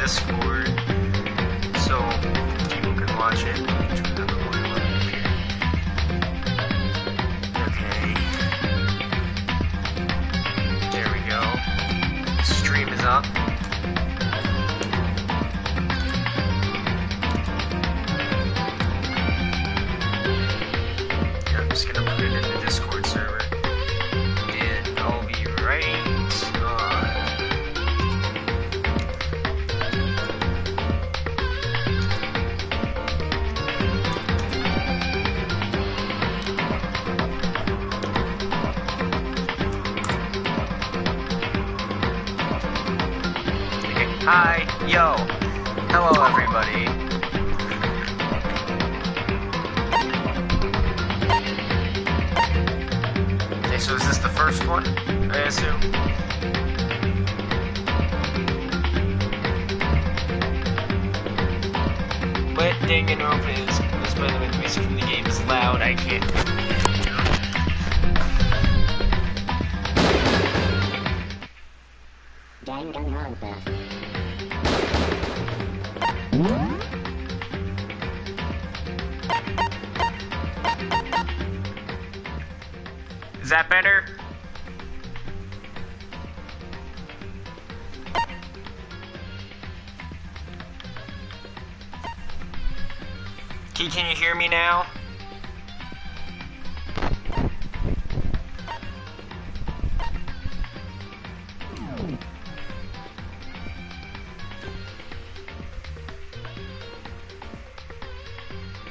Discord, so people can watch it. Okay. There we go. Stream is up. I'm just gonna put it in the Discord server. And I'll be right on. Hi, yo, hello everybody. Okay, so is this the first one, I assume? What Danganronpa is, by the way, the music from the game is loud, I can't. Danganronpa. Is that better? Can you hear me now?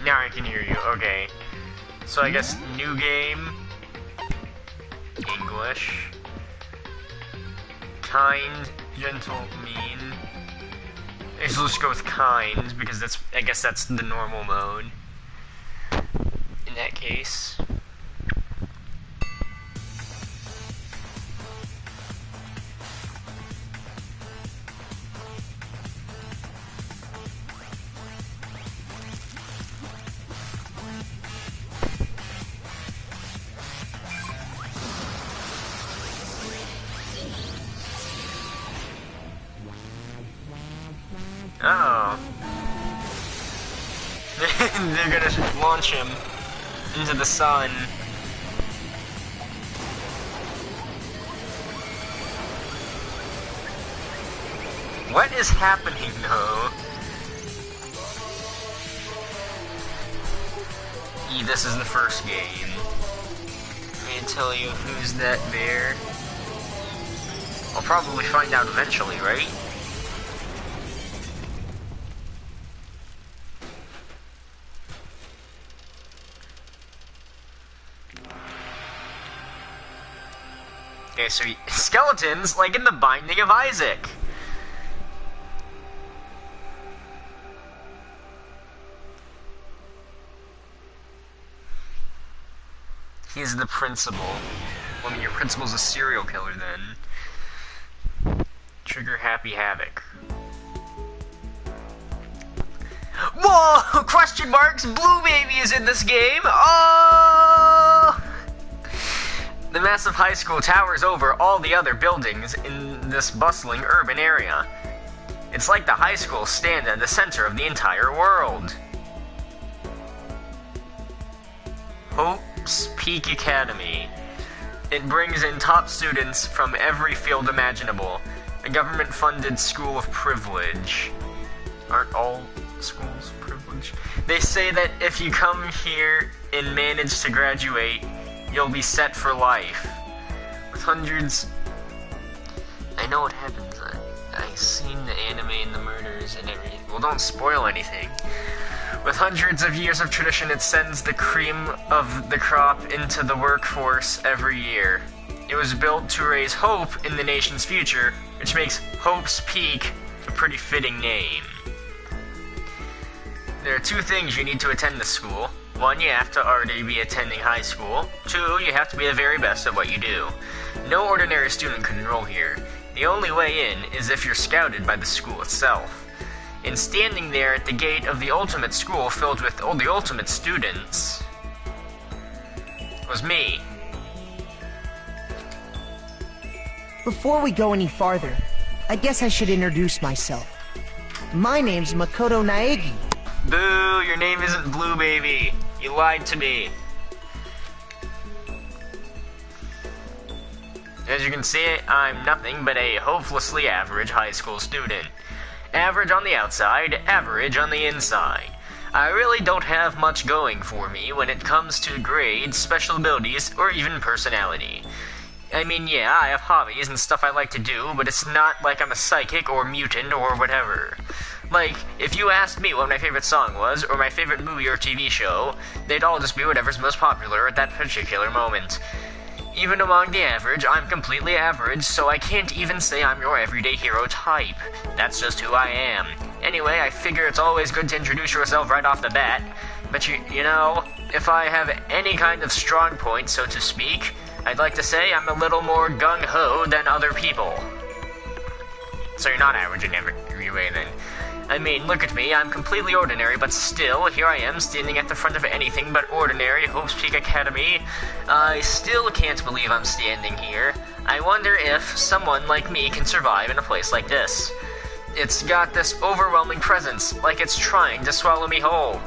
Now I can hear you, okay. So I guess new game. English. Kind, gentle, mean. Let's just go with kind, because that's, I guess that's the normal mode. In that case. Uh-oh. They're gonna launch him into the sun. What is happening, though? This is the first game. Let me tell you who's that bear. I'll probably find out eventually, right? Okay, so skeletons, like in the Binding of Isaac. He's the principal. Well, I mean, your principal's a serial killer, then. Trigger Happy Havoc. Whoa! Question marks! Blue Baby is in this game! Oh! The massive high school towers over all the other buildings in this bustling urban area. It's like the high school stand at the center of the entire world. Hope's Peak Academy. It brings in top students from every field imaginable. A government-funded school of privilege. Aren't all schools privileged? They say that if you come here and manage to graduate, you'll be set for life. With hundreds... I know what happens. I've seen the anime and the murders and everything. Well, don't spoil anything. With hundreds of years of tradition, it sends the cream of the crop into the workforce every year. It was built to raise hope in the nation's future, which makes Hope's Peak a pretty fitting name. There are two things you need to attend this school. One, you have to already be attending high school. Two, you have to be the very best at what you do. No ordinary student can enroll here. The only way in is if you're scouted by the school itself. And standing there at the gate of the ultimate school filled with all the ultimate students was me. Before we go any farther, I guess I should introduce myself. My name's Makoto Naegi. Boo, your name isn't Blue Baby. You lied to me. As you can see, I'm nothing but a hopelessly average high school student. Average on the outside, average on the inside. I really don't have much going for me when it comes to grades, special abilities, or even personality. I mean, yeah, I have hobbies and stuff I like to do, but it's not like I'm a psychic or mutant or whatever. Like, if you asked me what my favorite song was, or my favorite movie or TV show, they'd all just be whatever's most popular at that particular moment. Even among the average, I'm completely average, so I can't even say I'm your everyday hero type. That's just who I am. Anyway, I figure it's always good to introduce yourself right off the bat. But you know, if I have any kind of strong point, so to speak, I'd like to say I'm a little more gung-ho than other people. So you're not average in every way then. I mean, look at me, I'm completely ordinary, but still, here I am, standing at the front of anything but ordinary Hope's Peak Academy. I still can't believe I'm standing here. I wonder if someone like me can survive in a place like this. It's got this overwhelming presence, like it's trying to swallow me whole.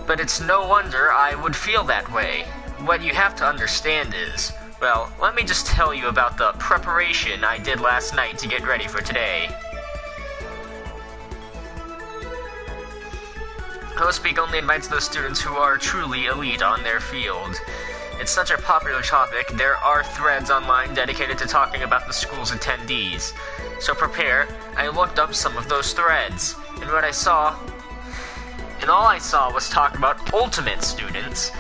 But it's no wonder I would feel that way. What you have to understand is, well, let me just tell you about the preparation I did last night to get ready for today. Speak only invites those students who are truly elite on their field. It's such a popular topic, there are threads online dedicated to talking about the school's attendees. So prepare, I looked up some of those threads, and what I saw... And all I saw was talk about ultimate students,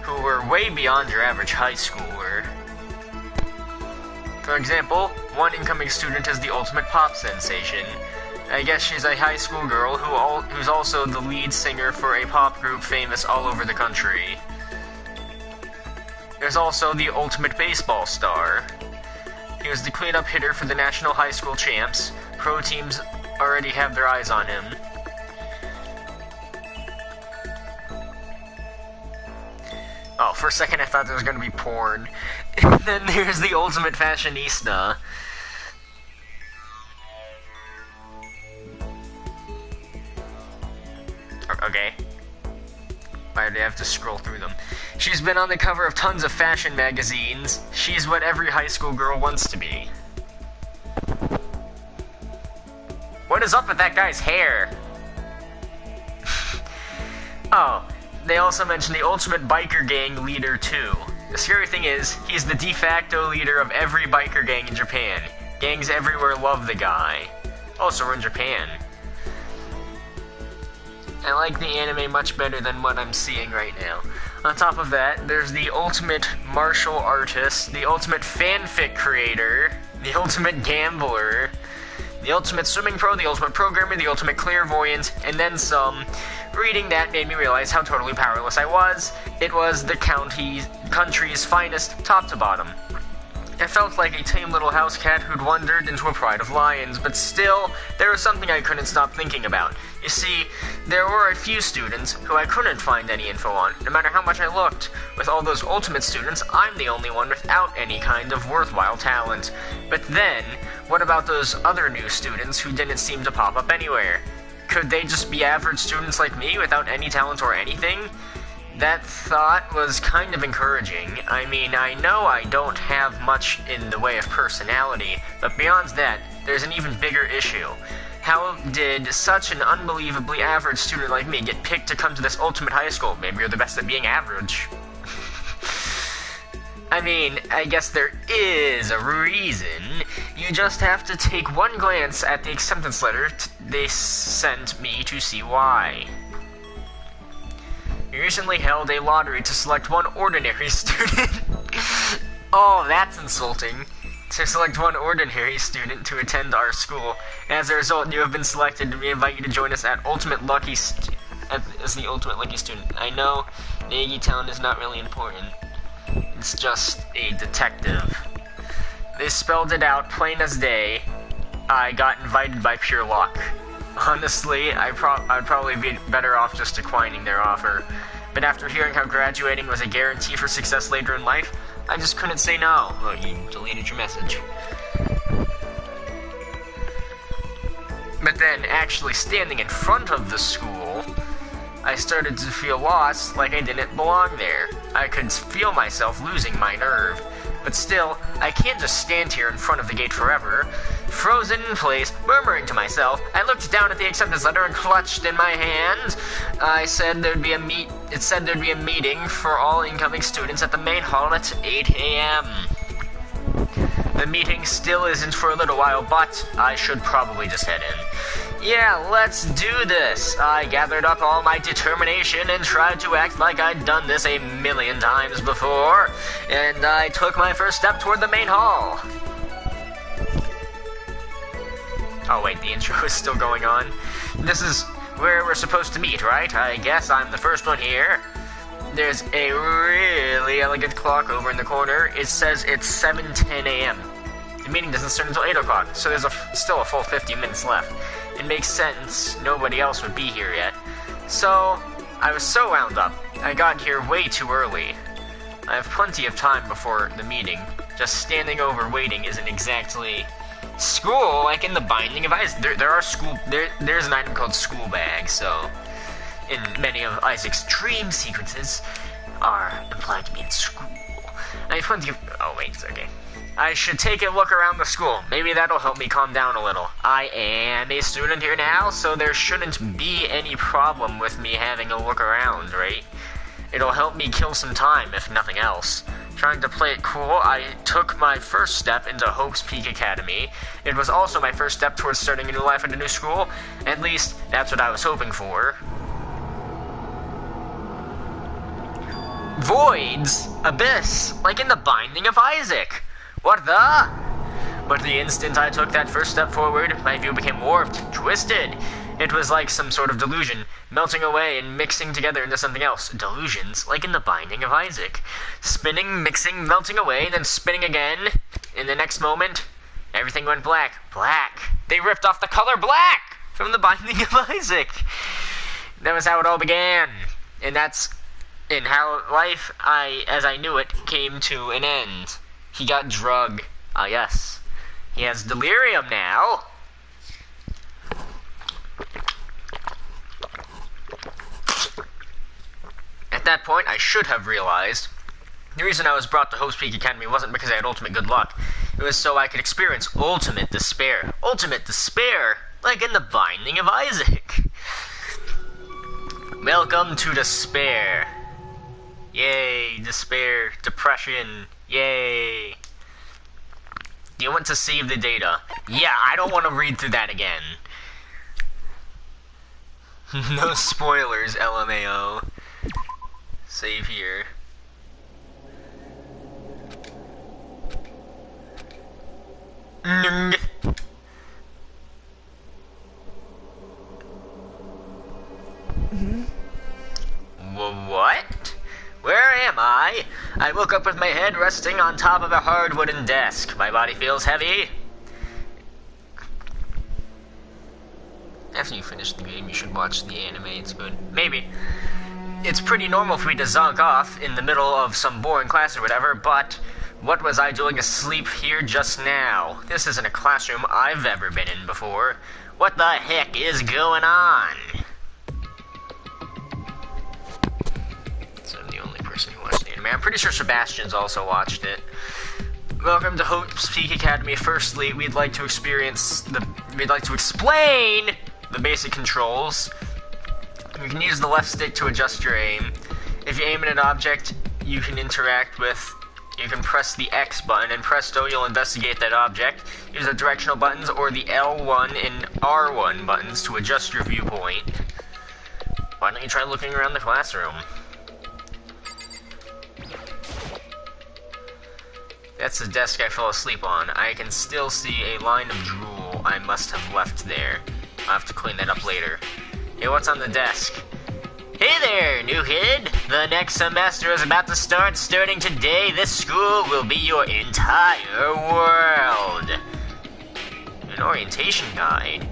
who were way beyond your average high schooler. For example, one incoming student is the ultimate pop sensation. I guess she's a high school girl who's also the lead singer for a pop group famous all over the country. There's also the ultimate baseball star. He was the cleanup hitter for the national high school champs. Pro teams already have their eyes on him. Oh, for a second I thought there was gonna be porn. And then there's the ultimate fashionista. Okay. Why do I have to scroll through them? She's been on the cover of tons of fashion magazines. She's what every high school girl wants to be. What is up with that guy's hair? Oh, they also mentioned the ultimate biker gang leader too. The scary thing is, he's the de facto leader of every biker gang in Japan. Gangs everywhere love the guy. Also, we're in Japan. I like the anime much better than what I'm seeing right now. On top of that, there's the ultimate martial artist, the ultimate fanfic creator, the ultimate gambler, the ultimate swimming pro, the ultimate programmer, the ultimate clairvoyant, and then some. Reading that made me realize how totally powerless I was. It was the country's finest, top to bottom. I felt like a tame little house cat who'd wandered into a pride of lions, but still, there was something I couldn't stop thinking about. You see, there were a few students who I couldn't find any info on, no matter how much I looked. With all those ultimate students, I'm the only one without any kind of worthwhile talent. But then, what about those other new students who didn't seem to pop up anywhere? Could they just be average students like me without any talent or anything? That thought was kind of encouraging. I mean, I know I don't have much in the way of personality, but beyond that, there's an even bigger issue. How did such an unbelievably average student like me get picked to come to this ultimate high school? Maybe you're the best at being average. I mean, I guess there is a reason. You just have to take one glance at the acceptance letter they sent me to see why. You recently held a lottery to select one ordinary student. Oh, that's insulting. To select one ordinary student to attend our school. As a result, you have been selected, and we invite you to join us at Ultimate Lucky as the Ultimate Lucky Student. I know Nagi talent is not really important. It's just a detective. They spelled it out plain as day. I got invited by pure luck. Honestly, I'd probably be better off just declining their offer. But after hearing how graduating was a guarantee for success later in life, I just couldn't say no. Oh, you deleted your message. But then, actually standing in front of the school, I started to feel lost, like I didn't belong there. I could feel myself losing my nerve. But still, I can't just stand here in front of the gate forever. Frozen in place, murmuring to myself, I looked down at the acceptance letter and clutched in my hand. It said there'd be a meeting for all incoming students at the main hall at 8 a.m. The meeting still isn't for a little while, but I should probably just head in. Yeah, let's do this. I gathered up all my determination and tried to act like I'd done this a million times before, and I took my first step toward the main hall. Oh wait, the intro is still going on. This is where we're supposed to meet, right? I guess I'm the first one here. There's a really elegant clock over in the corner. It says it's 7:10 a.m. The meeting doesn't start until 8 o'clock, so there's still a full 50 minutes left. It makes sense, nobody else would be here yet. So, I was so wound up. I got here way too early. I have plenty of time before the meeting. Just standing over waiting isn't exactly school, like in the Binding of Isaac. There's an item called school bag, so in many of Isaac's dream sequences are implied to be in school. I have plenty of... Oh wait, it's okay. I should take a look around the school. Maybe that'll help me calm down a little. I am a student here now, so there shouldn't be any problem with me having a look around, right? It'll help me kill some time, if nothing else. Trying to play it cool, I took my first step into Hope's Peak Academy. It was also my first step towards starting a new life at a new school. At least, that's what I was hoping for. Voids? Abyss? Like in the Binding of Isaac. What the? But the instant I took that first step forward, my view became warped, twisted. It was like some sort of delusion, melting away and mixing together into something else. Delusions, like in the Binding of Isaac. Spinning, mixing, melting away, then spinning again. In the next moment, everything went black. Black. They ripped off the color black from the Binding of Isaac. That was how it all began. And that's in how life, as I knew it, came to an end. He got drugged. Ah, yes. He has delirium now. At that point, I should have realized the reason I was brought to Hope's Peak Academy wasn't because I had ultimate good luck. It was so I could experience ultimate despair. Ultimate despair, like in the Binding of Isaac. Welcome to despair. Yay, despair, depression, yay. Do you want to save the data? Yeah, I don't want to read through that again. No spoilers, LMAO. Save here. What? Where am I? I woke up with my head resting on top of a hard wooden desk. My body feels heavy. After you finish the game, you should watch the anime. It's good. Maybe. It's pretty normal for me to zonk off in the middle of some boring class or whatever, but what was I doing asleep here just now? This isn't a classroom I've ever been in before. What the heck is going on? So I'm the only person who watched the anime. I'm pretty sure Sebastian's also watched it. Welcome to Hope's Peak Academy. Firstly, we'd like to explain the basic controls. You can use the left stick to adjust your aim. If you aim at an object you can press the X button, and presto, you'll investigate that object. Use the directional buttons or the L1 and R1 buttons to adjust your viewpoint. Why don't you try looking around the classroom? That's the desk I fell asleep on. I can still see a line of drool I must have left there. I'll have to clean that up later. Hey, what's on the desk? Hey there, new kid! The next semester is about to start. Starting today, this school will be your entire world. An orientation guide.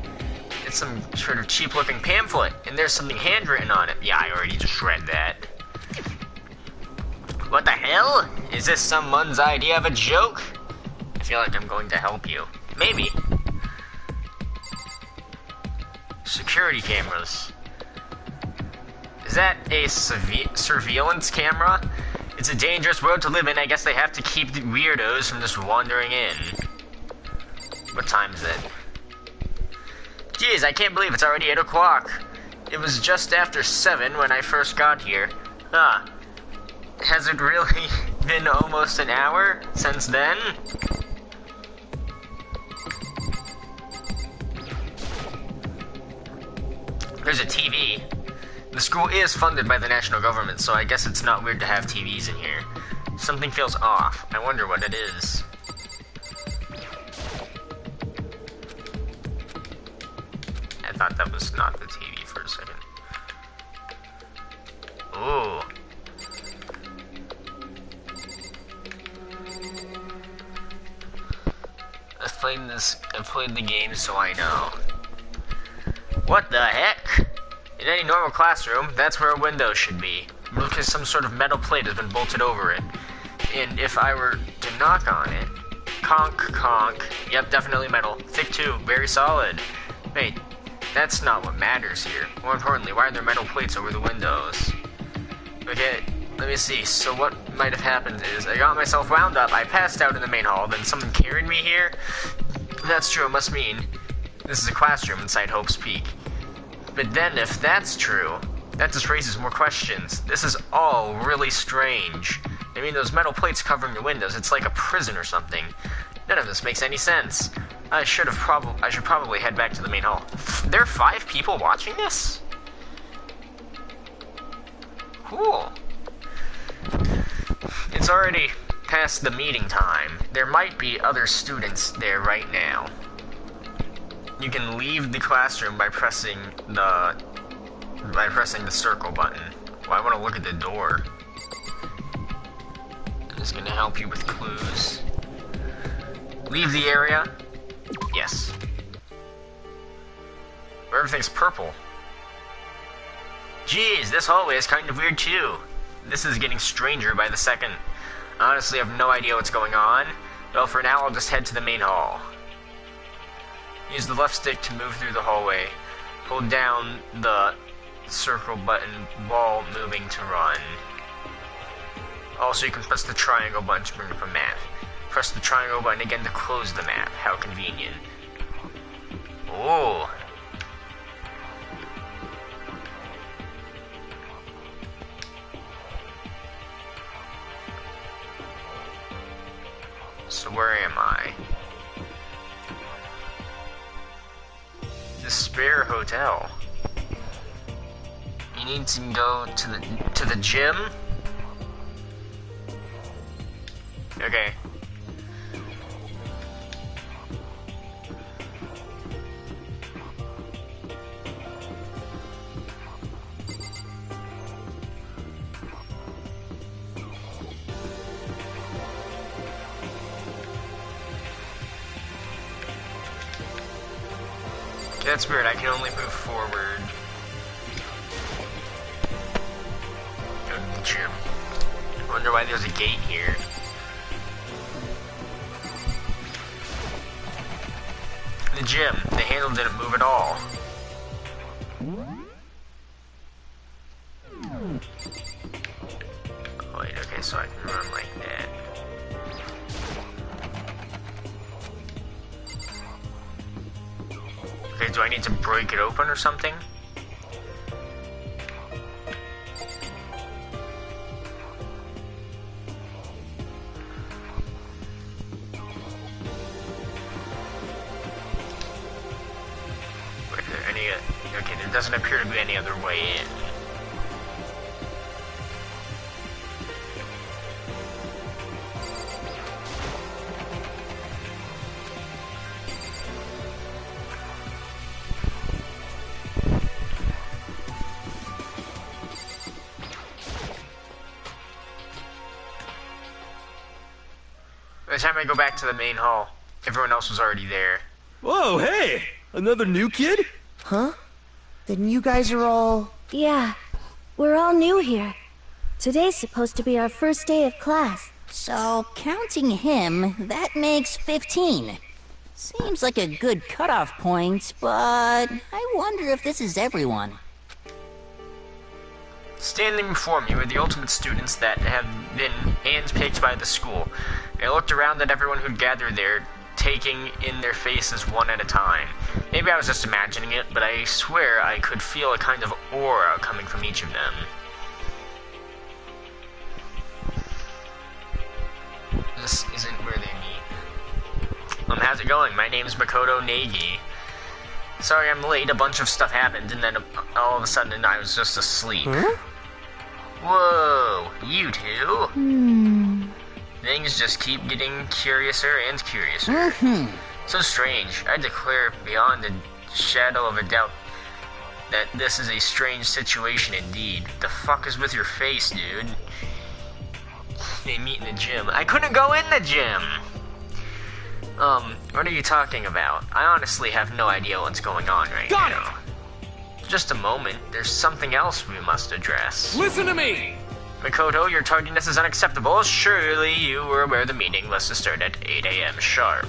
It's some sort of cheap-looking pamphlet, and there's something handwritten on it. Yeah, I already just read that. What the hell? Is this someone's idea of a joke? I feel like I'm going to help you. Maybe. Security cameras. Is that a surveillance camera? It's a dangerous world to live in. I guess they have to keep the weirdos from just wandering in. What time is it? Jeez, I can't believe it's already 8 o'clock. It was just after 7 when I first got here. Huh. Has it really been almost an hour since then? There's a TV. The school is funded by the national government, so I guess it's not weird to have TVs in here. Something feels off. I wonder what it is. I thought that was not the TV for a second. Ooh. I've played the game, so I know. What the heck? In any normal classroom, that's where a window should be. Because some sort of metal plate has been bolted over it. And if I were to knock on it... Conk, conk. Yep, definitely metal. Thick too, very solid. Wait, that's not what matters here. More importantly, why are there metal plates over the windows? Okay, let me see. So what might have happened is, I got myself wound up, I passed out in the main hall, then someone carried me here? That's true, it must mean this is a classroom inside Hope's Peak. But then, if that's true, that just raises more questions. This is all really strange. I mean, those metal plates covering the windows, it's like a prison or something. None of this makes any sense. I should probably head back to the main hall. There are 5 people watching this? Cool. It's already past the meeting time. There might be other students there right now. You can leave the classroom by pressing the circle button. Well, I want to look at the door. It's going to help you with clues. Leave the area. Yes. Where everything's purple. Jeez, this hallway is kind of weird too. This is getting stranger by the second. Honestly, I have no idea what's going on. Well, for now, I'll just head to the main hall. Use the left stick to move through the hallway. Hold down the circle button while moving to run. Also, you can press the triangle button to bring up a map. Press the triangle button again to close the map. How convenient. Oh. So where am I? Despair Hotel. You need to go to the gym? Okay. That's weird, I can only move forward. Go to the gym. I wonder why there's a gate here. The gym. The handle didn't move at all. Wait, okay, so I can run like that. Okay, do I need to break it open or something? Okay, there doesn't appear to be any other way in. By the time I go back to the main hall, everyone else was already there. Whoa, hey! Another new kid? Huh? Then you guys are all... Yeah, we're all new here. Today's supposed to be our first day of class. So, counting him, that makes 15. Seems like a good cutoff point, but I wonder if this is everyone. Standing before me were the ultimate students that have been handpicked by the school. I looked around at everyone who'd gathered there, taking in their faces one at a time. Maybe I was just imagining it, but I swear I could feel a kind of aura coming from each of them. This isn't where they meet. How's it going? My name's Makoto Negi. Sorry I'm late, a bunch of stuff happened, and then all of a sudden I was just asleep. Huh? Whoa, you two? Things just keep getting curiouser and curiouser. So strange. I declare beyond a shadow of a doubt that this is a strange situation indeed. The fuck is with your face, dude? They meet in the gym. I couldn't go in the gym! What are you talking about? I honestly have no idea what's going on right now. Just a moment, there's something else we must address. Listen to me! Makoto, your tardiness is unacceptable. Surely you were aware the meeting was to start at 8 a.m. sharp.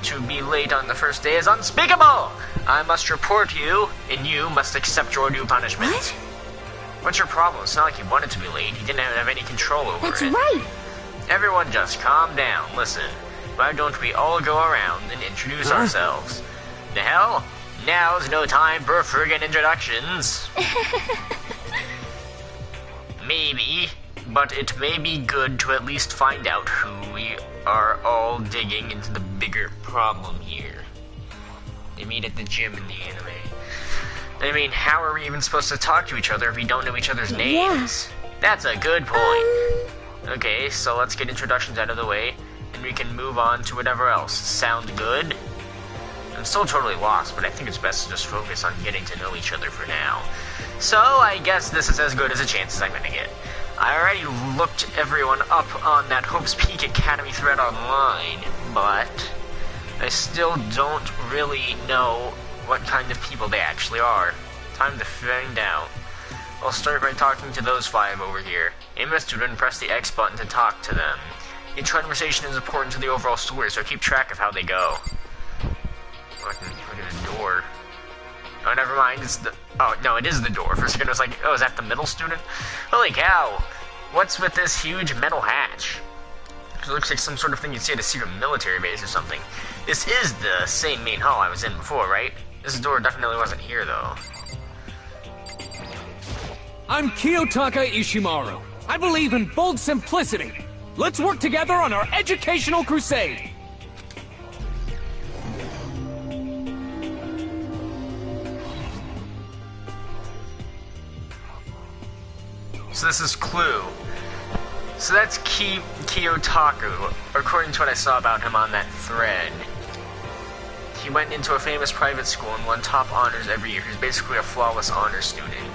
To be late on the first day is unspeakable! I must report you, and you must accept your due punishment. What? What's your problem? It's not like he wanted to be late. He didn't have any control over That's it. right. Everyone just calm down. Listen, why don't we all go around and introduce ourselves? The hell? Now's no time for friggin' introductions. Maybe, but it may be good to at least find out who we are all digging into the bigger problem here. They meet at the gym in the anime. I mean, how are we even supposed to talk to each other if we don't know each other's names? That's a good point. Okay, so let's get introductions out of the way, and we can move on to whatever else. Sound good? I'm still totally lost, but I think it's best to just focus on getting to know each other for now. So, I guess this is as good as a chance as I'm gonna get. I already looked everyone up on that Hope's Peak Academy thread online, but I still don't really know what kind of people they actually are. Time to find out. I'll start by talking to those 5 over here. Aim at a student and press the X button to talk to them. Each conversation is important to the overall story, so keep track of how they go. Look at the door. Oh, never mind, it's the... Oh, no, it is the door. For a second I was like, oh, is that the middle student? Holy cow! What's with this huge metal hatch? It looks like some sort of thing you'd see at a secret military base or something. This is the same main hall I was in before, right? This door definitely wasn't here, though. I'm Kiyotaka Ishimaru. I believe in bold simplicity. Let's work together on our educational crusade. So this is Clue. So that's Kiyotaka, according to what I saw about him on that thread. He went into a famous private school and won top honors every year. He's basically a flawless honor student.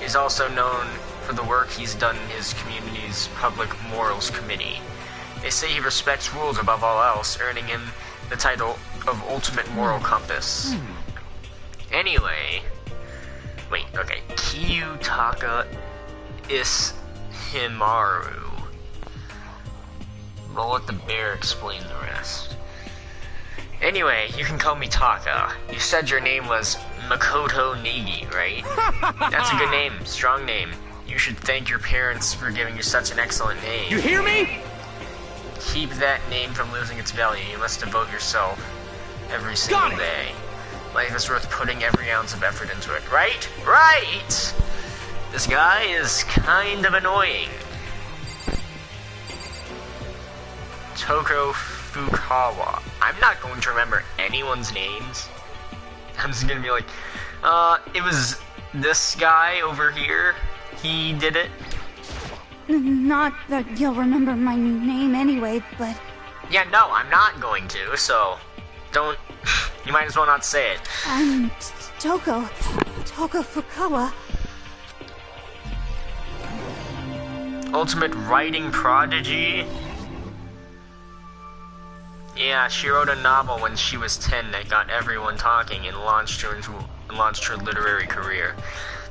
He's also known for the work he's done in his community's public morals committee. They say he respects rules above all else, earning him the title of Ultimate Moral Compass. Anyway, wait, okay, Kiyotaka Ishimaru. We'll let the bear explain the rest. Anyway, you can call me Taka. You said your name was Makoto Negi, right? That's a good name, strong name. You should thank your parents for giving you such an excellent name. You hear me? Keep that name from losing its value. You must devote yourself every single day. Life is worth putting every ounce of effort into it. Right? Right! This guy is kind of annoying. Toko Fukawa. I'm not going to remember anyone's names. I'm just gonna be like, it was this guy over here. He did it. Not that you'll remember my name anyway, but... Yeah, no, I'm not going to, so don't... You might as well not say it. I'm Toko Fukawa. Ultimate writing prodigy? Yeah, she wrote a novel when she was 10 that got everyone talking and launched her literary career.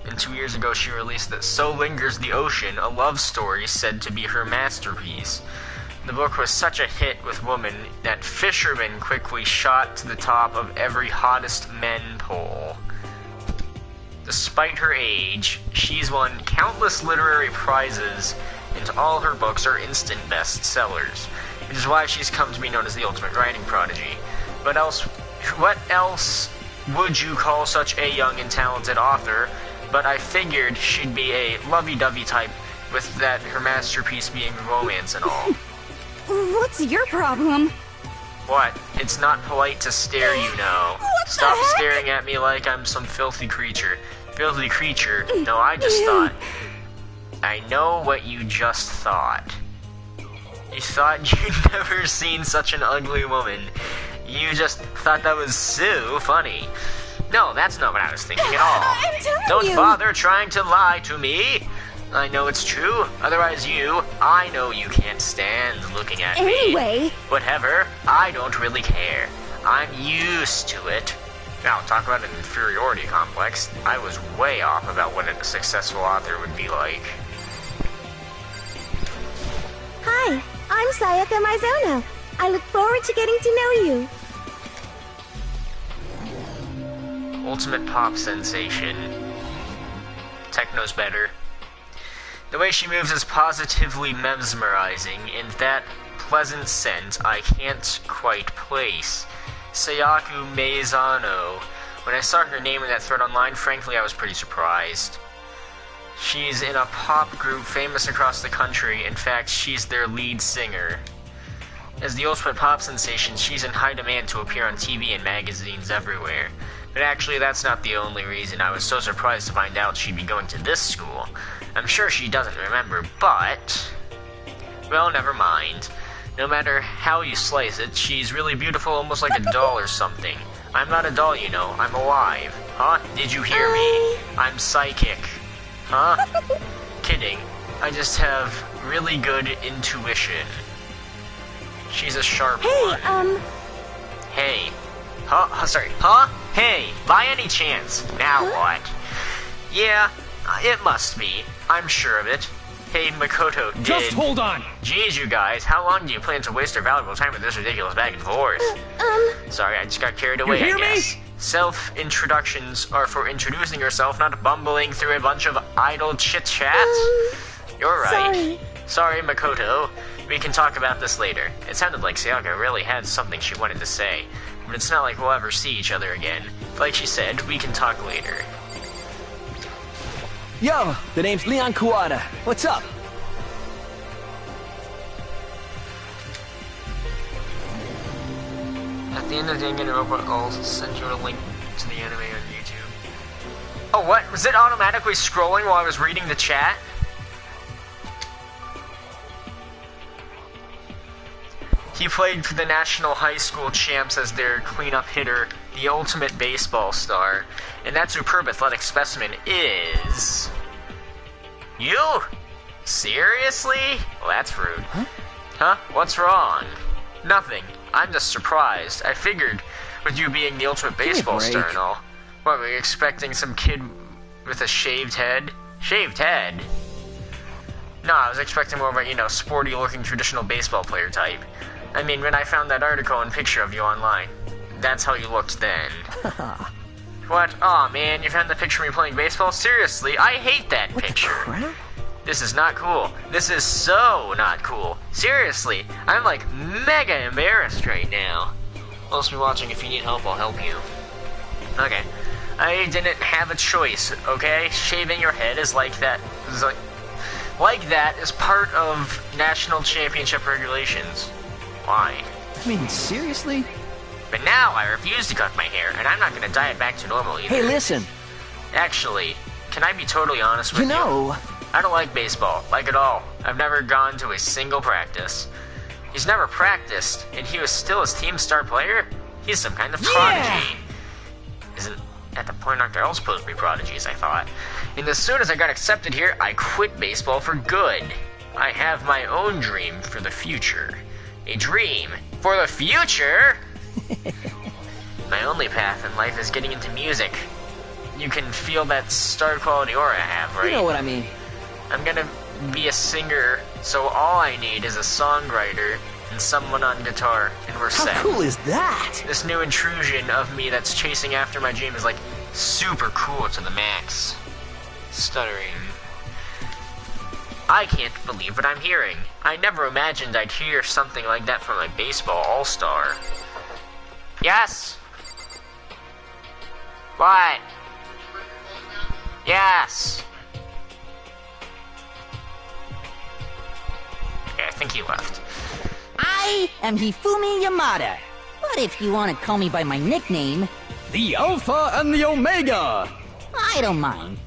And 2 years ago she released that So Lingers the Ocean, a love story said to be her masterpiece. The book was such a hit with women that fishermen quickly shot to the top of every hottest men poll. Despite her age, she's won countless literary prizes, and all her books are instant bestsellers, which is why she's come to be known as the ultimate writing prodigy. But what else would you call such a young and talented author? But I figured she'd be a lovey-dovey type, with that her masterpiece being romance and all. What's your problem? What? It's not polite to stare, you know. Stop staring at me like I'm some filthy creature. Filthy creature? No, I just thought. I know what you just thought. You thought you'd never seen such an ugly woman. You just thought that was so funny. No, that's not what I was thinking at all. I'm telling Don't you. bother trying to lie to me. I know it's true. Otherwise I know you can't stand looking at me. Anyway. Whatever. I don't really care. I'm used to it. Now, talk about an inferiority complex. I was way off about what a successful author would be like. Hi, I'm Sayaka Mizono. I look forward to getting to know you. Ultimate pop sensation. Techno's better. The way she moves is positively mesmerizing, and that pleasant scent I can't quite place. Sayaka Mizono. When I saw her name in that thread online, frankly, I was pretty surprised. She's in a pop group famous across the country. In fact, she's their lead singer. As the ultimate pop sensation, she's in high demand to appear on TV and magazines everywhere. But actually, that's not the only reason I was so surprised to find out she'd be going to this school. I'm sure she doesn't remember, but... well, never mind. No matter how you slice it, she's really beautiful, almost like a doll or something. I'm not a doll, you know. I'm alive. Huh? Did you hear me? I'm psychic. Huh? Kidding. I just have really good intuition. She's a sharp one. Hey. Huh? Sorry. Huh? Hey, by any chance. Now what? Yeah, it must be. I'm sure of it. Hey, Makoto did... Just hold on! Geez, you guys, how long do you plan to waste our valuable time with this ridiculous back and forth? Sorry, I just got carried away, hear I guess. me? Self-introductions are for introducing yourself, not bumbling through a bunch of idle chit-chat. You're right. Sorry, Makoto. We can talk about this later. It sounded like Sayaka really had something she wanted to say, but it's not like we'll ever see each other again. Like she said, we can talk later. Yo, the name's Leon Kuwata. What's up? At the end of Danganronpa, I'll send you a link to the anime on YouTube. Oh, what? Was it automatically scrolling while I was reading the chat? He played for the National High School Champs as their cleanup hitter, the ultimate baseball star. And that superb athletic specimen is... you? Seriously? Well, that's rude. Huh? What's wrong? Nothing. I'm just surprised. I figured, with you being the ultimate baseball star and all. What, were you expecting some kid with a shaved head? Shaved head? No, I was expecting more of a, you know, sporty-looking traditional baseball player type. I mean, when I found that article and picture of you online, that's how you looked then. What? Aw, man, you found the picture of me playing baseball? Seriously, I hate that picture. What the crap? This is not cool. This is so not cool. Seriously, I'm like mega embarrassed right now. Also be watching. If you need help, I'll help you. Okay. I didn't have a choice, okay? Shaving your head is like that. Like that is part of national championship regulations. Why? I mean, seriously? But now I refuse to cut my hair, and I'm not gonna dye it back to normal either. Hey, listen. Actually, can I be totally honest with you? You know... I don't like baseball, like at all. I've never gone to a single practice. He's never practiced, and he was still his team's star player? He's some kind of prodigy. Isn't at the point aren't there all supposed to be prodigies, I thought. And as soon as I got accepted here, I quit baseball for good. I have my own dream for the future. A dream for the future? My only path in life is getting into music. You can feel that star quality aura I have, right? You know what I mean. I'm gonna be a singer, so all I need is a songwriter and someone on guitar, and we're set. How cool is that? This new intrusion of me that's chasing after my dream is like super cool to the max. Stuttering. I can't believe what I'm hearing. I never imagined I'd hear something like that from a baseball all-star. Yes? What? Yes. Okay, I think he left. I am Hifumi Yamada. But if you want to call me by my nickname, The Alpha and the Omega! I don't mind.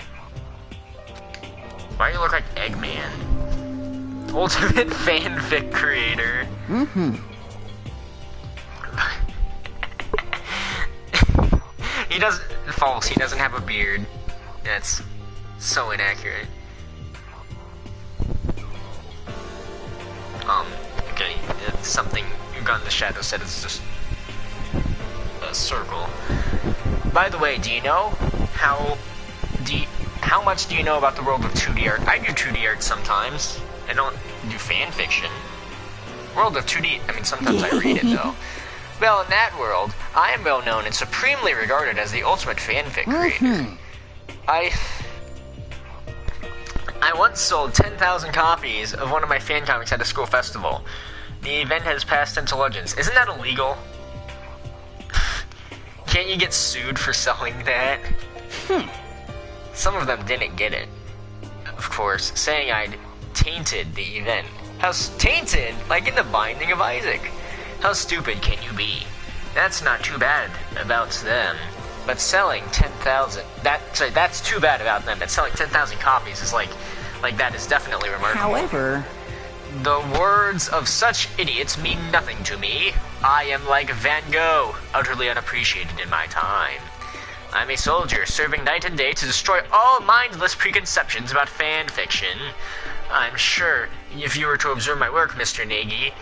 Why do you look like Eggman? Ultimate fanfic creator. He doesn't... False, he doesn't have a beard. That's so inaccurate. Okay, it's something Gun the Shadow said is just a circle. By the way, do you know how much do you know about the world of 2D art? I do 2D art sometimes. I don't do fan fiction. World of 2D, I mean, sometimes I read it, though. Well, in that world, I am well known and supremely regarded as the ultimate fanfic creator. I once sold 10,000 copies of one of my fan comics at a school festival. The event has passed into legends. Isn't that illegal? Can't you get sued for selling that? Some of them didn't get it. Of course, saying I'd tainted the event. How's tainted? Like in the Binding of Isaac. How stupid can you be? That's not too bad about them. But selling 10,000... that's too bad about them. But selling 10,000 copies is like that is definitely remarkable. However, the words of such idiots mean nothing to me. I am like Van Gogh, utterly unappreciated in my time. I'm a soldier, serving night and day to destroy all mindless preconceptions about fan fiction. I'm sure if you were to observe my work, Mr. Nagy,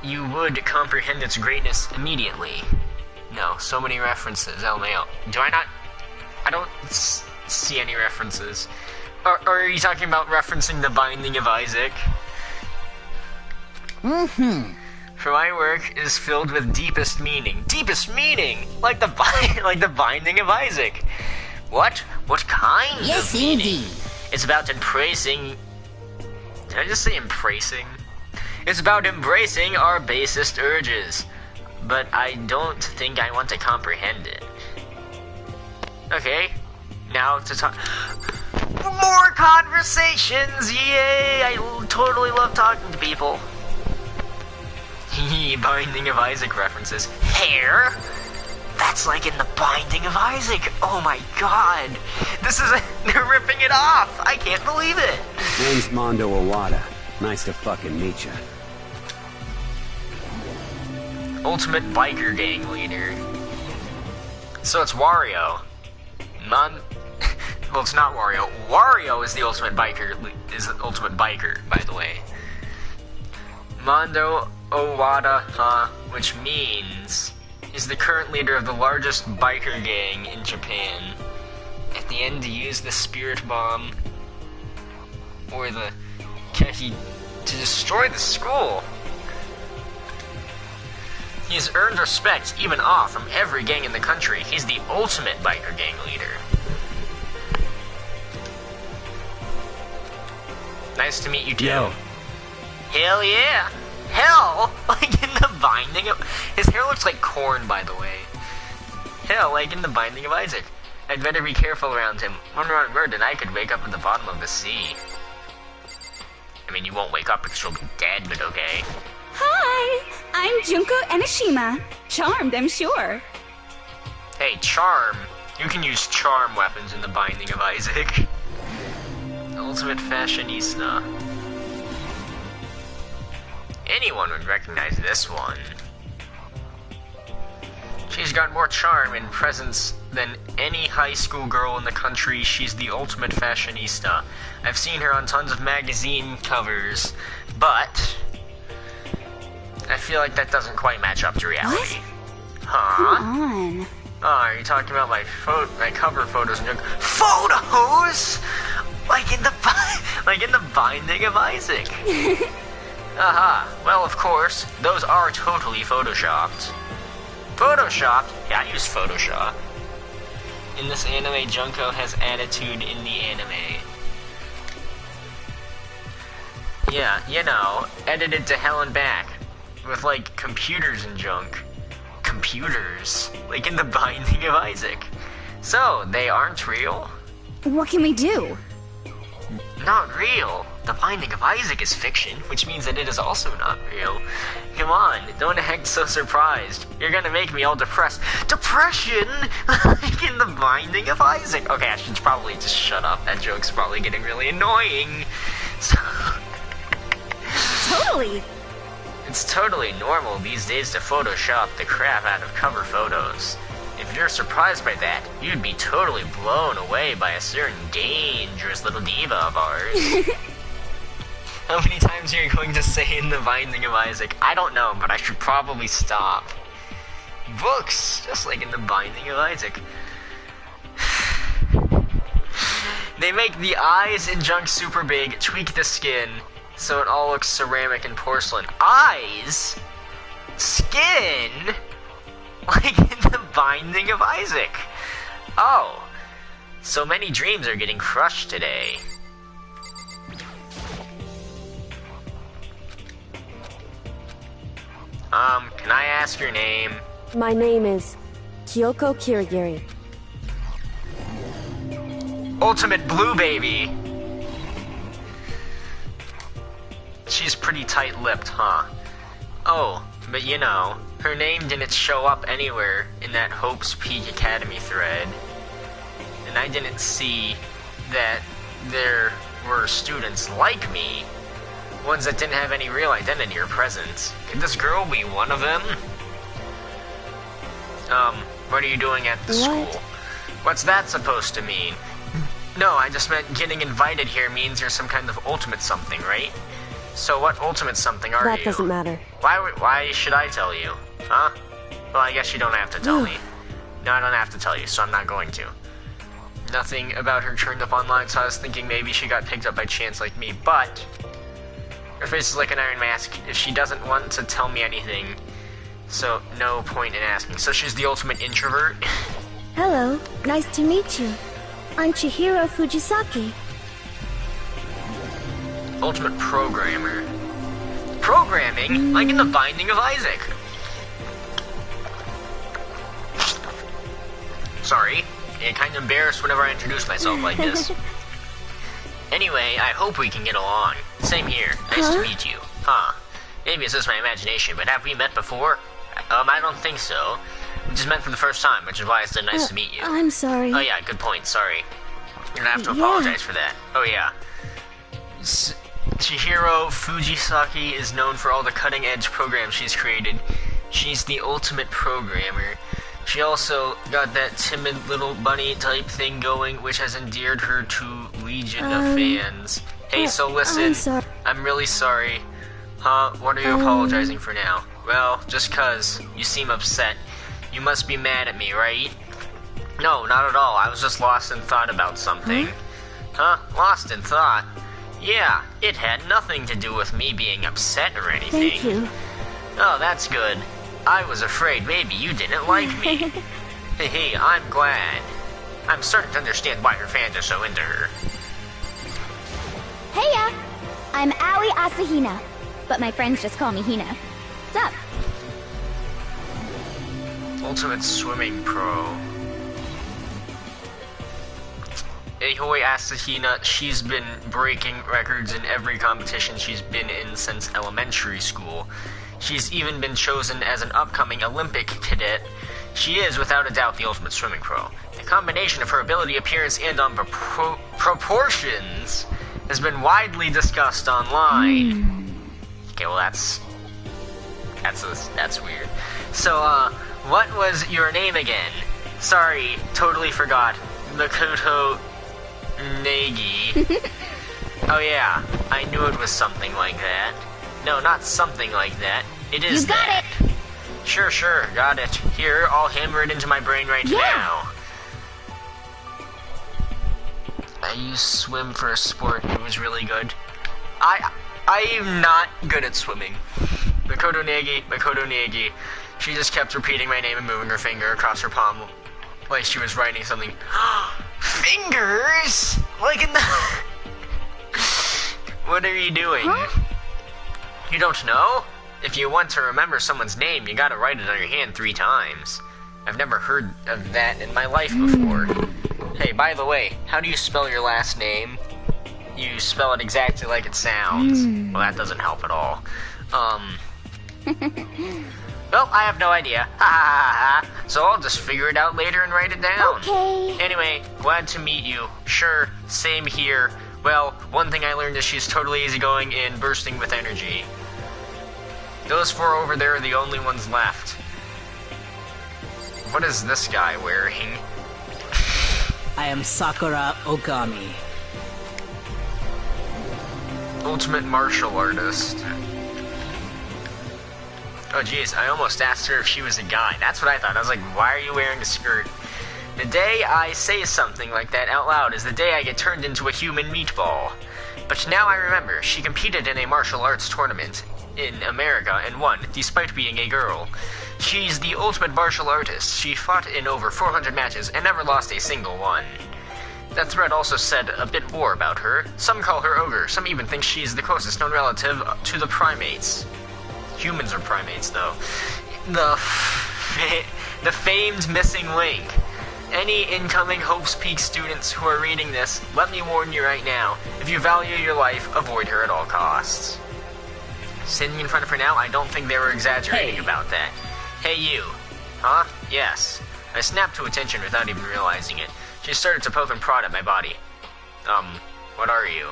you would comprehend its greatness immediately. No, so many references, LMAO. Do I not? I don't see any references. Or are you talking about referencing the Binding of Isaac? For my work is filled with deepest meaning. Deepest meaning? Like the Binding of Isaac. What? What kind yes, of meaning? indeed. It's about embracing... Did I just say embracing? It's about embracing our basest urges. But I don't think I want to comprehend it. Okay, now to talk... More conversations! Yay! I totally love talking to people. Binding of Isaac references. Hair? That's like in the Binding of Isaac. Oh my god. They're ripping it off. I can't believe it. Name's MONDO OWADA. Nice to fucking meet ya. Ultimate biker gang leader. So it's Wario. Well, it's not Wario. Wario is the ultimate biker. Is the ultimate biker, by the way. Mondo OWADA, which means is the current leader of the largest biker gang in Japan. At the end, to use the spirit bomb or the Kehi to destroy the school. He has earned respect, even awe, from every gang in the country. He's the ultimate biker gang leader. Nice to meet you too. Yo. Hell yeah! Hell! Like in the Binding of... His hair looks like corn, by the way. Hell, like in the Binding of Isaac. I'd better be careful around him. One wrong word and I could wake up at the bottom of the sea. I mean, you won't wake up because you'll be dead, but okay. Hi! I'm JUNKO ENOSHIMA. Charmed, I'm sure. Hey, charm. You can use charm weapons in the Binding of Isaac. Ultimate Fashionista. Anyone would recognize this one. She's got more charm and presence than any high school girl in the country. She's the ultimate fashionista. I've seen her on tons of magazine covers, but I feel like that doesn't quite match up to reality. What? Huh? Come on. Oh, are you talking about my cover photos and junk? Photos? Like in the Like in the Binding of Isaac. Aha. Well, of course, those are totally photoshopped. Photoshopped? Yeah, I use Photoshop. In this anime, Junko has attitude in the anime. Yeah, you know, edited to hell and back. With, like, computers and junk. Computers. Like in the Binding of Isaac. So, they aren't real? What can we do? Not real. The Binding of Isaac is fiction, which means that it is also not real. Come on, don't act so surprised. You're gonna make me all depressed. Depression? Like in the Binding of Isaac. Okay, I should probably just shut up. That joke's probably getting really annoying. So Totally. it's totally normal these days to Photoshop the crap out of cover photos. If you're surprised by that, you'd be totally blown away by a certain dangerous little diva of ours. How many times are you going to say in the Binding of Isaac? I don't know, but I should probably stop. Books, just like in the Binding of Isaac. They make the eyes in Junk super big, tweak the skin, so it all looks ceramic and porcelain. Eyes? Skin? Like in the Binding of Isaac. Oh. So many dreams are getting crushed today. Can I ask your name? My name is Kyoko Kirigiri. Ultimate Blue Baby. She's pretty tight-lipped, huh? Oh, but you know, her name didn't show up anywhere in that Hope's Peak Academy thread. And I didn't see that there were students like me. Ones that didn't have any real identity or presence. Could this girl be one of them? What are you doing at the school? What's that supposed to mean? No, I just meant getting invited here means you're some kind of ultimate something, right? So what ultimate something are you? That doesn't matter. Why should I tell you? Huh? Well, I guess you don't have to tell me. No, I don't have to tell you, so I'm not going to. Nothing about her turned up online, so I was thinking maybe she got picked up by chance like me, but her face is like an iron mask. If she doesn't want to tell me anything, so no point in asking. So she's the ultimate introvert? Hello, nice to meet you. I'm CHIHIRO Fujisaki. Ultimate programmer. Programming? Like in the Binding of Isaac. Sorry, I get kind of embarrassed whenever I introduce myself like this. Anyway, I hope we can get along. Same here. Nice to meet you. Huh. Maybe it's just my imagination, but have we met before? I don't think so. We just met for the first time, which is why I said nice to meet you. I'm sorry. Oh yeah, good point, sorry. You're gonna have to apologize for that. Oh yeah. CHIHIRO Fujisaki is known for all the cutting-edge programs she's created. She's the ultimate programmer. She also got that timid little bunny type thing going, which has endeared her to legion of fans. Hey, so listen, I'm really sorry. Huh? What are you apologizing for now? Well, just 'cause you seem upset. You must be mad at me, right? No, not at all. I was just lost in thought about something. Huh? Lost in thought? Yeah, it had nothing to do with me being upset or anything. Thank you. Oh, that's good. I was afraid maybe you didn't like me. Hey, I'm glad. I'm starting to understand why her fans are so into her. Heya! I'm Aoi Asahina, but my friends just call me Hina. Sup? Ultimate Swimming Pro. Ahoy Asahina, she's been breaking records in every competition she's been in since elementary school. She's even been chosen as an upcoming Olympic cadet. She is, without a doubt, the ultimate swimming pro. The combination of her ability, appearance, and proportions has been widely discussed online. Okay, well that's weird. So, what was your name again? Sorry, totally forgot. Makoto Negi. Oh yeah, I knew it was something like that. No, not something like that. It is that. You got it! Sure, got it. Here, I'll hammer it into my brain right now. I used swim for a sport. It was really good. I'm not good at swimming. Makoto Negi. She just kept repeating my name and moving her finger across her palm like she was writing something. Fingers? Like in the... What are you doing? Huh? You don't know? If you want to remember someone's name, you gotta write it on your hand 3 times. I've never heard of that in my life before. Hey, by the way, how do you spell your last name? You spell it exactly like it sounds. Well, that doesn't help at all. Well, I have no idea. Ha ha ha ha. So I'll just figure it out later and write it down. Okay. Anyway, glad to meet you. Sure, same here. Well, one thing I learned is she's totally easygoing and bursting with energy. Those 4 over there are the only ones left. What is this guy wearing? I am Sakura Ogami. Ultimate martial artist. Oh jeez, I almost asked her if she was a guy. That's what I thought. I was like, why are you wearing a skirt? The day I say something like that out loud is the day I get turned into a human meatball. But now I remember, she competed in a martial arts tournament in America and won, despite being a girl. She's the ultimate martial artist. She fought in over 400 matches and never lost a single one. That thread also said a bit more about her. Some call her ogre, some even think she's the closest known relative to the primates. Humans are primates, though. The famed missing link. Any incoming Hope's Peak students who are reading this, let me warn you right now. If you value your life, avoid her at all costs. Sitting in front of her now, I don't think they were exaggerating about that. Hey, you. Huh? Yes. I snapped to attention without even realizing it. She started to poke and prod at my body. What are you?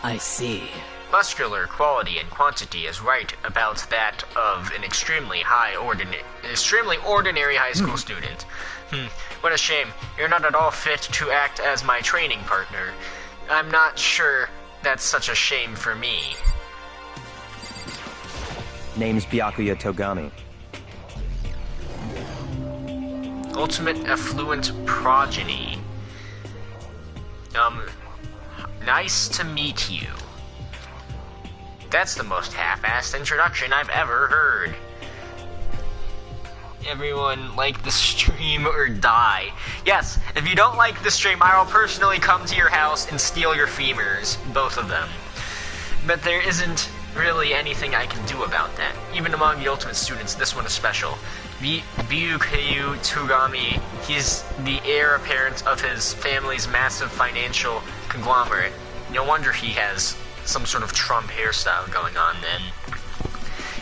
I see. Muscular quality and quantity is right about that of an extremely ordinary high school student. What a shame. You're not at all fit to act as my training partner. I'm not sure that's such a shame for me. Name's Byakuya Togami. Ultimate Effluent Progeny. Nice to meet you. That's the most half-assed introduction I've ever heard. Everyone, like the stream or die. Yes, if you don't like the stream, I will personally come to your house and steal your femurs, both of them. But there isn't really anything I can do about that. Even among the ultimate students, this one is special. Byakuya Togami, he's the heir apparent of his family's massive financial conglomerate. No wonder he has some sort of Trump hairstyle going on then.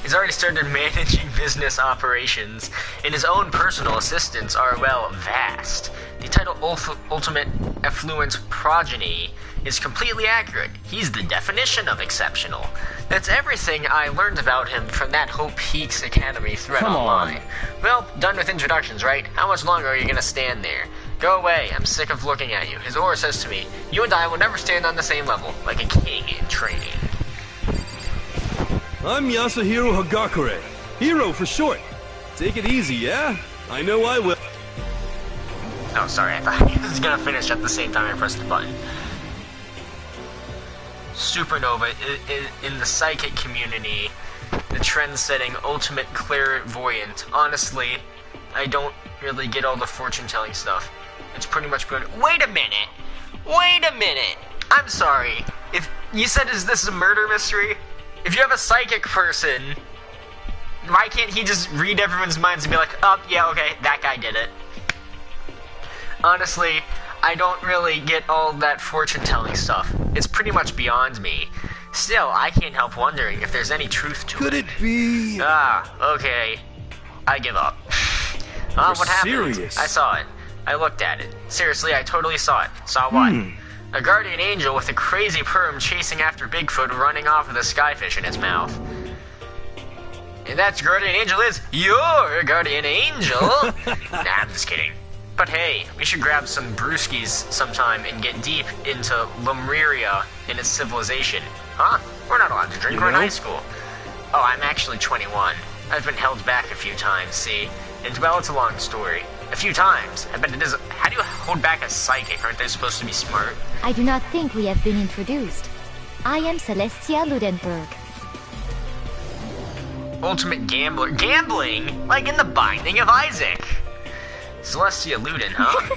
He's already started managing business operations, and his own personal assistants are, well, vast. The title Ultimate Effluent Progeny is completely accurate. He's the definition of exceptional. That's everything I learned about him from that Hope Peaks Academy thread online. Well, done with introductions, right? How much longer are you gonna stand there? Go away, I'm sick of looking at you. His aura says to me, you and I will never stand on the same level, like a king in training. I'm Yasuhiro Hagakure. Hero for short. Take it easy, yeah? I know I will. Oh, sorry, I thought he was gonna finish at the same time I pressed the button. Supernova, in the psychic community, the trend-setting ultimate clairvoyant. Honestly, I don't really get all the fortune-telling stuff. It's pretty much good. Wait a minute! Wait a minute! I'm sorry. If you said, is this a murder mystery? If you have a psychic person, why can't he just read everyone's minds and be like, oh, yeah, okay, that guy did it? Honestly, I don't really get all that fortune-telling stuff. It's pretty much beyond me. Still, I can't help wondering if there's any truth to it. Could it be? Okay. I give up. What happened? Serious? I saw it. I looked at it. Seriously, I totally saw it. Saw what? A guardian angel with a crazy perm chasing after Bigfoot running off with a skyfish in its mouth. And that guardian angel is your guardian angel! Nah, I'm just kidding. But hey, we should grab some brewskis sometime and get deep into Lemuria and its civilization. Huh? We're not allowed to drink, we're in high school. Oh, I'm actually 21. I've been held back a few times, see? And well, it's a long story. A few times. I bet it is. How do you hold back a psychic? Aren't they supposed to be smart? I do not think we have been introduced. I am Celestia Ludenberg. Ultimate gambler. Gambling? Like in the Binding of Isaac. Celestia Luden, huh?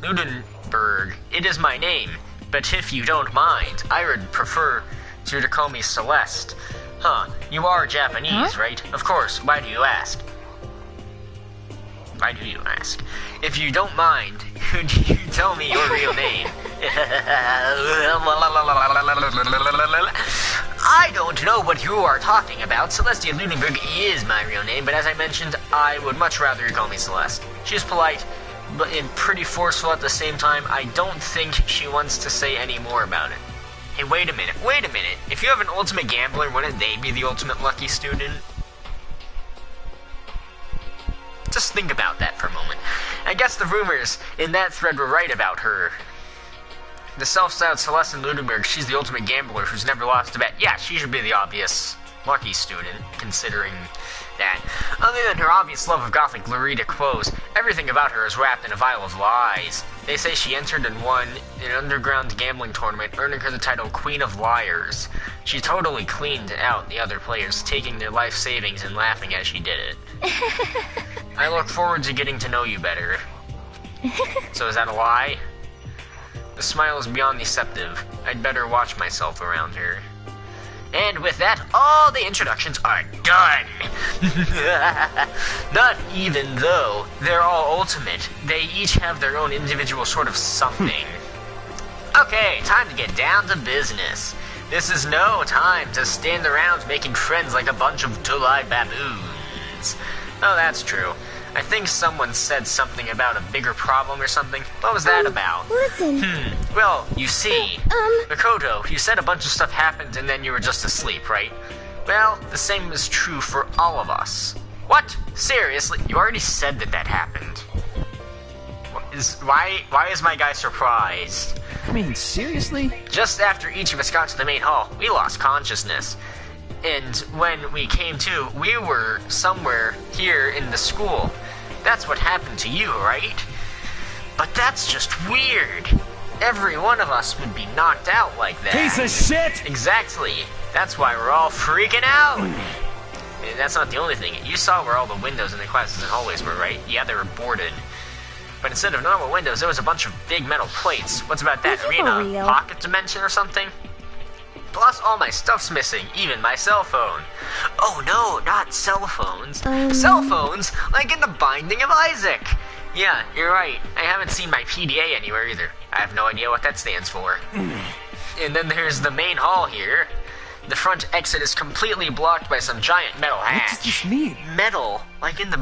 Ludenberg. It is my name. But if you don't mind, I would prefer you to call me Celeste. Huh. You are Japanese, right? Of course. Why do you ask? Why do you ask? If you don't mind, could you tell me your real name? I don't know what you are talking about. Celestia Ludenberg is my real name, but as I mentioned, I would much rather you call me Celeste. She's polite, but pretty forceful at the same time. I don't think she wants to say any more about it. Hey, wait a minute. If you have an ultimate gambler, wouldn't they be the ultimate lucky student? Just think about that for a moment. I guess the rumors in that thread were right about her. The self-styled Celeste Ludenberg, she's the ultimate gambler who's never lost a bet. Yeah, she should be the obvious lucky student, considering that. Other than her obvious love of gothic Lorita clothes, everything about her is wrapped in a vial of lies. They say she entered and won an underground gambling tournament, earning her the title Queen of Liars. She totally cleaned out the other players, taking their life savings and laughing as she did it. I look forward to getting to know you better. So is that a lie? The smile is beyond deceptive. I'd better watch myself around her. And with that, all the introductions are done! Not even though they're all ultimate, they each have their own individual sort of something. Okay, time to get down to business. This is no time to stand around making friends like a bunch of dull-eyed baboons. Oh, that's true. I think someone said something about a bigger problem or something. What was that about? Listen. Well, you see, Makoto, you said a bunch of stuff happened and then you were just asleep, right? Well, the same is true for all of us. What? Seriously? You already said that happened. Why is my guy surprised? I mean, seriously? Just after each of us got to the main hall, we lost consciousness. And when we came to, we were somewhere here in the school. That's what happened to you, right? But that's just weird. Every one of us would be knocked out like that. Piece of shit! Exactly. That's why we're all freaking out. And that's not the only thing. You saw where all the windows in the classes and hallways were, right? Yeah, they were boarded. But instead of normal windows, there was a bunch of big metal plates. What's about that? Arena? Pocket dimension or something? Plus, all my stuff's missing, even my cell phone. Oh no, not cell phones. Cell phones? Like in the Binding of Isaac. Yeah, you're right. I haven't seen my PDA anywhere either. I have no idea what that stands for. And then there's the main hall here. The front exit is completely blocked by some giant metal hatch. What does this mean? Metal, like in the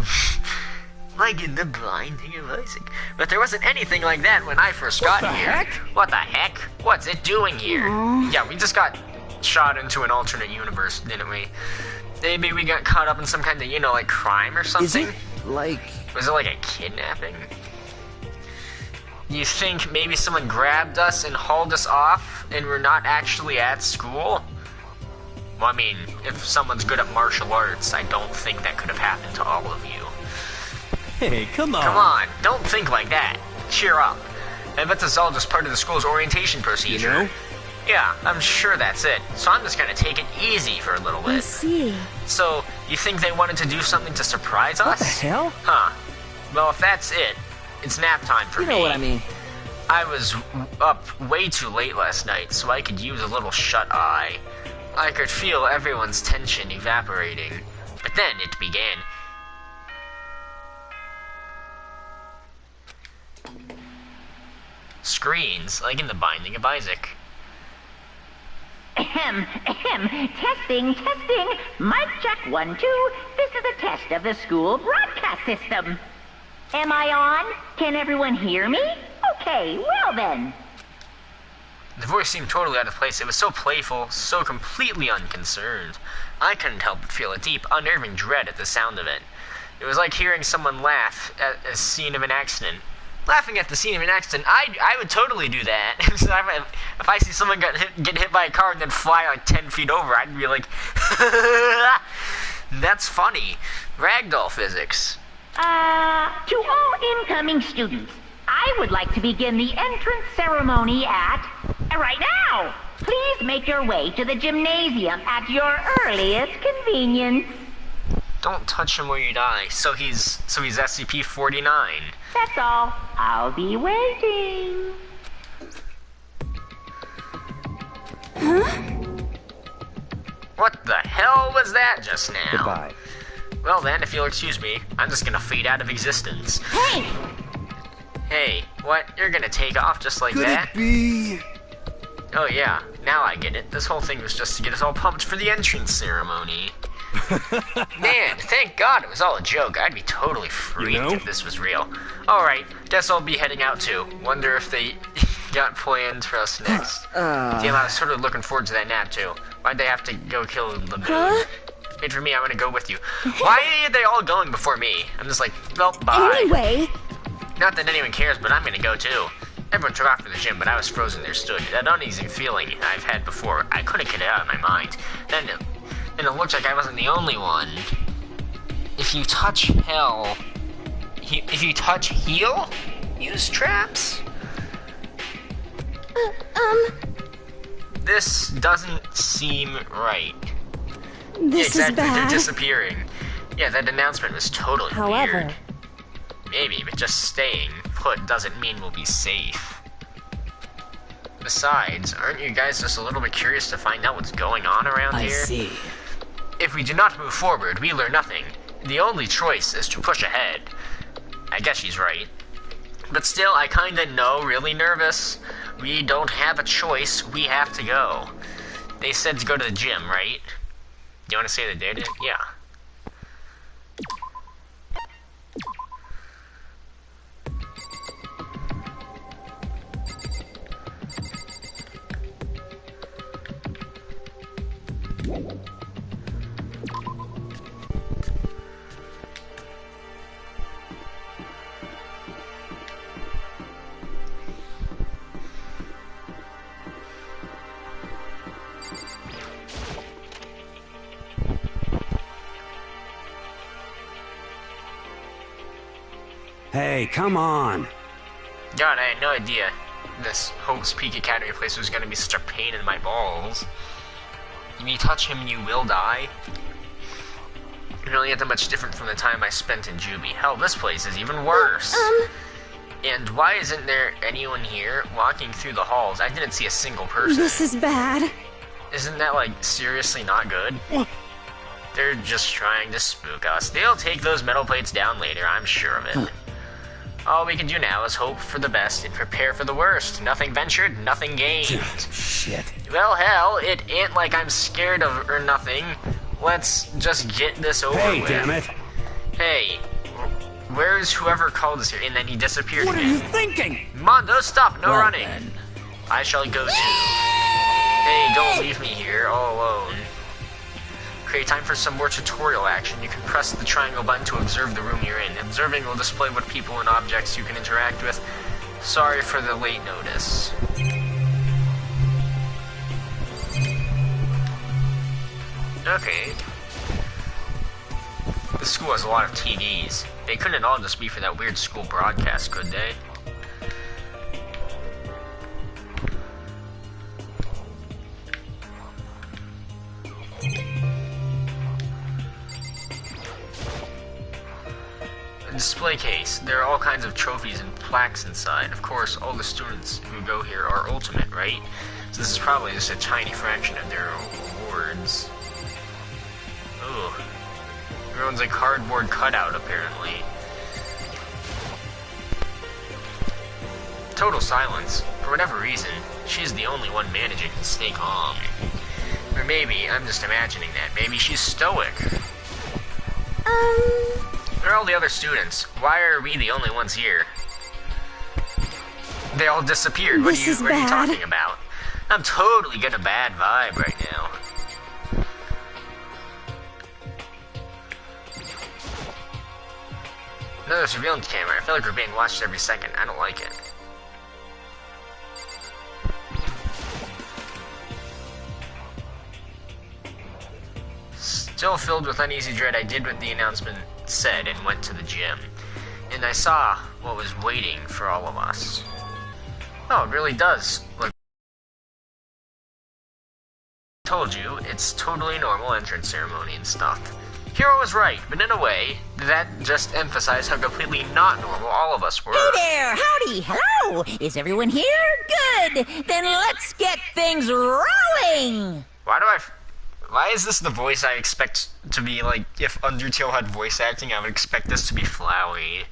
Binding of Isaac. But there wasn't anything like that when I first got here. What the heck? What the heck? What's it doing here? Yeah, we just got shot into an alternate universe, didn't we? Maybe we got caught up in some kind of, like crime or something? Is it like... Was it like a kidnapping? You think maybe someone grabbed us and hauled us off and we're not actually at school? Well, I mean, if someone's good at martial arts, I don't think that could have happened to all of you. Hey, come on. Come on, don't think like that. Cheer up. I bet this is all just part of the school's orientation procedure. You know? Yeah, I'm sure that's it. So I'm just gonna take it easy for a little bit. I see. So, you think they wanted to do something to surprise us? What the hell? Huh. Well, if that's it, it's nap time for me. You know what I mean. I was up way too late last night, so I could use a little shut-eye. I could feel everyone's tension evaporating. But then it began. Screens, like in the Binding of Isaac. Ahem, ahem. Testing, testing. Mic check 1, 2. This is a test of the school broadcast system. Am I on? Can everyone hear me? Okay, well then. The voice seemed totally out of place. It was so playful, so completely unconcerned. I couldn't help but feel a deep, unnerving dread at the sound of it. It was like hearing someone laugh at a scene of an accident. Laughing at the scene of an accident, I would totally do that. If I see someone get hit by a car and then fly like 10 feet over, I'd be like, that's funny. Ragdoll physics. To all incoming students, I would like to begin the entrance ceremony at... right now! Please make your way to the gymnasium at your earliest convenience. Don't touch him or you die. So he's SCP-49. That's all. I'll be waiting. Huh? What the hell was that just now? Goodbye. Well then, if you'll excuse me, I'm just gonna fade out of existence. Hey! Hey, what? You're gonna take off just like Could that? it be? Oh yeah, now I get it. This whole thing was just to get us all pumped for the entrance ceremony. Man, thank God it was all a joke. I'd be totally freaked if this was real. Alright, guess I'll be heading out too. Wonder if they got planned for us next. Damn, I was sort of looking forward to that nap too. Why'd they have to go kill the moon? Huh? Wait for me, I'm gonna go with you. Why are they all going before me? I'm just like, well, bye. Anyway. Not that anyone cares, but I'm gonna go too. Everyone took off for the gym, but I was frozen there stood. That uneasy feeling I've had before, I couldn't get it out of my mind. Then it looked like I wasn't the only one. If you touch hell... If you touch heal? Use traps? This doesn't seem right. This yeah, exactly, is bad. they're disappearing. Yeah, that announcement was totally However, weird. Maybe, but just staying put doesn't mean we'll be safe. Besides, aren't you guys just a little bit curious to find out what's going on around here? I see. If we do not move forward, we learn nothing. The only choice is to push ahead. I guess she's right. But still, I kinda know, really nervous. We don't have a choice, we have to go. They said to go to the gym, right? Do you want to say that they did? Yeah. Hey, come on. God, I had no idea this Hope's Peak Academy place was gonna be such a pain in my balls. If you touch him, you will die. Really not that much different from the time I spent in Juby. Hell, this place is even worse. And why isn't there anyone here walking through the halls? I didn't see a single person. This is bad. Isn't that, like, seriously not good? They're just trying to spook us. They'll take those metal plates down later, I'm sure of it. All we can do now is hope for the best and prepare for the worst. Nothing ventured, nothing gained. Shit. Well, hell, it ain't like I'm scared of or nothing. Let's just get this over with. Hey, damn it. Hey, where's whoever called us here? And then he disappeared What are again. you thinking? Mondo, stop, no Well, running. then. I shall go too. Hey, don't leave me here all alone. Okay, time for some more tutorial action. You can press the triangle button to observe the room you're in. Observing will display what people and objects you can interact with. Sorry for the late notice. Okay. The school has a lot of TVs. They couldn't all just be for that weird school broadcast, could they? Display case. There are all kinds of trophies and plaques inside. Of course, all the students who go here are ultimate, right? So this is probably just a tiny fraction of their awards. Ooh. Everyone's a cardboard cutout, apparently. Total silence. For whatever reason, she's the only one managing to stay calm. Or maybe I'm just imagining that. Maybe she's stoic. Where are all the other students? Why are we the only ones here? They all disappeared. What are you talking about? I'm totally getting a bad vibe right now. Another surveillance camera. I feel like we're being watched every second. I don't like it. Still filled with uneasy dread, I did with the announcement said and went to the gym. And I saw what was waiting for all of us. Oh, it really does look... Told you, it's totally normal entrance ceremony and stuff. Hiro was right, but in a way, that just emphasized how completely not normal all of us were. Hey there, howdy, hello! Is everyone here? Good! Then let's get things rolling! Why is this the voice I expect to be like, if Undertale had voice acting, I would expect this to be Flowey.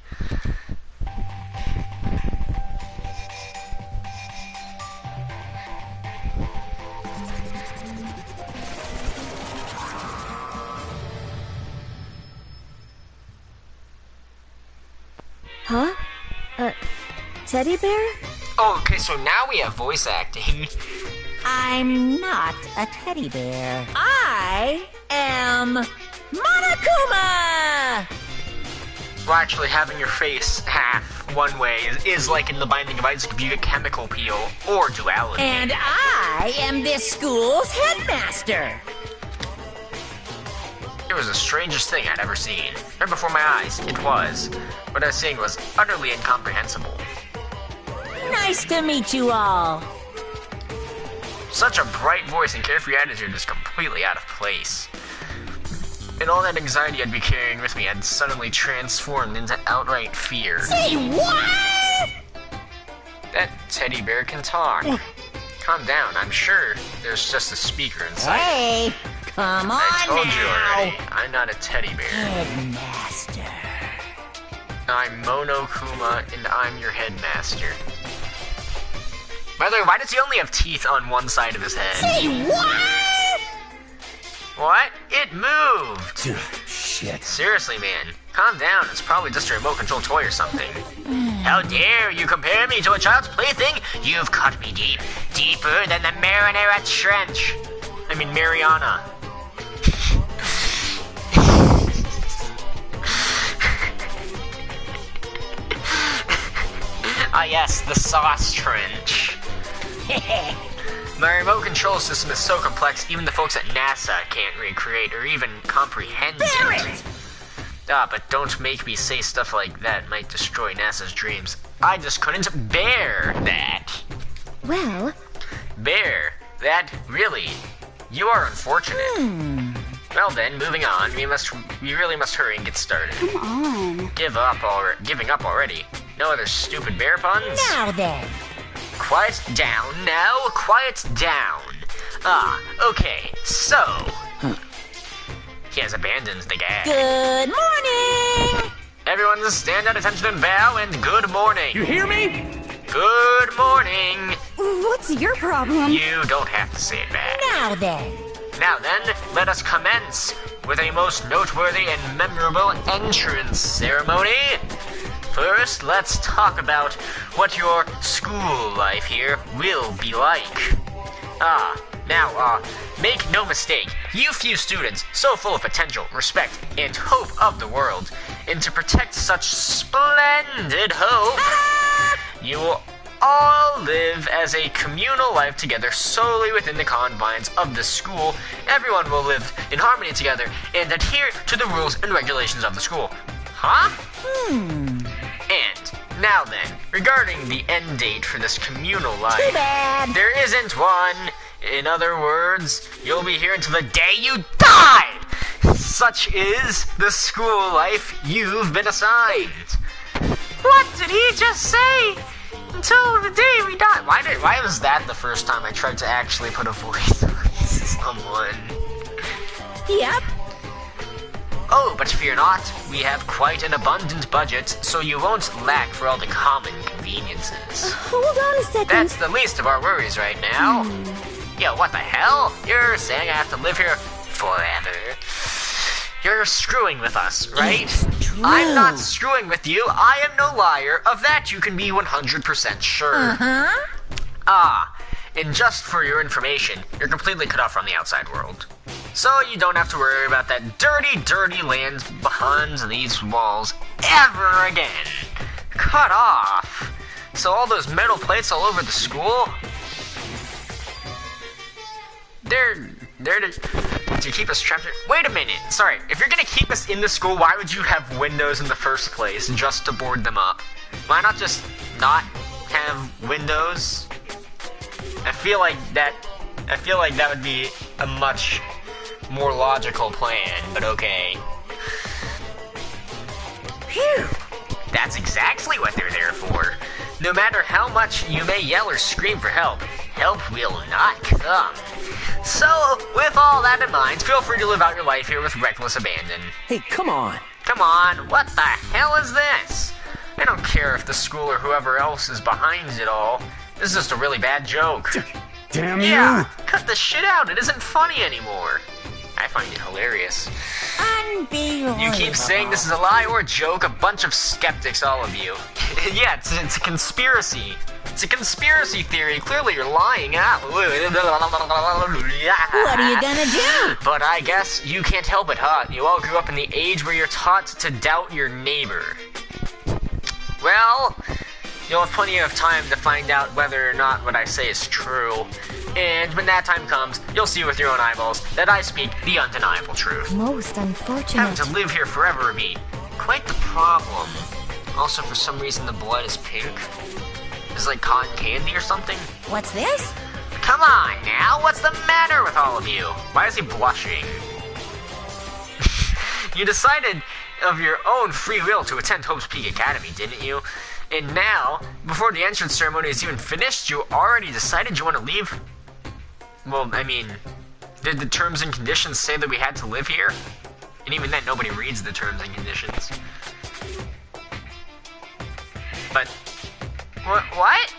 Huh? Teddy bear? Oh, okay, so now we have voice acting. I'm not a teddy bear. I am Monokuma! Well, actually, having your face half one way is like in The Binding of Isaac if you get chemical peel or duality. And I am this school's headmaster. It was the strangest thing I'd ever seen. Right before my eyes, it was. What I was seeing was utterly incomprehensible. Nice to meet you all. Such a bright voice and carefree attitude is completely out of place. And all that anxiety I'd be carrying with me had suddenly transformed into outright fear. Say what? That teddy bear can talk. Calm down, I'm sure there's just a speaker inside. Hey, come on I told now. you already, I'm not a teddy bear. Headmaster. I'm Monokuma, and I'm your headmaster. By the way, why does he only have teeth on one side of his head? Say what? What? It moved! Shit. Seriously, man. Calm down. It's probably just a remote control toy or something. How dare you compare me to a child's plaything? You've cut me deep. Deeper than the Marinara Trench. I mean, Mariana. Ah yes, the sauce trench. My remote control system is so complex, even the folks at NASA can't recreate or even comprehend it. Ah, but don't make me say stuff like that. Might destroy NASA's dreams. I just couldn't bear that. Well... Bear? That? Really? You are unfortunate. Well then, moving on. We really must hurry and get started. Come on. Giving up already. No other stupid bear puns? Now then. Quiet down now, quiet down. Ah, okay, so... He has abandoned the gag. Good morning! Everyone just stand at attention and bow, and good morning. You hear me? Good morning. What's your problem? You don't have to say it back. Now then. Now then, let us commence with a most noteworthy and memorable entrance ceremony. First, let's talk about what your school life here will be like. Now, make no mistake, you few students, so full of potential, respect, and hope of the world, and to protect such splendid hope, you will all live as a communal life together solely within the confines of the school. Everyone will live in harmony together and adhere to the rules and regulations of the school. Huh? And now then, regarding the end date for this communal life, Too bad. there isn't one. In other words, you'll be here until the day you die! Such is the school life you've been assigned. What did he just say? Until the day we die. Why was that the first time I tried to actually put a voice on someone? Yep. Oh, but fear not, we have quite an abundant budget, so you won't lack for all the common conveniences. Hold on a second. That's the least of our worries right now. Yo, what the hell? You're saying I have to live here forever? You're screwing with us, right? I'm not screwing with you. I am no liar. Of that you can be 100% sure. And just for your information, you're completely cut off from the outside world. So you don't have to worry about that dirty, dirty land behind these walls ever again. Cut off. So all those metal plates all over the school, they're to keep us trapped. Wait a minute. Sorry. If you're gonna keep us in the school, why would you have windows in the first place just to board them up? Why not just not have windows? I feel like that would be a much more logical plan, but okay. Phew. That's exactly what they're there for. No matter how much you may yell or scream for help, help will not come. So, with all that in mind, feel free to live out your life here with reckless abandon. Hey, come on. Come on, what the hell is this? I don't care if the school or whoever else is behind it all. This is just a really bad joke. Damn you! Yeah, cut the shit out. It isn't funny anymore. I find it hilarious. Unbelievable. You keep saying this is a lie or a joke, a bunch of skeptics, all of you. Yeah, it's a conspiracy. It's a conspiracy theory. Clearly you're lying. What are you gonna do? But I guess you can't help it, huh? You all grew up in the age where you're taught to doubt your neighbor. Well, you'll have plenty of time to find out whether or not what I say is true. And when that time comes, you'll see with your own eyeballs that I speak the undeniable truth. Most unfortunate. Having to live here forever would be quite the problem. Also, for some reason, the blood is pink. Is it like cotton candy or something? What's this? Come on now, what's the matter with all of you? Why is he blushing? You decided of your own free will to attend Hope's Peak Academy, didn't you? And now, before the entrance ceremony is even finished, you already decided you want to leave? Well, I mean, did the terms and conditions say that we had to live here? And even then, nobody reads the terms and conditions. But, what?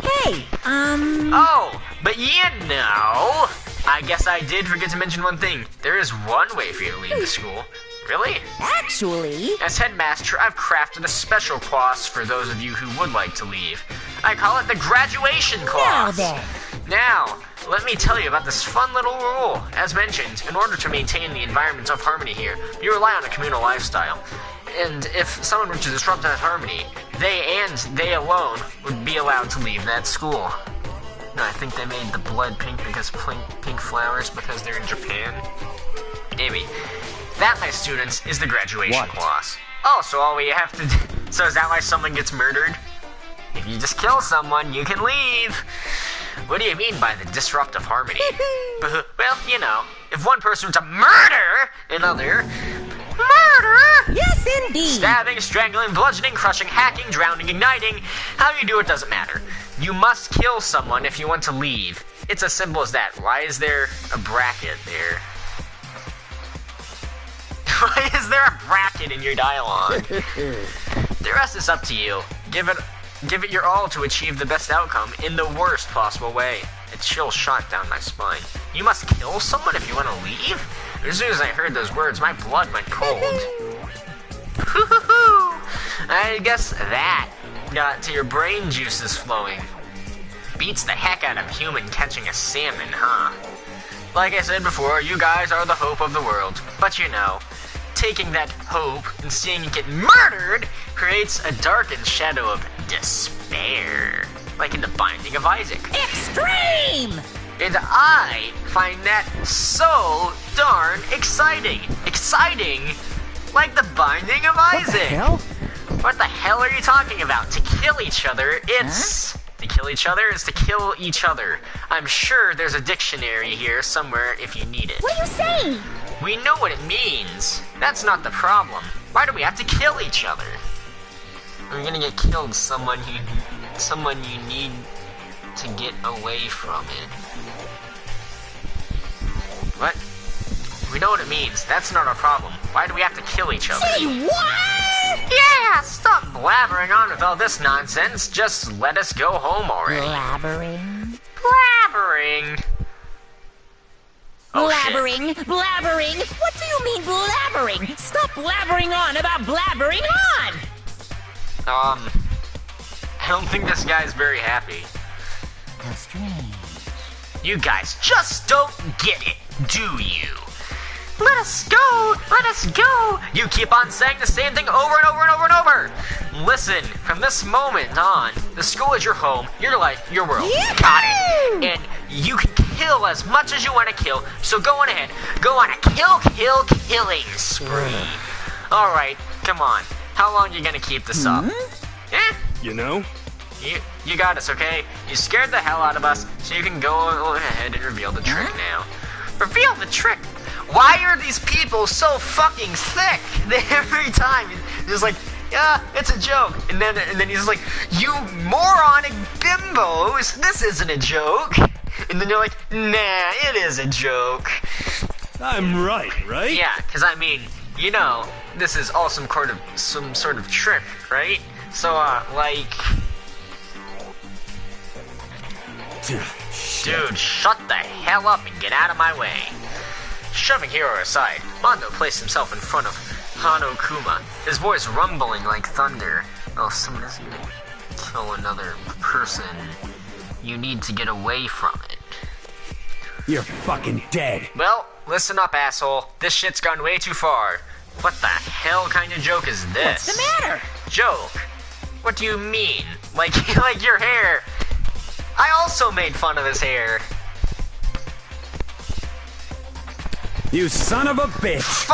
Hey, Oh, but you know, I guess I did forget to mention one thing. There is one way for you to leave the school. Really? Actually... As headmaster, I've crafted a special clause for those of you who would like to leave. I call it the graduation clause. Now then. Now, let me tell you about this fun little rule. As mentioned, in order to maintain the environment of harmony here, you rely on a communal lifestyle. And if someone were to disrupt that harmony, they alone would be allowed to leave that school. No, I think they made the blood pink because pink flowers because they're in Japan. Maybe. That, my students, is the graduation clause. Oh, so all we have to do... So is that why someone gets murdered? If you just kill someone, you can leave. What do you mean by the disruptive harmony? Well, you know, if one person were to murder another... Murder? Yes, indeed. Stabbing, strangling, bludgeoning, crushing, hacking, drowning, igniting. How you do it doesn't matter. You must kill someone if you want to leave. It's as simple as that. Why is there a bracket there? Why is there a bracket in your dialogue? The rest is up to you. Give it your all to achieve the best outcome in the worst possible way. A chill shot down my spine. You must kill someone if you want to leave? As soon as I heard those words, my blood went cold. I guess that got to your brain juices flowing. Beats the heck out of human catching a salmon, huh? Like I said before, you guys are the hope of the world. But you know, taking that hope and seeing it get murdered creates a darkened shadow of despair. Like in The Binding of Isaac. Extreme! And I find that so darn exciting. Exciting? Like The Binding of Isaac. What the hell? What the hell are you talking about? To kill each other, it's... Huh? To kill each other is to kill each other. I'm sure there's a dictionary here somewhere if you need it. What are you saying? We know what it means. That's not the problem. Why do we have to kill each other? We're gonna get killed someone you need to get away from it. What? We know what it means. That's not our problem. Why do we have to kill each other? Say what? Yeah, stop blabbering on with all this nonsense. Just let us go home already. Blabbering? Blabbering? Oh, blabbering? shit. Blabbering? What do you mean blabbering? Stop blabbering on about blabbering on! I don't think this guy's very happy. How strange. You guys just don't get it, do you? Let us go! Let us go! You keep on saying the same thing over and over and over and over! Listen, from this moment on, the school is your home, your life, your world. Yee-hoo! Got it! And you can kill kill as much as you want to kill, so go on ahead. Go on a killing spree. Alright, come on. How long are you gonna keep this up? Yeah? You know? You got us, okay? You scared the hell out of us, so you can go ahead and reveal the trick now. Reveal the trick? Why are these people so fucking thick? Every time, he's like, yeah, it's a joke. And then he's like, you moronic bimbos, this isn't a joke. And then you're like, nah, it is a joke. I'm right? Yeah, because I mean, you know, this is all some sort of trick, right? So, like... Dude, shut the hell up and get out of my way. Shoving Hiro aside, Mondo placed himself in front of Hanokuma, his voice rumbling like thunder. Oh, if someone is gonna kill another person, you need to get away from it. You're fucking dead. Well, listen up, asshole. This shit's gone way too far. What the hell kind of joke is this? What's the matter? Joke? What do you mean? Like your hair? I also made fun of his hair. You son of a bitch!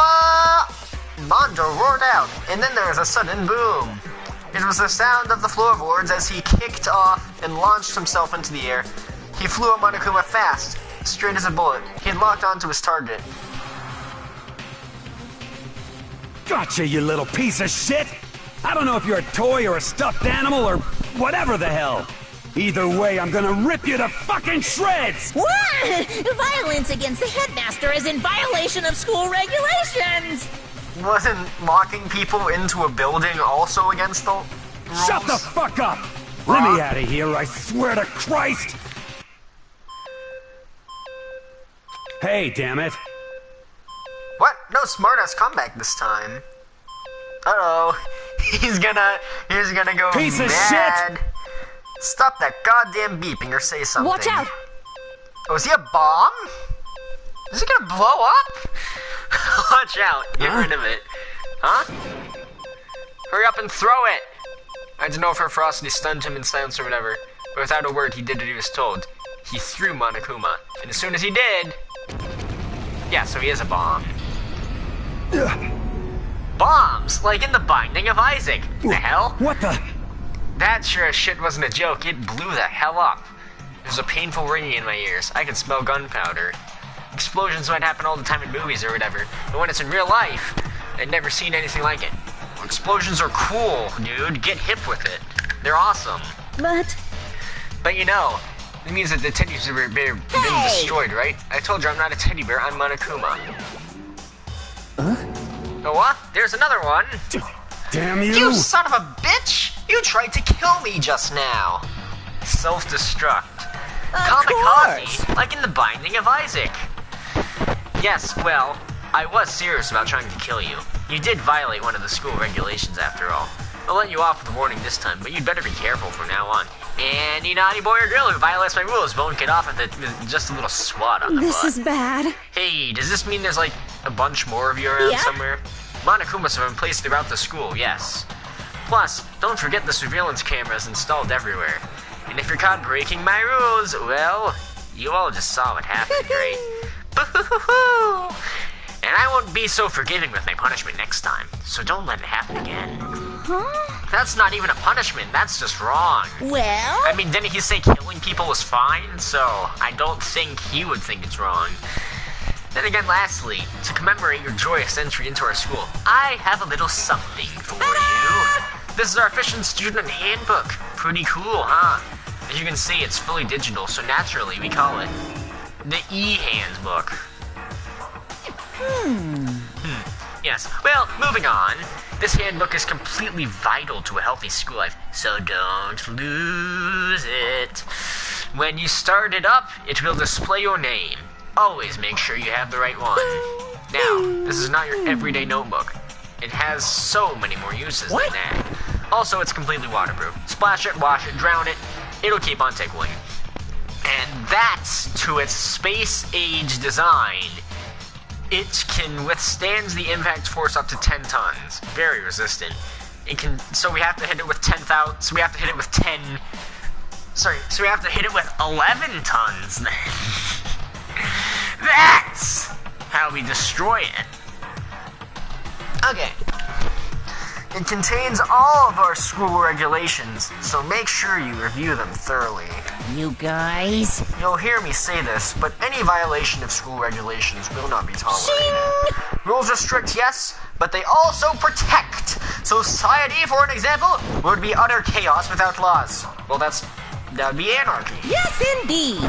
Mondo roared out, and then there was a sudden boom. It was the sound of the floorboards as he kicked off and launched himself into the air. He flew at Monokuma fast, straight as a bullet. He had locked onto his target. Gotcha, you little piece of shit! I don't know if you're a toy or a stuffed animal or whatever the hell. Either way, I'm gonna rip you to fucking shreds! What? Violence against the headmaster is in violation of school regulations! Wasn't locking people into a building also against the rules? Shut the fuck up! Let me out of here, I swear to Christ! Hey, damn it. What? No smartass comeback this time. Uh-oh. He's gonna go piece of mad. shit! Stop that goddamn beeping or say something. Watch out! Oh, is he a bomb? Is he gonna blow up? Watch out. Get rid of it. Huh? Hurry up and throw it! I don't know if her ferocity stunned him in silence or whatever, but without a word he did what he was told. He threw Monokuma, and as soon as he did... Yeah, so he is a bomb. Bombs! Like in the Binding of Isaac. The hell? What the... That sure as shit wasn't a joke. It blew the hell up. There was a painful ringing in my ears. I could smell gunpowder. Explosions might happen all the time in movies or whatever, but when it's in real life, I'd never seen anything like it. Explosions are cool, dude. Get hip with it. They're awesome. But you know, it means that the teddy bear been destroyed, right? I told you I'm not a teddy bear, I'm Monokuma. Oh, what? There's another one. Damn you! You son of a bitch! You tried to kill me just now. Self-destruct. Kamikaze, like in the Binding of Isaac. Yes, well, I was serious about trying to kill you. You did violate one of the school regulations after all. I'll let you off with a warning this time, but you'd better be careful from now on. Any naughty boy or girl who violates my rules won't get off with just a little swat on the butt. This is bad. Hey, does this mean there's like a bunch more of you around somewhere? Monokumas have been placed throughout the school, yes. Plus, don't forget the surveillance cameras installed everywhere. And if you're caught breaking my rules, well, you all just saw what happened, right? Boo-hoo-hoo-hoo! And I won't be so forgiving with my punishment next time, so don't let it happen again. Huh? That's not even a punishment, that's just wrong. Well? I mean, didn't he say killing people was fine? So, I don't think he would think it's wrong. Then again, lastly, to commemorate your joyous entry into our school, I have a little something for you. This is our efficient student handbook. Pretty cool, huh? As you can see, it's fully digital, so naturally we call it the E-handbook. Yes, well, moving on. This handbook is completely vital to a healthy school life, so don't lose it. When you start it up, it will display your name. Always make sure you have the right one. Now, this is not your everyday notebook. It has so many more uses than that. Also, it's completely waterproof. Splash it, wash it, drown it, it'll keep on tickling. And that's to its space-age design. It can withstand the impact force up to 10 tons. Very resistant. It can, so we have to hit it with 10,000, so we have to hit it with 11 tons then. that's how we destroy it. Okay. It contains all of our school regulations, so make sure you review them thoroughly. You guys? You'll hear me say this, but any violation of school regulations will not be tolerated. Rules are strict, yes, but they also protect. Society, for an example, would be utter chaos without laws. Well, that would be anarchy. Yes, indeed.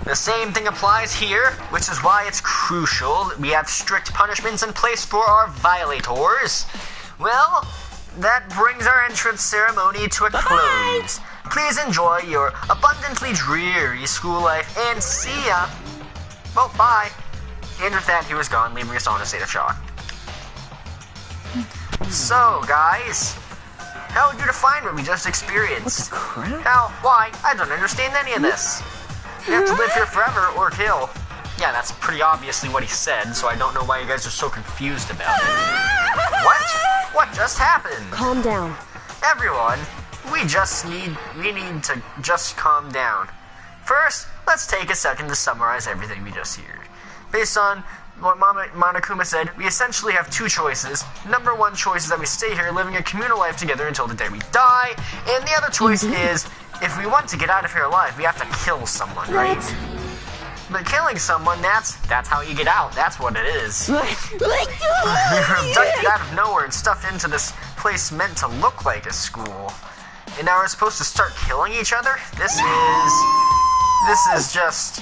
The same thing applies here, which is why it's crucial that we have strict punishments in place for our violators. Well, that brings our entrance ceremony to a close. Please enjoy your abundantly dreary school life and see ya. Well, bye. And with that, he was gone, leaving us all in a state of shock. So, guys, how would you define what we just experienced? What the crap? How? Why? I don't understand any of this. You have to live here forever or kill. Yeah, that's pretty obviously what he said, so I don't know why you guys are so confused about it. What? What just happened? Calm down. Everyone, we need to just calm down. First, let's take a second to summarize everything we just heard. Based on what Monokuma said, we essentially have two choices. Number one choice is that we stay here living a communal life together until the day we die, and the other choice is, if we want to get out of here alive, we have to kill someone, right? But killing someone, that's how you get out. That's what it is. We were abducted out of nowhere and stuffed into this place meant to look like a school. And now we're supposed to start killing each other? This is just...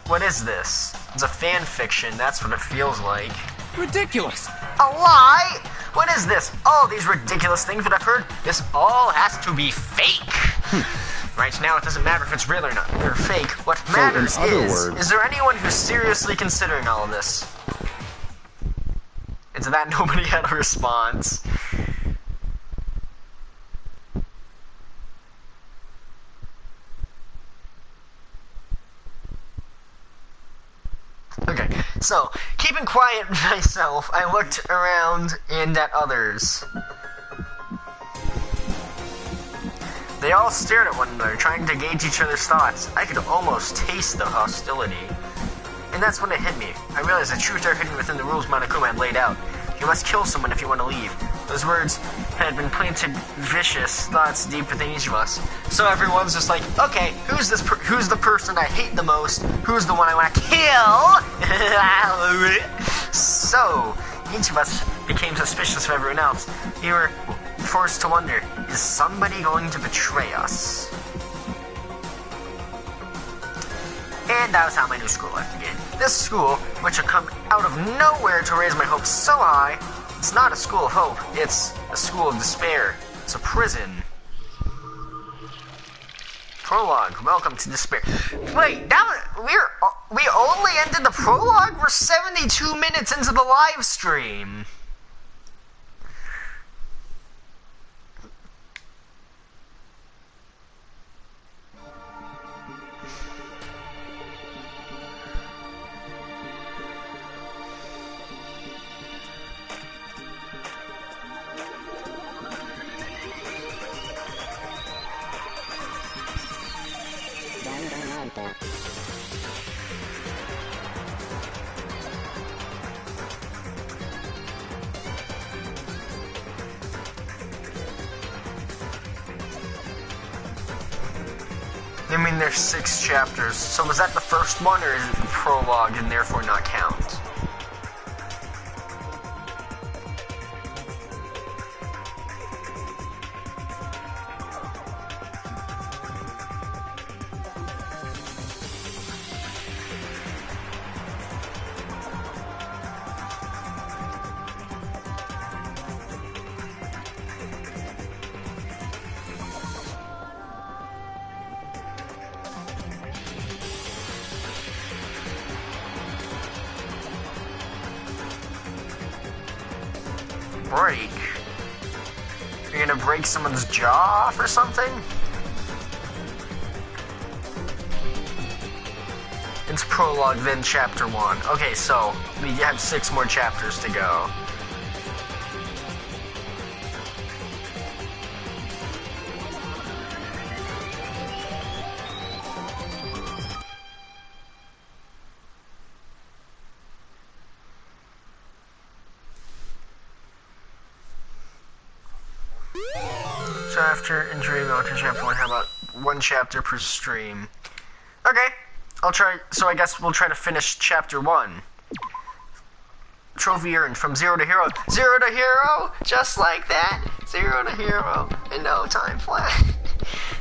What is this? It's a fan fiction, that's what it feels like. Ridiculous. A lie? What is this? All these ridiculous things that I've heard, this all has to be fake. Right now, it doesn't matter if it's real or not, or fake. What matters is there anyone who's seriously considering all of this? And to that, nobody had a response. Okay, so, keeping quiet myself, I looked around and at others. They all stared at one another, trying to gauge each other's thoughts. I could almost taste the hostility. And that's when it hit me. I realized the truth are hidden within the rules Monokuma had laid out. You must kill someone if you want to leave. Those words had been planted vicious thoughts deep within each of us. So everyone's just like, okay, who's the person I hate the most? Who's the one I want to kill? So, each of us became suspicious of everyone else. We were forced to wonder, is somebody going to betray us? And that was how my new school life began. This school, which had come out of nowhere to raise my hopes so high, it's not a school of hope, it's a school of despair. It's a prison. Prologue, welcome to despair. Wait, we only ended the prologue? We're 72 minutes into the live stream. I mean, there's 6 chapters, so was that the first one, or is it the prologue and therefore not count? Break? You're gonna break someone's jaw off or something? It's prologue, then chapter 1. Okay, so we have 6 more chapters to go. Chapter and dream to chapter 1. How about 1 chapter per stream? Okay, I'll try. So I guess we'll try to finish chapter 1. Trophy earned from 0 to hero. 0 to hero, just like that. 0 to hero in no time flat.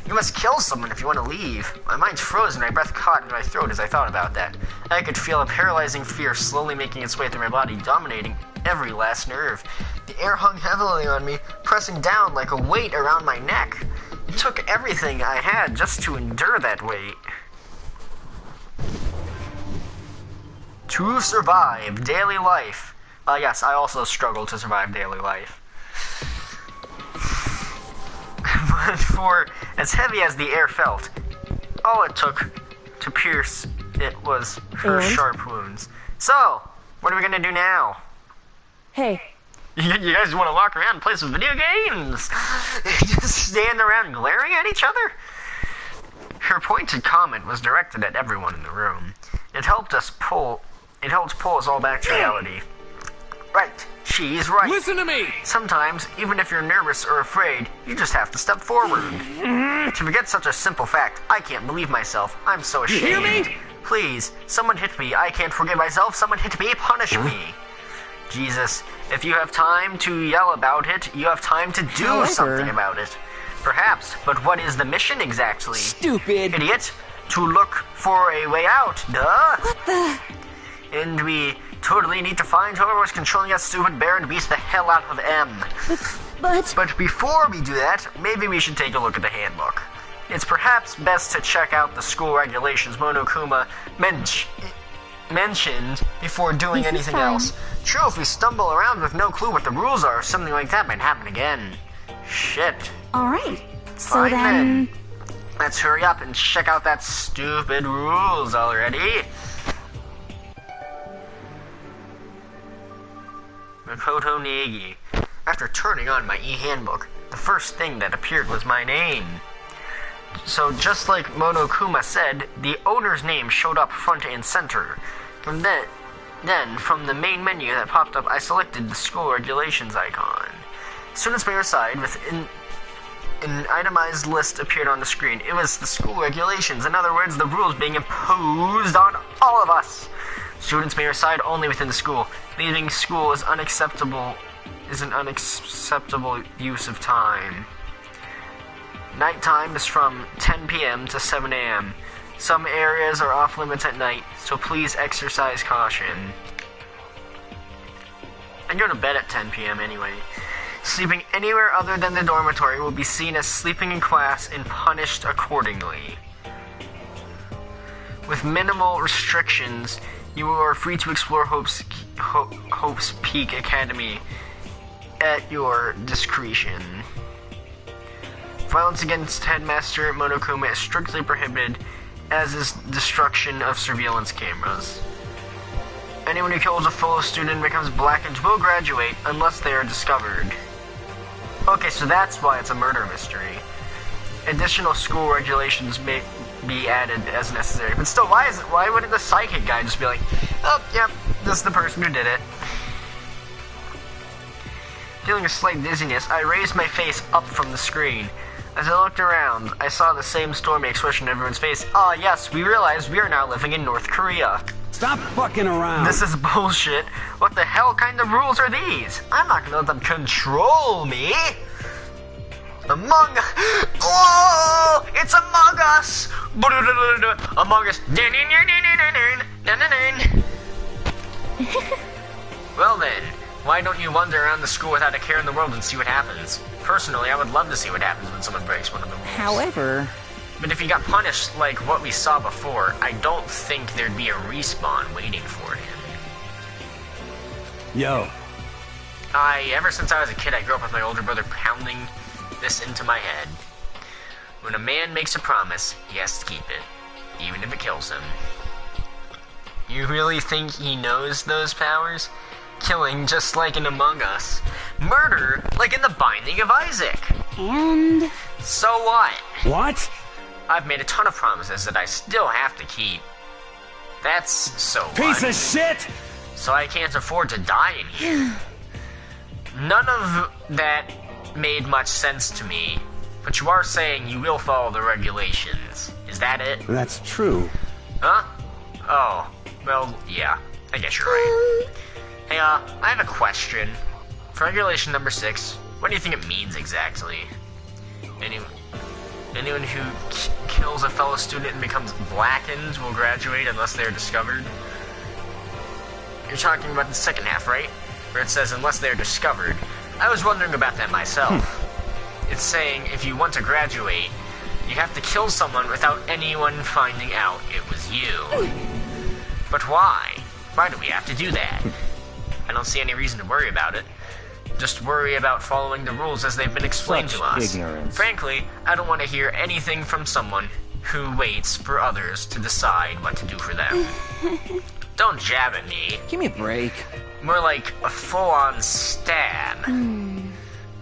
You must kill someone if you want to leave. My mind's frozen, my breath caught in my throat as I thought about that. I could feel a paralyzing fear slowly making its way through my body, dominating every last nerve. The air hung heavily on me, pressing down like a weight around my neck. It took everything I had just to endure that weight. To survive daily life. Yes, I also struggle to survive daily life. But for as heavy as the air felt, all it took to pierce it was her sharp wounds. So, what are we gonna do now? Hey. You guys want to walk around and play some video games? Just stand around glaring at each other? Her pointed comment was directed at everyone in the room. It helped pull us all back to reality. Right, she's right. Listen to me! Sometimes, even if you're nervous or afraid, you just have to step forward. To forget such a simple fact, I can't believe myself. I'm so ashamed. You hear me? Please, someone hit me. I can't forgive myself. Someone hit me. Punish me. Jesus, if you have time to yell about it, you have time to do something about it. Perhaps, but what is the mission exactly? Stupid. Idiot. To look for a way out. Duh. What the? And we totally need to find whoever was controlling that stupid bear and beast the hell out of M. But before we do that, maybe we should take a look at the handbook. It's perhaps best to check out the school regulations Monokuma mentioned before doing anything else. True, if we stumble around with no clue what the rules are, something like that might happen again. Shit. Alright, so Fine then... Let's hurry up and check out that stupid rules already. Makoto Negi. After turning on my e-handbook, the first thing that appeared was my name. So just like Monokuma said, the owner's name showed up front and center. From then, from the main menu that popped up, I selected the school regulations icon. Students by your side, with an itemized list appeared on the screen. It was the school regulations, in other words, the rules being imposed on all of us. Students may reside only within the school. Leaving school is an unacceptable use of time. Nighttime is from 10 p.m. to 7 a.m. Some areas are off limits at night, so please exercise caution. I go to bed at 10 p.m. anyway. Sleeping anywhere other than the dormitory will be seen as sleeping in class and punished accordingly. With minimal restrictions, you are free to explore Hope's Peak Academy at your discretion. Violence against Headmaster Monokuma is strictly prohibited, as is destruction of surveillance cameras. Anyone who kills a fellow student and becomes blackened will graduate unless they are discovered. Okay, so that's why it's a murder mystery. Additional school regulations may be added as necessary. But still, why wouldn't the psychic guy just be like, oh, yep, this is the person who did it. Feeling a slight dizziness, I raised my face up from the screen. As I looked around, I saw the same stormy expression on everyone's face. Ah, yes, we realize we are now living in North Korea. Stop fucking around. This is bullshit. What the hell kind of rules are these? I'm not gonna let them control me. Among... Oh! It's Among Us! Among Us. Well then, why don't you wander around the school without a care in the world and see what happens? Personally, I would love to see what happens when someone breaks one of the rules. However... But if he got punished like what we saw before, I don't think there'd be a respawn waiting for him. Yo. Ever since I was a kid, I grew up with my older brother pounding this into my head. When a man makes a promise, he has to keep it, even if it kills him. You really think he knows those powers? Killing just like in Among Us. Murder like in The Binding of Isaac. And... So what? What? I've made a ton of promises that I still have to keep. That's so Piece what? of shit! So I can't afford to die in here. None of that made much sense to me. But you are saying you will follow the regulations. Is that it? That's true. Huh? Oh, well, yeah. I guess you're right. Hey, I have a question. For regulation number 6, what do you think it means exactly? Anyone who kills a fellow student and becomes blackened will graduate unless they are discovered? You're talking about the second half, right? Where it says unless they are discovered. I was wondering about that myself. It's saying if you want to graduate, you have to kill someone without anyone finding out it was you. But why? Why do we have to do that? I don't see any reason to worry about it. Just worry about following the rules as they've been explained to us. Ignorance. Frankly, I don't want to hear anything from someone who waits for others to decide what to do for them. Don't jab at me. Give me a break. More like a full-on stab.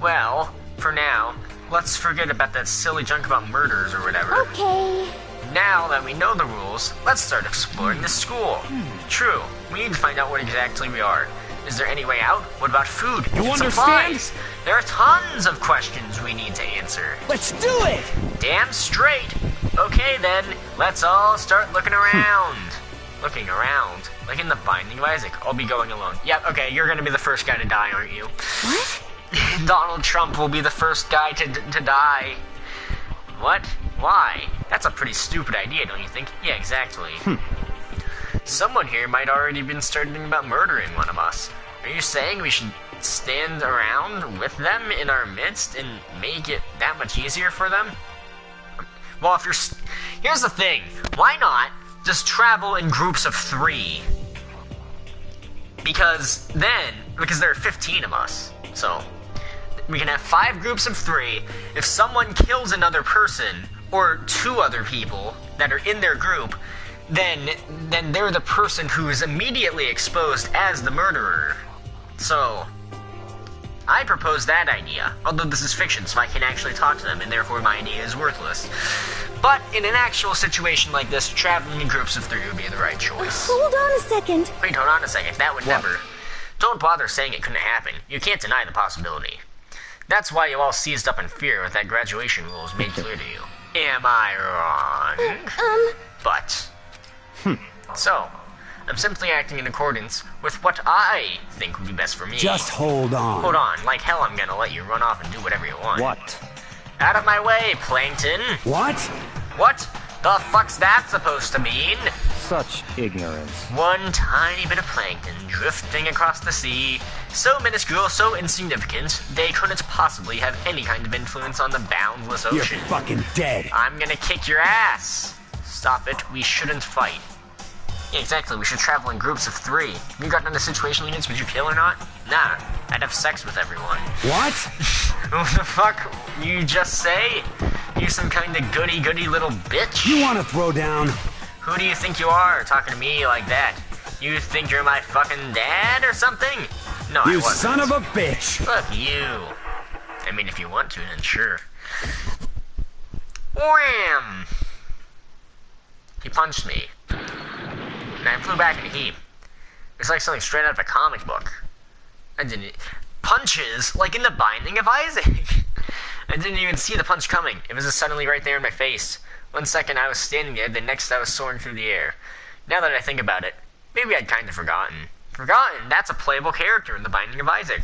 Well, for now, let's forget about that silly junk about murders or whatever. Okay. Now that we know the rules, let's start exploring the school. True, we need to find out what exactly we are. Is there any way out? What about food? You and understand? Supplies? There are tons of questions we need to answer. Let's do it! Damn straight. Okay then, let's all start looking around. Looking around? Like in the Binding of Isaac. I'll be going alone. Yep, okay, you're gonna be the first guy to die, aren't you? What? Donald Trump will be the first guy to die. What? Why? That's a pretty stupid idea, don't you think? Yeah, exactly. Someone here might already been starting about murdering one of us. Are you saying we should stand around with them in our midst and make it that much easier for them? Well, if you're... Here's the thing. Why not just travel in groups of 3? Because there are 15 of us. So, we can have 5 groups of 3. If someone kills another person, or 2 other people that are in their group, then they're the person who is immediately exposed as the murderer. So, I propose that idea, although this is fiction, so I can't actually talk to them, and therefore my idea is worthless. But in an actual situation like this, traveling in groups of 3 would be the right choice. Hold on a second. Wait, hold on a second. That would never... Don't bother saying it couldn't happen. You can't deny the possibility. That's why you all seized up in fear with that graduation rules made clear to you. Am I wrong? But... So, I'm simply acting in accordance with what I think would be best for me. Just hold on. Hold on. Like hell, I'm gonna let you run off and do whatever you want. What? Out of my way, Plankton! What? What the fuck's that supposed to mean? Such ignorance. One tiny bit of plankton drifting across the sea, so minuscule, so insignificant, they couldn't possibly have any kind of influence on the boundless ocean. You're fucking dead. I'm gonna kick your ass. Stop it, we shouldn't fight. Yeah, exactly, we should travel in groups of 3. If you got into a situation like this, would you kill or not? Nah, I'd have sex with everyone. What? What the fuck you just say? You some kind of goody-goody little bitch? You wanna throw down? Who do you think you are, talking to me like that? You think you're my fucking dad or something? No, I wasn't. You son of a bitch! Fuck you. I mean, if you want to, then sure. Wham! He punched me. And I flew back in a heap. It's like something straight out of a comic book. I didn't... Punches? Like in the Binding of Isaac. I didn't even see the punch coming. It was just suddenly right there in my face. One second I was standing there, the next I was soaring through the air. Now that I think about it, maybe I'd kind of forgotten. Forgotten? That's a playable character in the Binding of Isaac.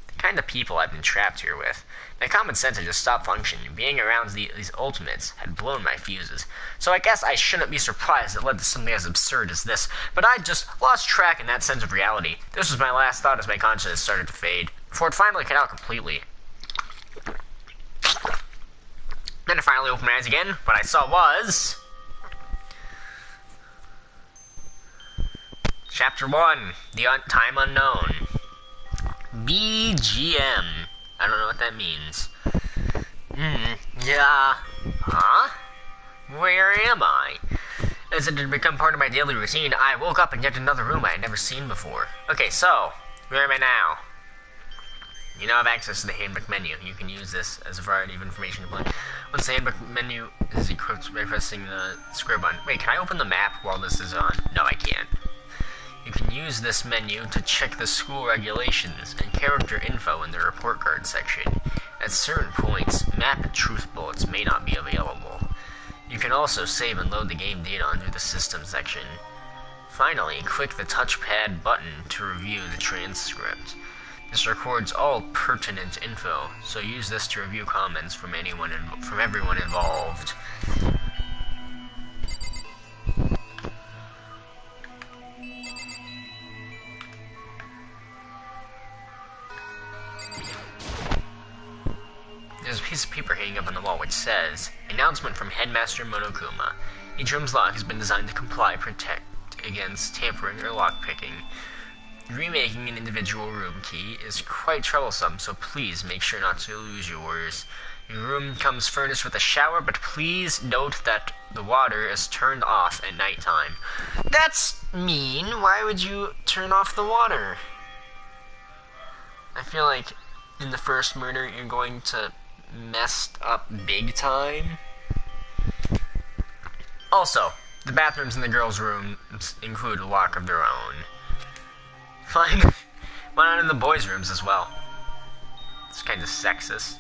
The kind of people I've been trapped here with. My common sense had just stopped functioning. Being around these ultimates had blown my fuses. So I guess I shouldn't be surprised it led to something as absurd as this. But I just lost track in that sense of reality. This was my last thought as my consciousness started to fade, before it finally cut out completely. Then I finally opened my eyes again. What I saw was... Chapter 1, The Time Unknown. BGM. I don't know what that means. Yeah. Huh? Where am I? As it had become part of my daily routine, I woke up in yet another room I had never seen before. Okay, so, where am I now? You now have access to the handbook menu. You can use this as a variety of information to play. Once the handbook menu is equipped by pressing the square button. Wait, can I open the map while this is on? No, I can't. You can use this menu to check the school regulations and character info in the report card section. At certain points, map and truth bullets may not be available. You can also save and load the game data under the system section. Finally, click the touchpad button to review the transcript. This records all pertinent info, so use this to review comments from everyone involved. There's a piece of paper hanging up on the wall which says, "Announcement from Headmaster Monokuma. Each room's lock has been designed to protect against tampering or lockpicking. Remaking an individual room key is quite troublesome, so please make sure not to lose yours. Your room comes furnished with a shower, but please note that the water is turned off at nighttime." That's mean. Why would you turn off the water? I feel like in the first murder you're going to mess up big time. Also, the bathrooms in the girls' rooms include a lock of their own. Fine. Why not in the boys' rooms as well? It's kind of sexist.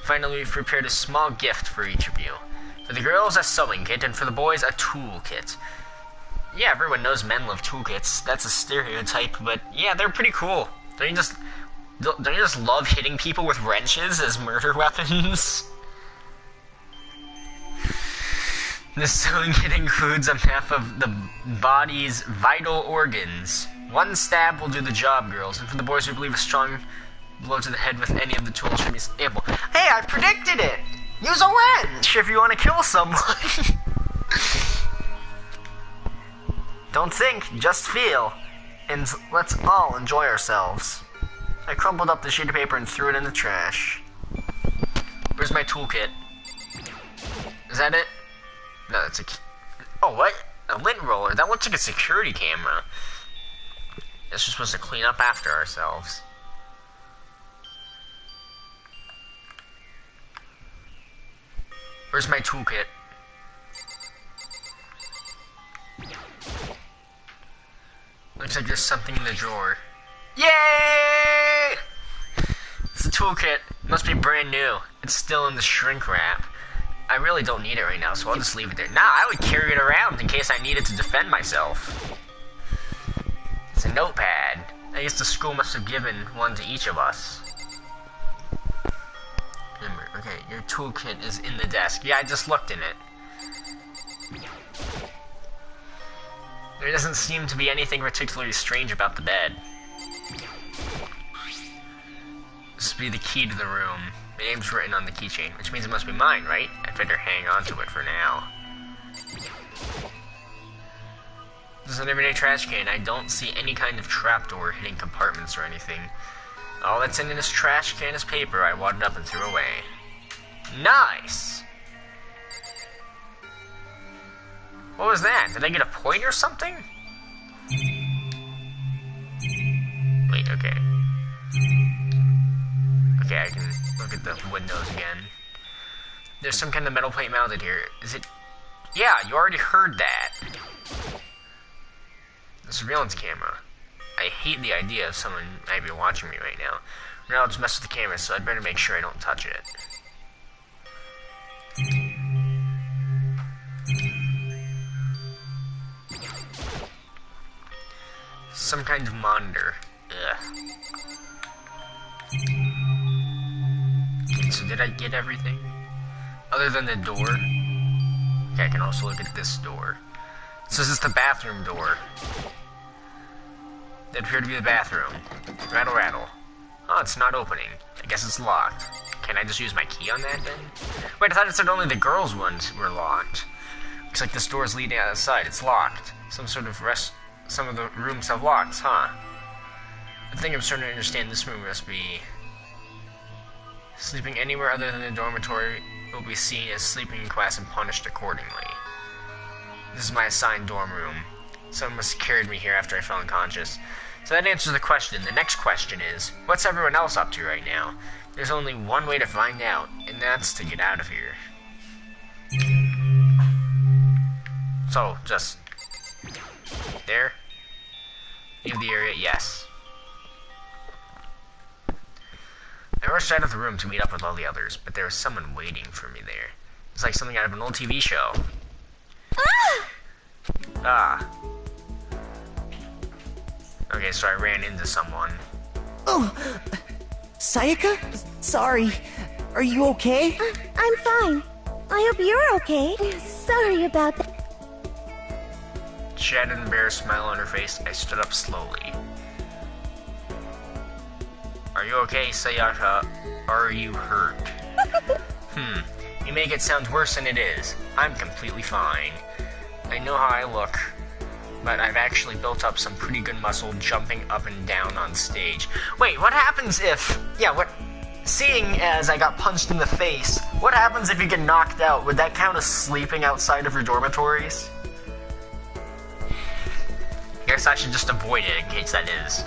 Finally, we've prepared a small gift for each of you. For the girls, a sewing kit, and for the boys, a tool kit. Yeah, everyone knows men love toolkits. That's a stereotype, but yeah, they're pretty cool. Don't you just love hitting people with wrenches as murder weapons? This sewing kit includes a map of the body's vital organs. One stab will do the job, girls, and for the boys who believe a strong blow to the head with any of the tools should be ample. Hey, I predicted it! Use a wrench if you want to kill someone! Don't think, just feel. And let's all enjoy ourselves. I crumpled up the sheet of paper and threw it in the trash. Where's my toolkit? Is that it? No, that's a... Oh, what? A lint roller? That looks like a security camera. Guess we're supposed to clean up after ourselves. Where's my toolkit? Looks like there's something in the drawer. Yay! It's a toolkit. Must be brand new. It's still in the shrink wrap. I really don't need it right now, so I'll just leave it there. Nah, I would carry it around in case I needed to defend myself. It's a notepad. I guess the school must have given one to each of us. Remember, okay, your toolkit is in the desk. Yeah, I just looked in it. There doesn't seem to be anything particularly strange about the bed. This would be the key to the room. My name's written on the keychain, which means it must be mine, right? I'd better hang on to it for now. This is an everyday trash can. I don't see any kind of trapdoor hitting compartments or anything. All that's in this trash can is paper I wadded up and threw away. Nice! What was that? Did I get a point or something? Wait, okay. Okay, I can look at the windows again. There's some kind of metal plate mounted here. Is it... Yeah, you already heard that. The surveillance camera. I hate the idea of someone might be watching me right now. Now I'll just mess with the camera, so I'd better make sure I don't touch it. Some kind of monitor. Ugh. Okay, so did I get everything? Other than the door? Okay, I can also look at this door. So is this the bathroom door? That appeared to be the bathroom. Rattle, rattle. Oh, it's not opening. I guess it's locked. Can I just use my key on that then? Wait, I thought it said only the girls' ones were locked. Looks like this door is leading outside. It's locked. Some of the rooms have locks, huh? I think I'm starting to understand this room must be... Sleeping anywhere other than the dormitory will be seen as sleeping in class and punished accordingly. This is my assigned dorm room. Someone must have carried me here after I fell unconscious. So that answers the question. The next question is, what's everyone else up to right now? There's only one way to find out, and that's to get out of here. So, just... there? Leave the area, yes. I rushed out of the room to meet up with all the others, but there was someone waiting for me there. It's like something out of an old TV show. Okay, so I ran into someone. Oh, Sayaka? Sorry. Are you okay? I'm fine. I hope you're okay. Sorry about that. She had an embarrassed smile on her face. I stood up slowly. Are you okay, Sayaka? Are you hurt? You make it sound worse than it is. I'm completely fine. I know how I look, but I've actually built up some pretty good muscle jumping up and down on stage. Wait, what happens if... Seeing as I got punched in the face, what happens if you get knocked out? Would that count as sleeping outside of your dormitories? Guess I should just avoid it in case that is.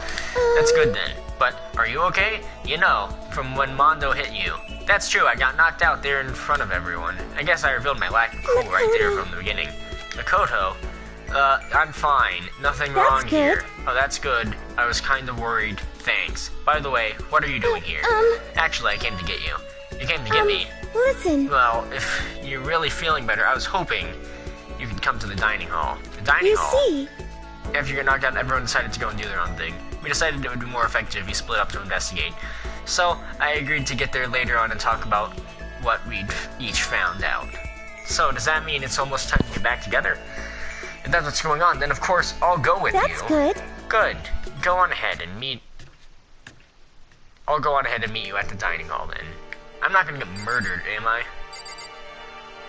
That's good then. But, are you okay? You know, from when Mondo hit you. That's true, I got knocked out there in front of everyone. I guess I revealed my lack of cool right there from the beginning. Makoto, I'm fine. Nothing wrong here. Oh, that's good. I was kind of worried. Thanks. By the way, what are you doing here? Actually, I came to get you. You came to get me. Listen. Well, if you're really feeling better, I was hoping you could come to the dining hall. The dining hall? You see? After you got knocked out, everyone decided to go and do their own thing. We decided it would be more effective if we split up to investigate. So, I agreed to get there later on and talk about what we'd each found out. So, does that mean it's almost time to get back together? If that's what's going on, then of course, I'll go with you. That's good. Good. Go on ahead and meet... I'll go on ahead and meet you at the dining hall then. I'm not gonna get murdered, am I?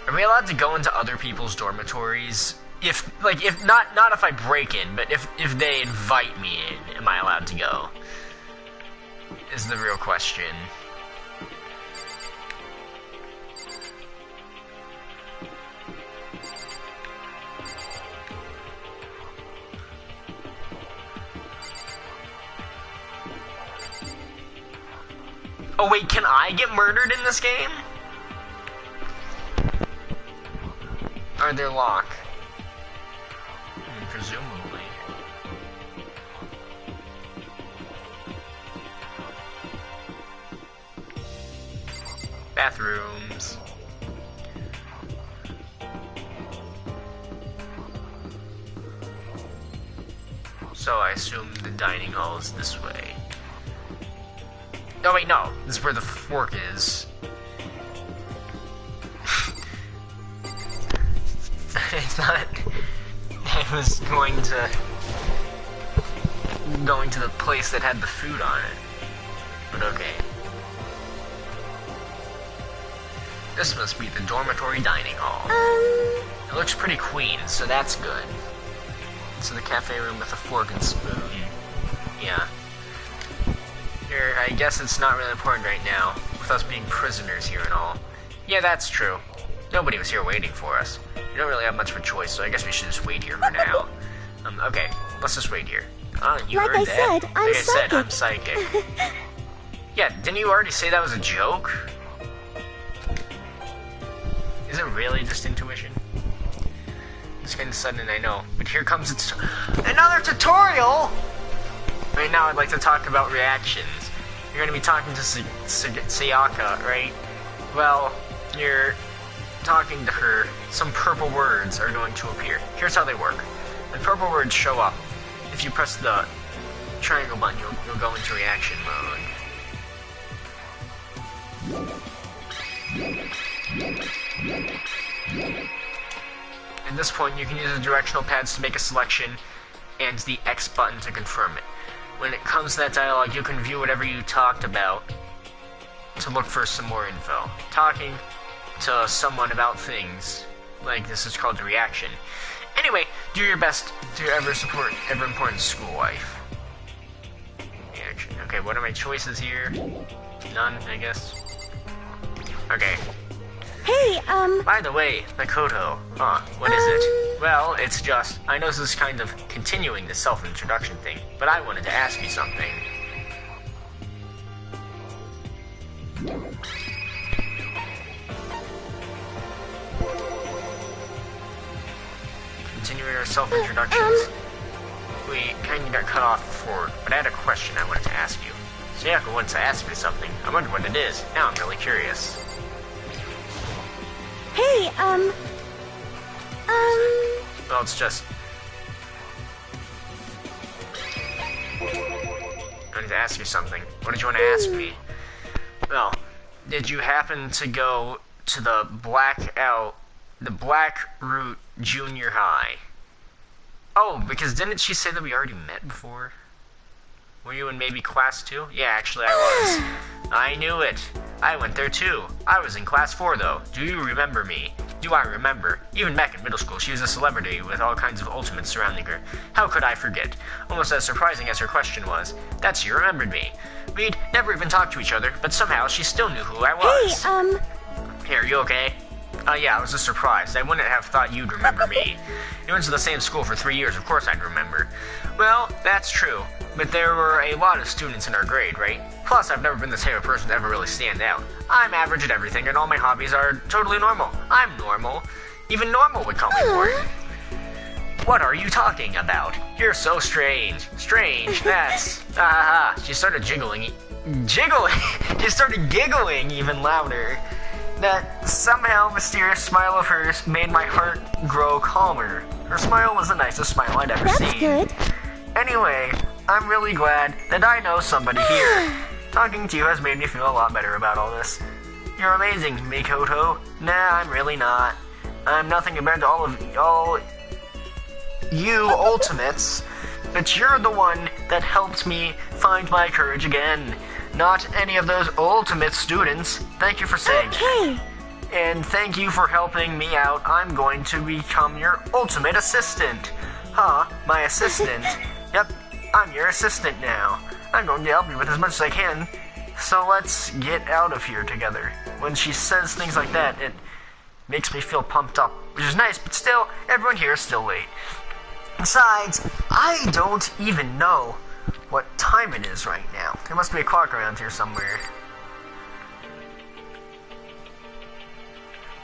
Are we allowed to go into other people's dormitories? If not if I break in, but if they invite me in, am I allowed to go? Is the real question. Oh wait, can I get murdered in this game? Are there lock? Presumably. Bathrooms. So I assume the dining hall is this way. Oh wait, no. This is where the fork is. I thought I was going to the place that had the food on it. But okay. This must be the dormitory dining hall. It looks pretty clean, so that's good. It's in the cafe room with a fork and spoon. Yeah. Here, I guess it's not really important right now, with us being prisoners here and all. Yeah, that's true. Nobody was here waiting for us. We don't really have much of a choice, so I guess we should just wait here for now. Okay, let's just wait here. You like heard I that? said, I'm psychic. I'm psychic. Yeah, didn't you already say that was a joke? Is it really just intuition? It's kind of sudden, I know. But here comes another tutorial! Right now, I'd like to talk about reactions. You're going to be talking to Sayaka, right? Well, you're talking to her. Some purple words are going to appear. Here's how they work. When purple words show up, if you press the triangle button, you'll go into reaction mode. At this point, you can use the directional pads to make a selection and the X button to confirm it. When it comes to that dialogue, you can view whatever you talked about to look for some more info. Talking to someone about things, like this is called a reaction. Anyway, do your best to ever support ever important school life. Reaction. Okay, what are my choices here? None, I guess. Okay. Hey, By the way, Makoto. What is it? Well, it's just, I know this is kind of continuing the self-introduction thing, but I wanted to ask you something. Continuing our self-introductions. We kinda got cut off before, but I had a question I wanted to ask you. Sayaka wants to ask me something. I wonder what it is. Now I'm really curious. Hey, Well, it's just... I need to ask you something. What did you want to ask me? Well, did you happen to go to the Blackroot Junior High? Oh, because didn't she say that we already met before? Were you in maybe class 2? Yeah, actually I was. I knew it. I went there too. I was in class 4 though. Do you remember me? Do I remember? Even back in middle school, she was a celebrity with all kinds of ultimates surrounding her. How could I forget? Almost as surprising as her question was. That she remembered me. We'd never even talked to each other, but somehow she still knew who I was. Hey, Hey, are you okay? Yeah, I was just surprised. I wouldn't have thought you'd remember me. You went to the same school for 3 years, of course I'd remember. Well, that's true, but there were a lot of students in our grade, right? Plus, I've never been the type of person to ever really stand out. I'm average at everything, and all my hobbies are totally normal. I'm normal. Even normal would call me boring. What are you talking about? You're so strange. Strange, that's... She started giggling. She started giggling even louder. That somehow mysterious smile of hers made my heart grow calmer. Her smile was the nicest smile I'd ever seen. That's good. Anyway, I'm really glad that I know somebody here. Talking to you has made me feel a lot better about all this. You're amazing, Mikoto. Nah, I'm really not. I'm nothing compared to all you ultimates, but you're the one that helped me find my courage again. Not any of those ultimate students. Thank you for saying that. And thank you for helping me out. I'm going to become your ultimate assistant. Huh, my assistant. Yep, I'm your assistant now. I'm going to help you with as much as I can. So let's get out of here together. When she says things like that, it makes me feel pumped up, which is nice, but still, everyone here is still late. Besides, I don't even know what time it is right now. There must be a clock around here somewhere.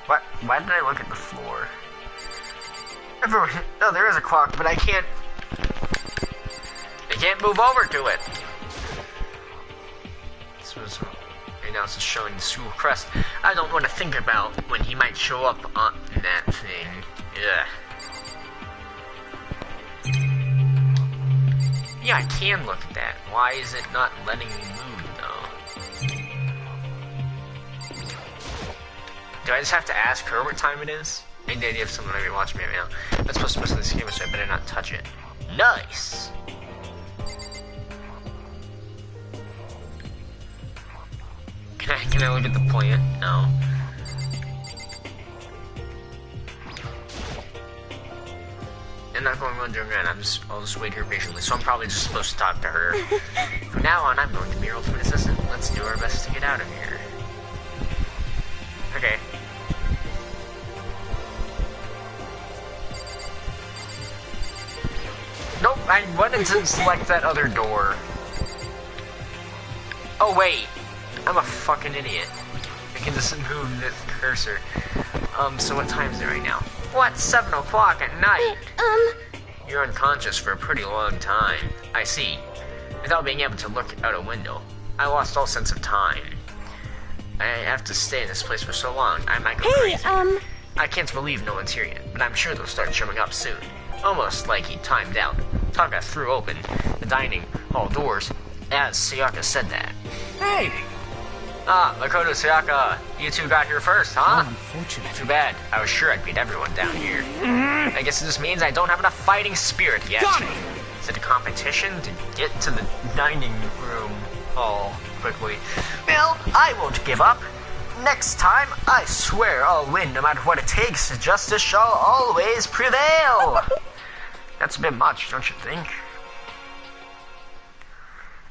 What? Why did I look at the floor? Everyone, no, there is a clock, but I can't move over to it. This was, right now it's just showing the school crest. I don't want to think about when he might show up on that thing. Ugh. Yeah, I can look at that. Why is it not letting me move, though? Do I just have to ask her what time it is? I had the idea of someone might be watching me right now. That's supposed to be this game, so I better not touch it. Nice! Can I look at the plant? No. I'm not going wandering around. I'll just wait here patiently. So I'm probably just supposed to talk to her. From now on, I'm going to be your ultimate assistant. Let's do our best to get out of here. Okay. Nope, I wanted to select that other door. Oh wait, I'm a fucking idiot. I can just move the cursor. So what time is it right now? What? 7 o'clock at night? You're unconscious for a pretty long time. I see. Without being able to look out a window, I lost all sense of time. I have to stay in this place for so long, I might go crazy. I can't believe no one's here yet, but I'm sure they'll start showing up soon. Almost like he timed out. Taka threw open the dining hall doors as Sayaka said that. Hey! Ah, Makoto, Sayaka, you two got here first, huh? Oh, unfortunate. Too bad. I was sure I'd beat everyone down here. I guess it just means I don't have enough fighting spirit yet. Got it! Is it a competition to get to the dining room hall quickly? Well, I won't give up. Next time, I swear I'll win no matter what it takes. Justice shall always prevail. That's a bit much, don't you think?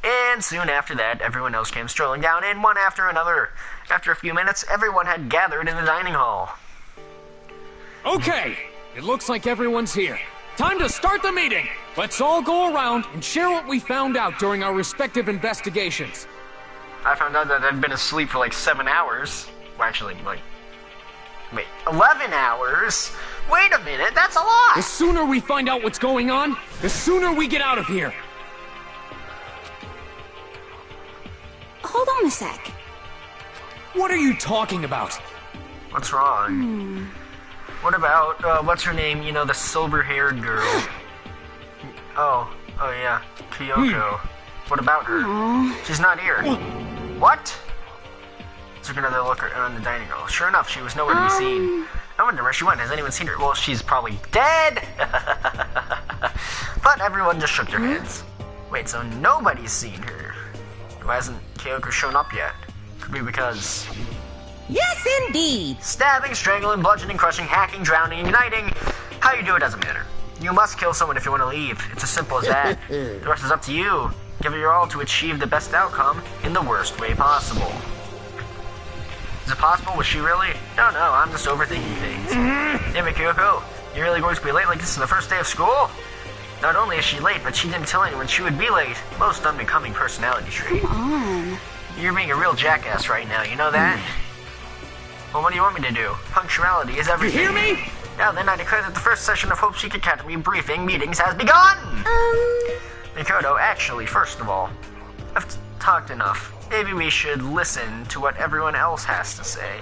And soon after that, everyone else came strolling down in one after another. After a few minutes, everyone had gathered in the dining hall. Okay, it looks like everyone's here. Time to start the meeting. Let's all go around and share what we found out during our respective investigations. I found out that I'd been asleep for like 7 hours. Well, actually, like... Wait, 11 hours? Wait a minute, that's a lot! The sooner we find out what's going on, the sooner we get out of here. on a sec. What are you talking about? What's wrong? What about, what's her name? You know, the silver-haired girl. Oh yeah, Kyoko. What about her? She's not here. What? Took another look around the dining hall. Sure enough, she was nowhere to be seen. I wonder where she went. Has anyone seen her? Well, she's probably dead! But everyone just shook their heads. Wait, so nobody's seen her? Why hasn't Kyoko shown up yet? Could be because... Yes, indeed. Stabbing, strangling, bludgeoning, crushing, hacking, drowning, igniting. How you do it doesn't matter. You must kill someone if you want to leave. It's as simple as that. The rest is up to you. Give it your all to achieve the best outcome in the worst way possible. Is it possible? Was she really? No, I'm just overthinking things. Damn it, Kyoko. You really going to be late like this on the first day of school? Not only is she late, but she didn't tell anyone she would be late. Most unbecoming personality trait. Come on. You're being a real jackass right now, you know that? Well, what do you want me to do? Punctuality is everything. You hear me? Now then, I declare that the first session of Hope Seek Academy briefing meetings has begun! Mikoto, actually, first of all, I've talked enough. Maybe we should listen to what everyone else has to say.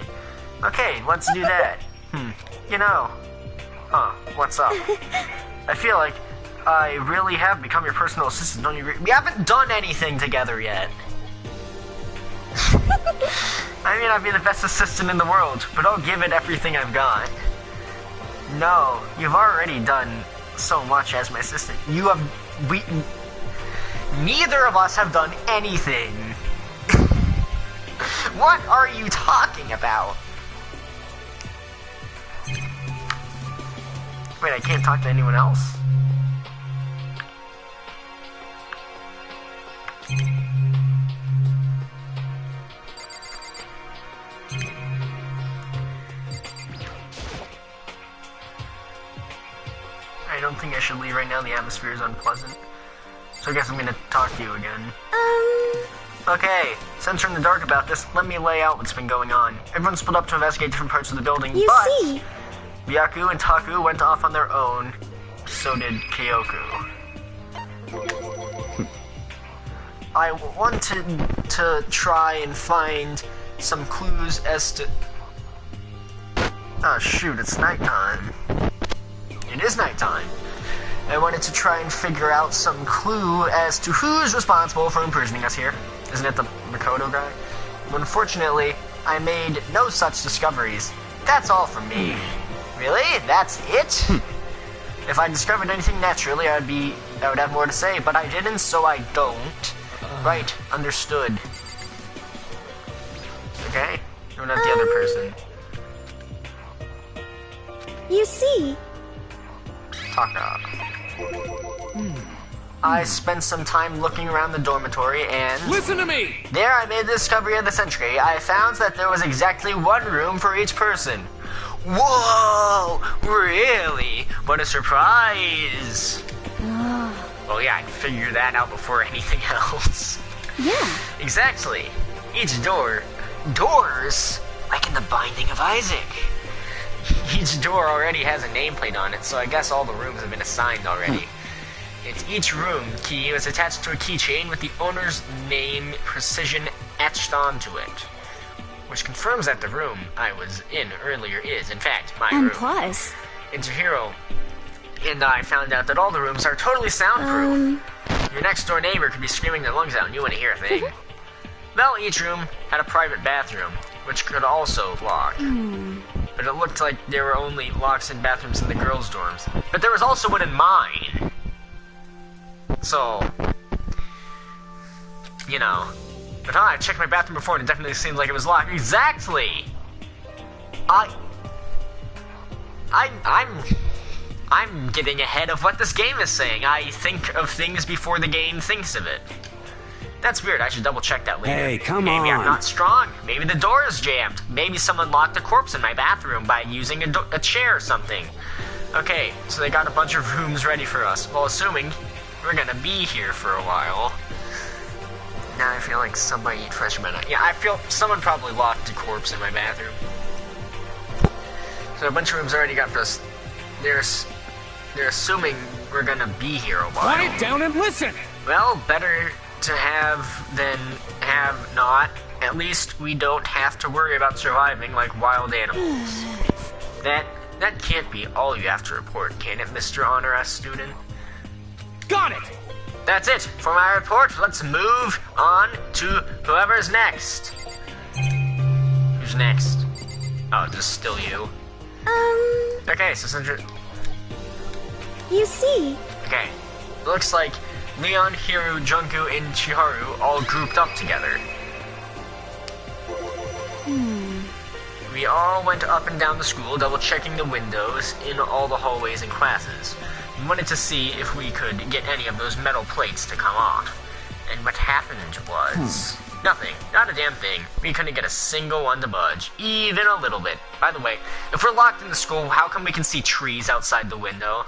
Okay, let's do that. You know. What's up? I feel like I really have become your personal assistant, don't you agree? We haven't done anything together yet. I may not be the best assistant in the world, but I'll give it everything I've got. No, you've already done so much as my assistant. Neither of us have done anything. What are you talking about? Wait, I can't talk to anyone else? I don't think I should leave right now. The atmosphere is unpleasant. So I guess I'm gonna talk to you again. Okay, since we're in the dark about this, let me lay out what's been going on. Everyone split up to investigate different parts of the building, but Byaku and Taku went off on their own. So did Kyoko. I wanted to try and find some clues as to... Oh shoot, it's nighttime. It is nighttime. I wanted to try and figure out some clue as to who's responsible for imprisoning us here. Isn't it the Makoto guy? But unfortunately, I made no such discoveries. That's all from me. Really? That's it? If I discovered anything naturally, I would have more to say, but I didn't, so I don't. Right, understood. Okay? You're not the other person. You see... Taka. I spent some time looking around the dormitory and... Listen to me! There I made the discovery of the century. I found that there was exactly one room for each person. Whoa! Really? What a surprise! Well, yeah, I can figure that out before anything else. Yeah. Exactly. Each door... Doors? Like in the Binding of Isaac. Each door already has a nameplate on it, so I guess all the rooms have been assigned already. Each room key is attached to a keychain with the owner's name precision etched onto it. Which confirms that the room I was in earlier is, in fact, my room. And plus... And CHIHIRO and I found out that all the rooms are totally soundproof. Your next door neighbor could be screaming their lungs out and you wouldn't hear a thing. Well, each room had a private bathroom, which could also lock. But it looked like there were only locks in bathrooms in the girls' dorms. But there was also one in mine. So, you know. But I checked my bathroom before and it definitely seemed like it was locked. Exactly! I'm getting ahead of what this game is saying. I think of things before the game thinks of it. That's weird. I should double check that later. Hey, come Maybe on. I'm not strong. Maybe the door is jammed. Maybe someone locked a corpse in my bathroom by using a chair or something. Okay, so they got a bunch of rooms ready for us. Well, assuming we're gonna be here for a while. Now I feel like somebody eat fresh banana. Yeah, I feel someone probably locked a corpse in my bathroom. So a bunch of rooms already got for us. They're assuming we're gonna be here a while. Quiet down and listen! Well, better to have than have not. At least we don't have to worry about surviving like wild animals. That can't be all you have to report, can it, Mr. Honor S. student? Got it! That's it for my report. Let's move on to whoever's next. Who's next? Oh, this is still you. Okay, so since you're... You see. Okay, looks like Leon, Hiro, Junko, and Chihiru all grouped up together. We all went up and down the school, double-checking the windows in all the hallways and classes. We wanted to see if we could get any of those metal plates to come off. And what happened was... nothing. Not a damn thing. We couldn't get a single one to budge. Even a little bit. By the way, if we're locked in the school, how come we can see trees outside the window?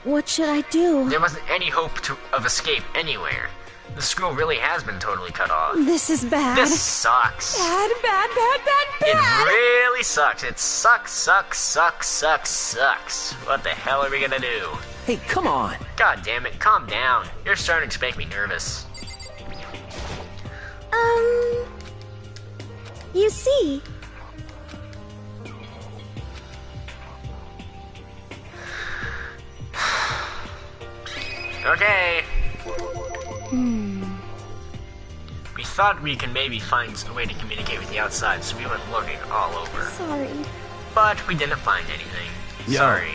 What should I do? There wasn't any hope of escape anywhere. The school really has been totally cut off. This is bad. This sucks. Bad. It really sucks. It sucks. What the hell are we gonna do? Hey, come on. God damn it, calm down. You're starting to make me nervous. You see. Okay. We thought we could maybe find a way to communicate with the outside, so we went looking all over. Sorry. But we didn't find anything. Yo. Sorry.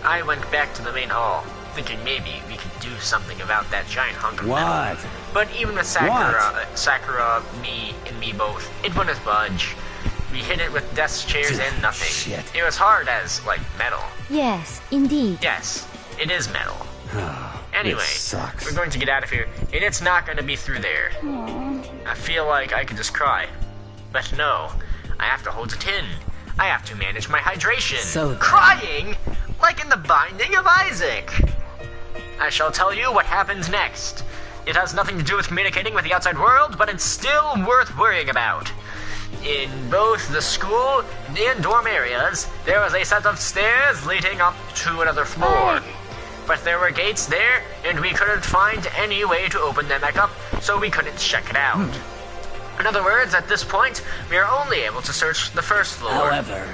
I went back to the main hall, thinking maybe we could do something about that giant hunk of metal. But even with Sakura, me, and me both, it wouldn't budge. We hit it with desk chairs and nothing. Shit. It was hard as, like, metal. Yes, indeed. Yes, it is metal. Anyway, This sucks. we're going to get out of here, and it's not going to be through there. I feel like I could just cry. But no, I have to hold it in. I have to manage my hydration. So crying? Like in the Binding of Isaac. I shall tell you what happens next. It has nothing to do with communicating with the outside world, but it's still worth worrying about. In both the school and dorm areas, there was a set of stairs leading up to another floor. But there were gates there, and we couldn't find any way to open them back up, so we couldn't check it out. In other words, at this point, we are only able to search the first floor. However,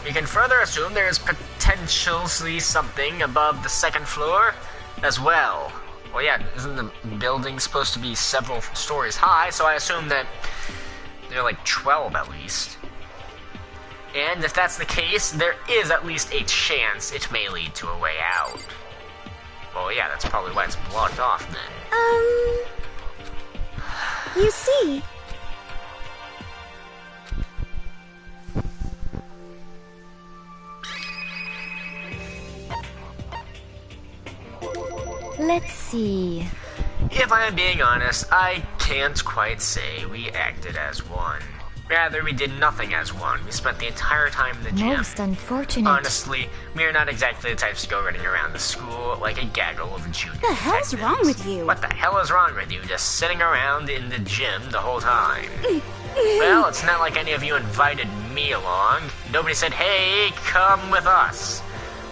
we can further assume there is potentially something above the second floor as well. Well, yeah, isn't the building supposed to be several stories high, so I assume that there are like 12 at least. And if that's the case, there is at least a chance it may lead to a way out. Well, yeah, that's probably why it's blocked off then. You see. Let's see. If I am being honest, I can't quite say we acted as one. Rather, we did nothing as one. We spent the entire time in the gym. Most unfortunate. Honestly, we are not exactly the types to go running around the school like a gaggle of junior What the hell's wrong with you? What the hell is wrong with you? Just sitting around in the gym the whole time. Well, it's not like any of you invited me along. Nobody said, hey, come with us.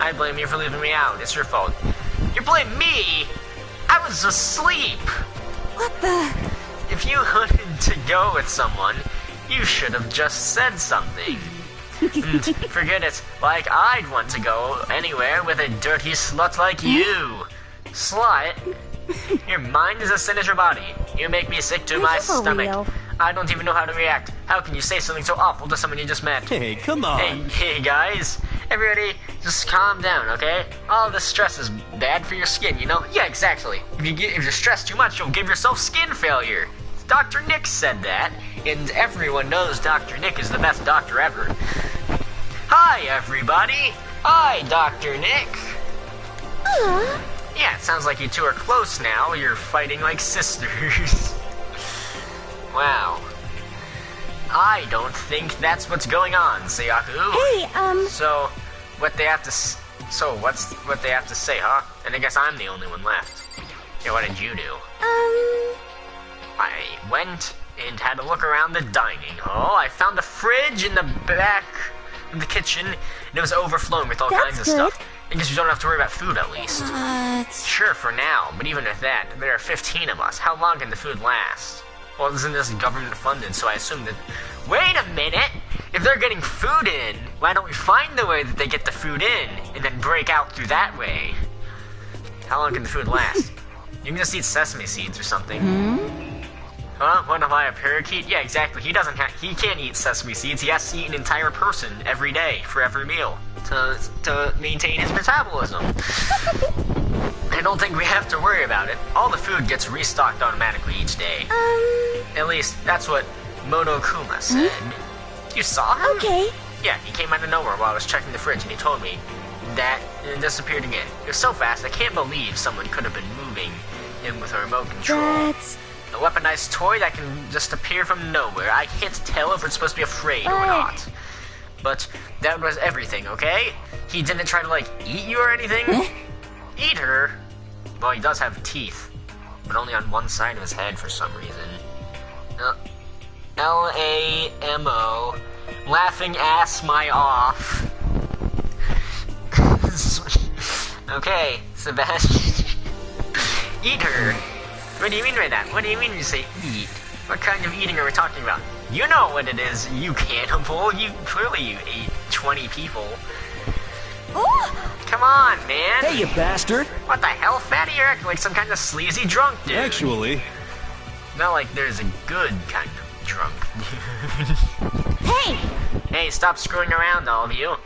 I blame you for leaving me out. It's your fault. You blame me? I was asleep. What the? If you wanted to go with someone, you should have just said something. Forget it, like I'd want to go anywhere with a dirty slut like you. Slut? Your mind is as thin as your body. You make me sick to my stomach. real? I don't even know how to react. How can you say something so awful to someone you just met? Hey, come on. Hey guys. Everybody, just calm down, okay? All this stress is bad for your skin, you know? Yeah, exactly. If you're stressed too much, you'll give yourself skin failure. Dr. Nick said that, and everyone knows Dr. Nick is the best doctor ever. Hi, everybody. Hi, Dr. Nick. Yeah, it sounds like you two are close now. You're fighting like sisters. Wow. I don't think that's what's going on, Sayaku. Hey, So, what they have to say, huh? And I guess I'm the only one left. Yeah, what did you do? I went and had a look around the dining hall. I found a fridge in the back of the kitchen, and it was overflowing with all kinds of stuff. I guess you don't have to worry about food, at least. Sure, for now, but even with that, there are 15 of us. How long can the food last? Well, isn't this government funded, so I assume that... Wait a minute! If they're getting food in, why don't we find the way that they get the food in, and then break out through that way? How long can the food last? You can just eat sesame seeds or something. Huh? What, am I a parakeet? Yeah, exactly. He can't eat sesame seeds. He has to eat an entire person every day for every meal to maintain his metabolism. I don't think we have to worry about it. All the food gets restocked automatically each day. At least, that's what Monokuma said. You saw him? Okay. Yeah, he came out of nowhere while I was checking the fridge and he told me that it disappeared again. It was so fast, I can't believe someone could have been moving him with a remote control. That's... A weaponized toy that can just appear from nowhere. I can't tell if it's supposed to be afraid or not. But that was everything, okay? He didn't try to, like, eat you or anything? Eat her? Well, he does have teeth, but only on one side of his head for some reason. L-A-M-O. Laughing ass my off. Okay, Sebastian. Eat her. What do you mean by that? What do you mean when you say eat? What kind of eating are we talking about? You know what it is, you cannibal. Clearly you ate 20 people. Oh! Come on, man. Hey, you bastard. What the hell, fatty? You're acting like some kind of sleazy drunk dude. Actually... Not like there's a good kind of drunk. Hey! Hey, stop screwing around, all of you.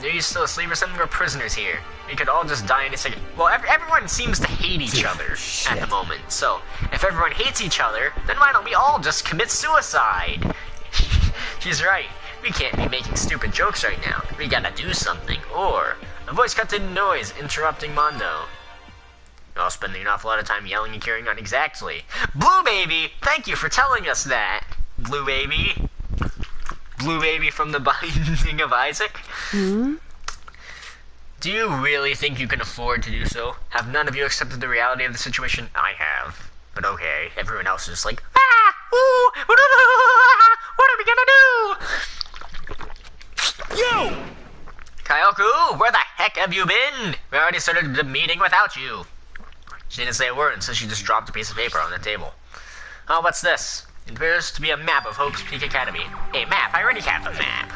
Are you still asleep or something? We're prisoners here. We could all just die in a second. Well, everyone seems to hate each other at the moment. So, if everyone hates each other, then why don't we all just commit suicide? She's right. We can't be making stupid jokes right now. We gotta do something. Or, a voice cut to noise interrupting Mondo. You're all spending an awful lot of time yelling and carrying on exactly. Blue Baby! Thank you for telling us that. Blue Baby. Blue Baby from the Binding of Isaac? Do you really think you can afford to do so? Have none of you accepted the reality of the situation? I have. But okay, everyone else is like, ooh, what are we gonna do? You! Kyoku, where the heck have you been? We already started the meeting without you. She didn't say a word, and so she just dropped a piece of paper on the table. Oh, what's this? It appears to be a map of Hope's Peak Academy. A map? I already have a map.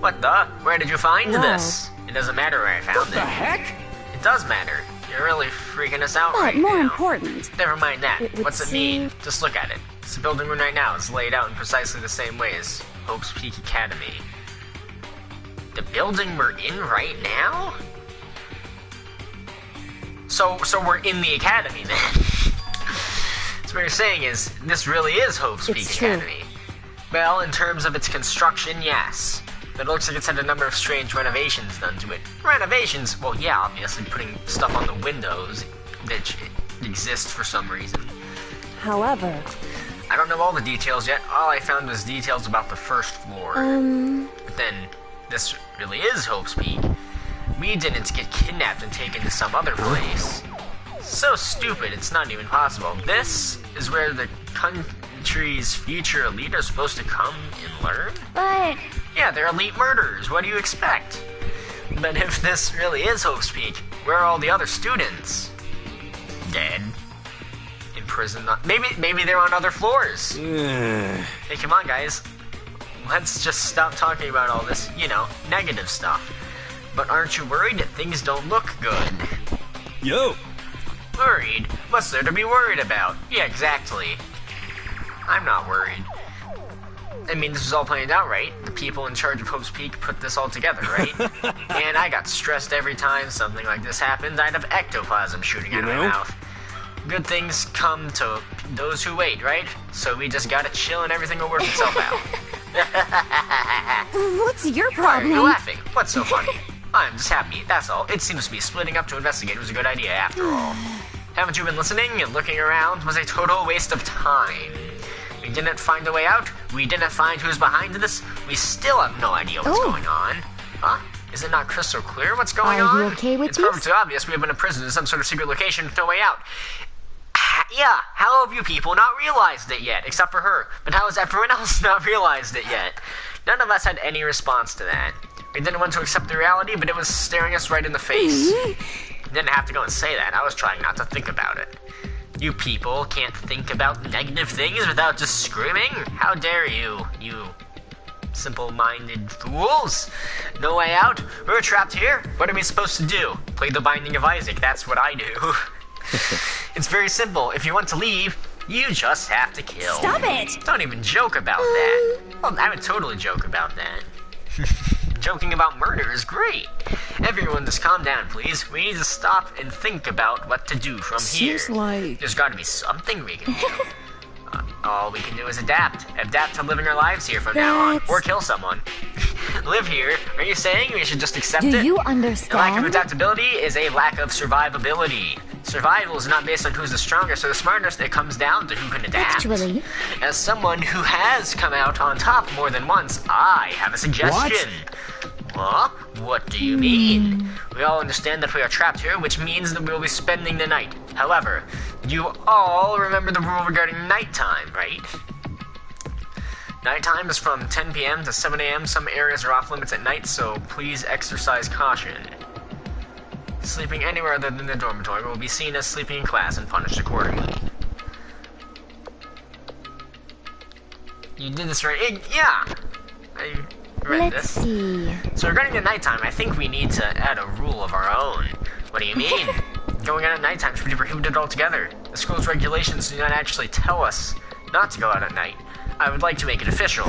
What the? Where did you find this? It doesn't matter where I found it. What the heck? It does matter. You're really freaking us out right now. But more important... Never mind that. What's it mean? seem- Just look at it. It's a building right now. It's laid out in precisely the same way as Hope's Peak Academy. The building we're in right now? So we're in the academy then. So what you're saying is, this really is Hope's Peak Academy. Well, in terms of its construction, yes. But it looks like it's had a number of strange renovations done to it. Renovations? Well, yeah, obviously putting stuff on the windows that exist for some reason. However... I don't know all the details yet. All I found was details about the first floor. But then, this really is Hope's Peak. We didn't get kidnapped and taken to some other place. So stupid, it's not even possible. This is where the country's future elite are supposed to come and learn? But... Yeah, they're elite murderers. What do you expect? But if this really is Hope's Peak, where are all the other students? Dead. In prison. Maybe they're on other floors. Hey, come on, guys. Let's just stop talking about all this, negative stuff. But aren't you worried that things don't look good? Yo! Worried? What's there to be worried about? Yeah, exactly. I'm not worried. I mean, this is all planned out, right? The people in charge of Hope's Peak put this all together, right? And I got stressed every time something like this happened. I'd have ectoplasm shooting out of my mouth. Good things come to those who wait, right? So we just gotta chill and everything will work itself out. What's your Why are problem? you laughing? What's so funny? I'm just happy, that's all. It seems to be splitting up to investigate was a good idea after all. Haven't you been listening and looking around? It was a total waste of time. We didn't find a way out. We didn't find who's behind this. We still have no idea what's going on. Huh? Is it not crystal clear what's going on? Are you okay with It's this? perfectly obvious we have been imprisoned in some sort of secret location with no way out. Yeah, how have you people not realized it yet? Except for her. But how has everyone else not realized it yet? None of us had any response to that. We didn't want to accept the reality, but it was staring us right in the face. Didn't have to go and say that. I was trying not to think about it. You people can't think about negative things without just screaming? How dare you, you simple-minded fools? No way out? We're trapped here? What are we supposed to do? Play the Binding of Isaac, that's what I do. It's very simple. If you want to leave, you just have to kill. Stop it! Don't even joke about that. Well, I would totally joke about that. Joking about murder is great. Everyone just calm down, please. We need to stop and think about what to do from here. Seems like... There's got to be something we can do. All we can do is adapt. Adapt to living our lives here from now on. Or kill someone. Live here? Are you saying we should just accept it? Do you A understand? lack of adaptability is a lack of survivability. Survival is not based on who's the strongest or the smartest. It comes down to who can adapt. Actually, As someone who has come out on top more than once, I have a suggestion. Huh? What do you mean? We all understand that we are trapped here, which means that we will be spending the night. However, you all remember the rule regarding nighttime, right? Nighttime is from 10 p.m. to 7 a.m. Some areas are off limits at night, so please exercise caution. Sleeping anywhere other than the dormitory will be seen as sleeping in class and punished accordingly. You did this right? Yeah! I read let's this. see. So regarding the nighttime, I think we need to add a rule of our own. What do you mean? Going out at nighttime should be prohibited altogether. The school's regulations do not actually tell us not to go out at night. I would like to make it official.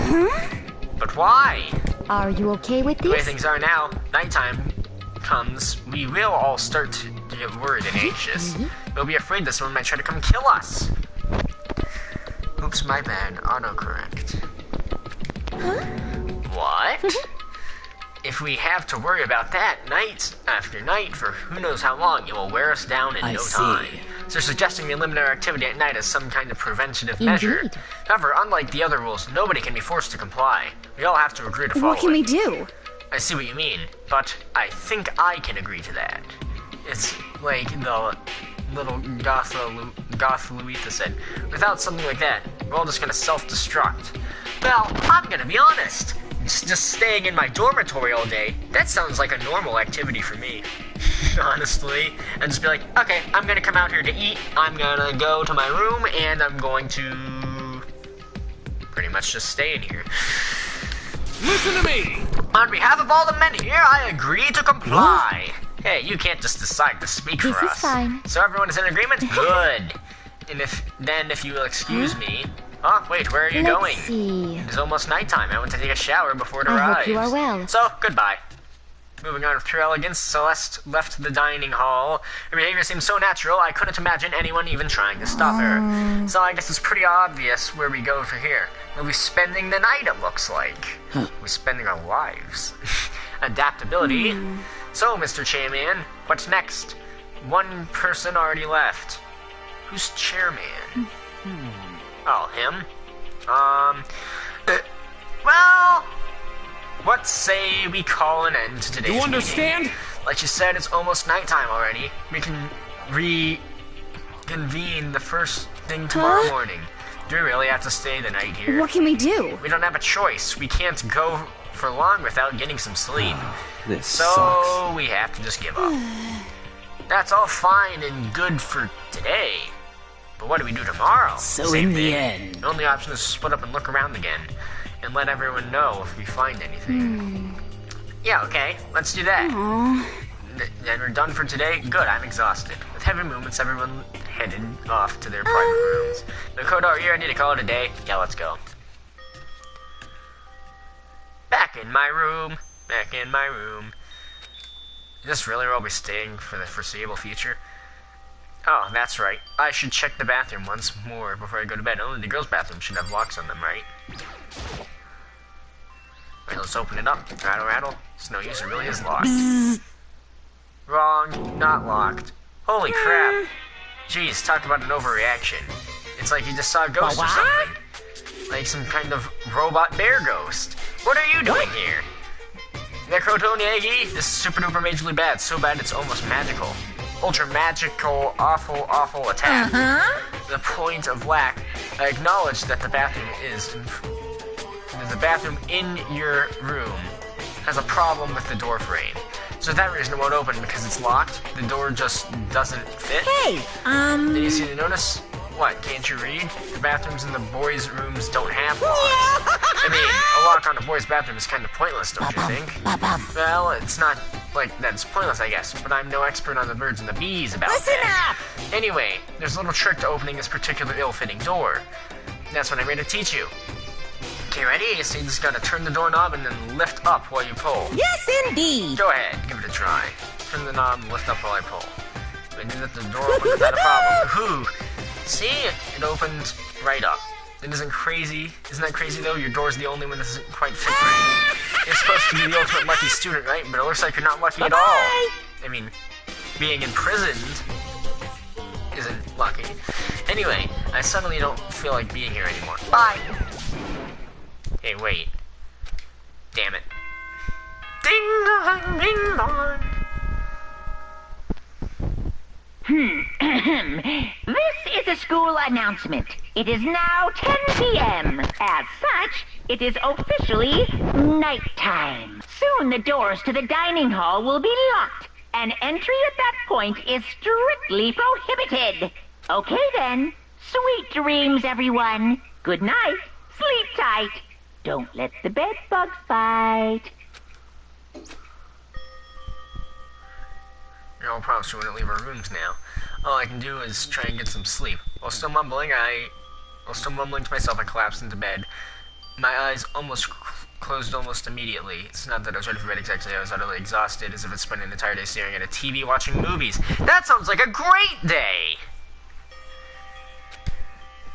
But why? Are you okay with The way this? things are now, nighttime comes, we will all start to get worried and anxious. We'll be afraid that someone might try to come kill us. Oops, my bad. Autocorrect. What? If we have to worry about that night after night for who knows how long, it will wear us down in no time. So they're suggesting we eliminate our activity at night as some kind of preventative measure. Indeed. However, unlike the other rules, nobody can be forced to comply. We all have to agree to follow What can it. we do? I see what you mean, but I think I can agree to that. It's like the little goth Louisa said. Without something like that, we're all just gonna self-destruct. Well, I'm gonna be honest. Just staying in my dormitory all day, that sounds like a normal activity for me. Honestly. And just be like, okay, I'm gonna come out here to eat, I'm gonna go to my room, and I'm going to pretty much just stay in here. Listen to me! On behalf of all the men here, I agree to comply. Hey, you can't just decide to speak This for is us. fine. So everyone is in agreement? Good. And if you will excuse me. Oh, wait, where are you going? Let's see. It's almost nighttime. I want to take a shower before it I arrives. hope you are well. So, goodbye. Moving on with pure elegance, Celeste left the dining hall. Her behavior seemed so natural, I couldn't imagine anyone even trying to stop her. So I guess it's pretty obvious where we go from here. We'll be spending the night, it looks like. We're spending our lives. Adaptability. So, Mr. Chairman, what's next? One person already left. Who's chairman? Oh, him? Well, what say we call an end to today's You understand? meeting? Like you said, it's almost nighttime already. We can reconvene the first thing tomorrow morning. Do we really have to stay the night here? What can we do? We don't have a choice. We can't go for long without getting some sleep. This So sucks. we have to just give up. That's all fine and good for today. But what do we do tomorrow? So Same in the thing. end... The only option is to split up and look around again. And let everyone know if we find anything. Yeah, okay. Let's do that. Then we're done for today. Good, I'm exhausted. With heavy movements, everyone headed off to their private rooms. Makoto, are you ready to call it a day? Yeah, let's go. Back in my room. Back in my room. Is this really where I'll be staying for the foreseeable future? Oh, that's right. I should check the bathroom once more before I go to bed. Only the girls' bathroom should have locks on them, right? Alright, let's open it up. Rattle, rattle. It's no use, it really is locked. Wrong. Not locked. Holy crap. Jeez, talk about an overreaction. It's like you just saw a ghost or something. Like some kind of robot bear ghost. What are you doing here? Necrotoniagi, this is super duper majorly bad. So bad it's almost magical. Ultra magical, awful, awful attack. The point of lack. I acknowledge that the bathroom in your room has a problem with the door frame. So that reason it won't open because it's locked. The door just doesn't fit. Hey, Did you see the notice? What, can't you read? The bathrooms in the boys' rooms don't have locks. I mean, a lock on a boys' bathroom is kind of pointless, don't you think? Well, it's not like that's pointless, I guess, but I'm no expert on the birds and the bees about that. Anyway, there's a little trick to opening this particular ill-fitting door. That's what I'm going to teach you. Okay, ready? So you just gotta turn the doorknob and then lift up while you pull. Yes, indeed. Go ahead, give it a try. Turn the knob and lift up while I pull. If I do that, the door opens without a problem. Woohoo! See? It opened right up. It isn't crazy. Isn't that crazy, though? Your door's the only one that doesn't quite fit right. You're supposed to be the ultimate lucky student, right? But it looks like you're not lucky at all. I mean, being imprisoned isn't lucky. Anyway, I suddenly don't feel like being here anymore. Bye! Hey, wait. Damn it. Ding dong, ding dong. This is a school announcement. It is now 10 p.m. As such, it is officially nighttime. Soon the doors to the dining hall will be locked, and entry at that point is strictly prohibited. Okay then. Sweet dreams, everyone. Good night. Sleep tight. Don't let the bed bugs bite. You're all promised we wouldn't leave our rooms now. All I can do is try and get some sleep. While still mumbling to myself, I collapsed into bed. My eyes closed almost immediately. It's not that I was ready for bed exactly. I was utterly exhausted, as if I'd spent an entire day staring at a TV watching movies. That sounds like a great day!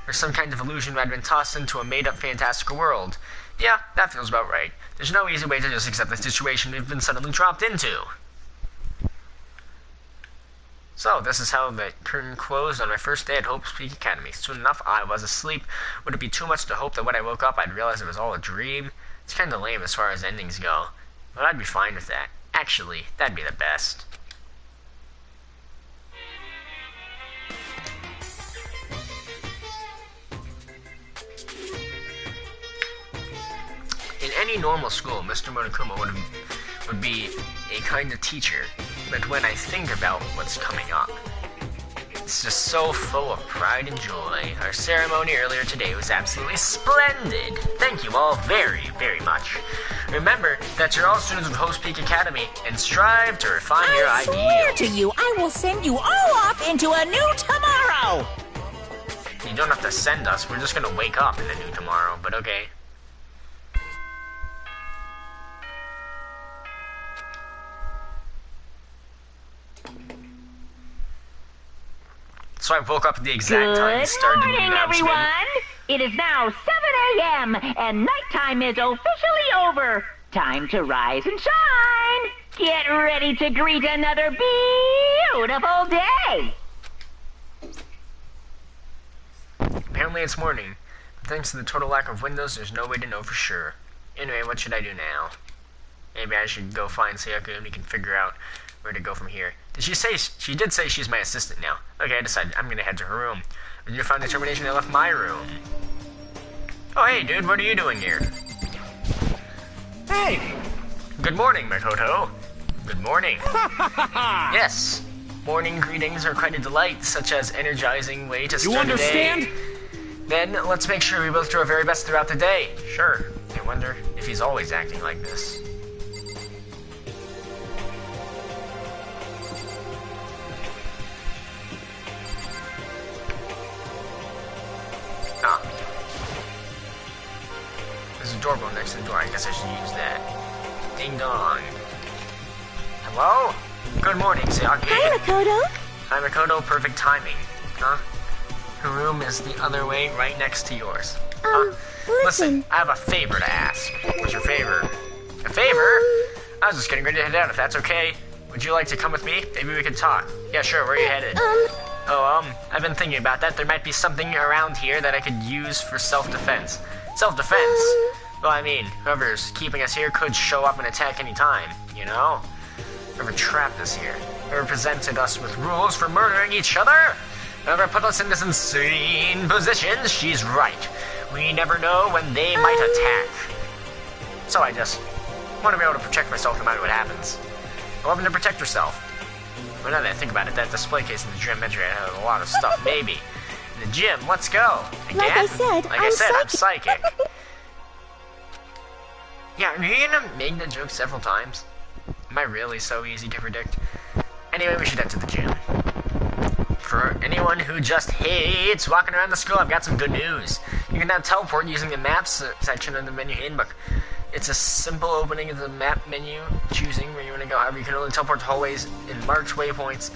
Or some kind of illusion where I'd been tossed into a made-up fantastical world. Yeah, that feels about right. There's no easy way to just accept the situation we've been suddenly dropped into. So, this is how the curtain closed on my first day at Hope's Peak Academy. Soon enough, I was asleep. Would it be too much to hope that when I woke up, I'd realize it was all a dream? It's kinda lame as far as endings go, but I'd be fine with that. Actually, that'd be the best. In any normal school, Mr. Monokuma would be a kind of teacher, but when I think about what's coming up, it's just so full of pride and joy. Our ceremony earlier today was absolutely splendid. Thank you all very, very much. Remember that you're all students of Hope's Peak Academy and strive to refine your ideals. I swear to you, I will send you all off into a new tomorrow. You don't have to send us. We're just gonna wake up in a new tomorrow, but okay. So I woke up at the exact time and started the announcement. Good morning, everyone! It is now 7 a.m. and nighttime is officially over. Time to rise and shine. Get ready to greet another beautiful day. Apparently it's morning. But thanks to the total lack of windows, there's no way to know for sure. Anyway, what should I do now? Maybe I should go find Sayaka and we can figure out where to go from here. She did say she's my assistant now. Okay, I decided I'm gonna head to her room. When you found determination, I left my room. Oh, hey, dude, what are you doing here? Hey! Good morning, Makoto. Good morning. Yes, morning greetings are quite a delight, such as energizing way to start the day. You understand? Then, let's make sure we both do our very best throughout the day. Sure. I wonder if he's always acting like this. There's a doorbell next to the door. I guess I should use that. Ding dong. Hello? Good morning, Sayaka. Hi, Makoto. Hi, Makoto. Perfect timing. Huh? Her room is the other way, right next to yours. Listen, I have a favor to ask. What's your favor? A favor? I was just getting ready to head out, if that's okay. Would you like to come with me? Maybe we could talk. Yeah, sure. Where are you headed? I've been thinking about that. There might be something around here that I could use for self-defense. Self-defense? Well, I mean, whoever's keeping us here could show up and attack any time, you know? Whoever trapped us here. Whoever presented us with rules for murdering each other. Whoever put us in this insane position, she's right. We never know when they might attack. So I just want to be able to protect myself no matter what happens. A weapon to protect yourself. Well, now that I think about it, that display case in the gym meant had a lot of stuff. Maybe. In the gym, let's go. Again? Like I said, I'm psychic. Yeah, are you gonna make that joke several times? Am I really so easy to predict? Anyway, we should head to the gym. For anyone who just hates walking around the school, I've got some good news. You can now teleport using the maps section of the menu handbook. It's a simple opening of the map menu, choosing where you want to go. However, you can only teleport to hallways and march waypoints.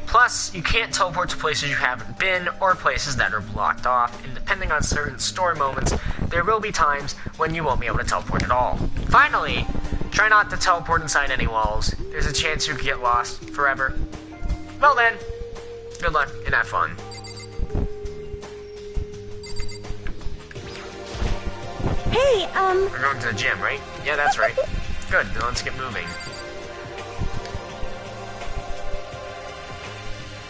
Plus, you can't teleport to places you haven't been or places that are blocked off. And depending on certain story moments, there will be times when you won't be able to teleport at all. Finally, try not to teleport inside any walls. There's a chance you could get lost forever. Well then, good luck and have fun. Hey, We're going to the gym, right? Yeah, that's right. Good, then let's get moving.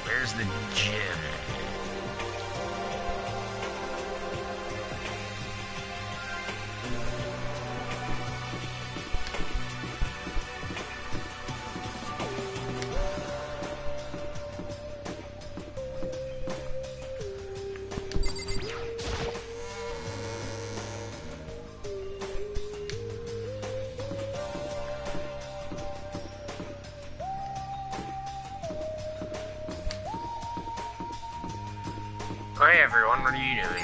Where's the gym? Oh, hey everyone, what are you doing?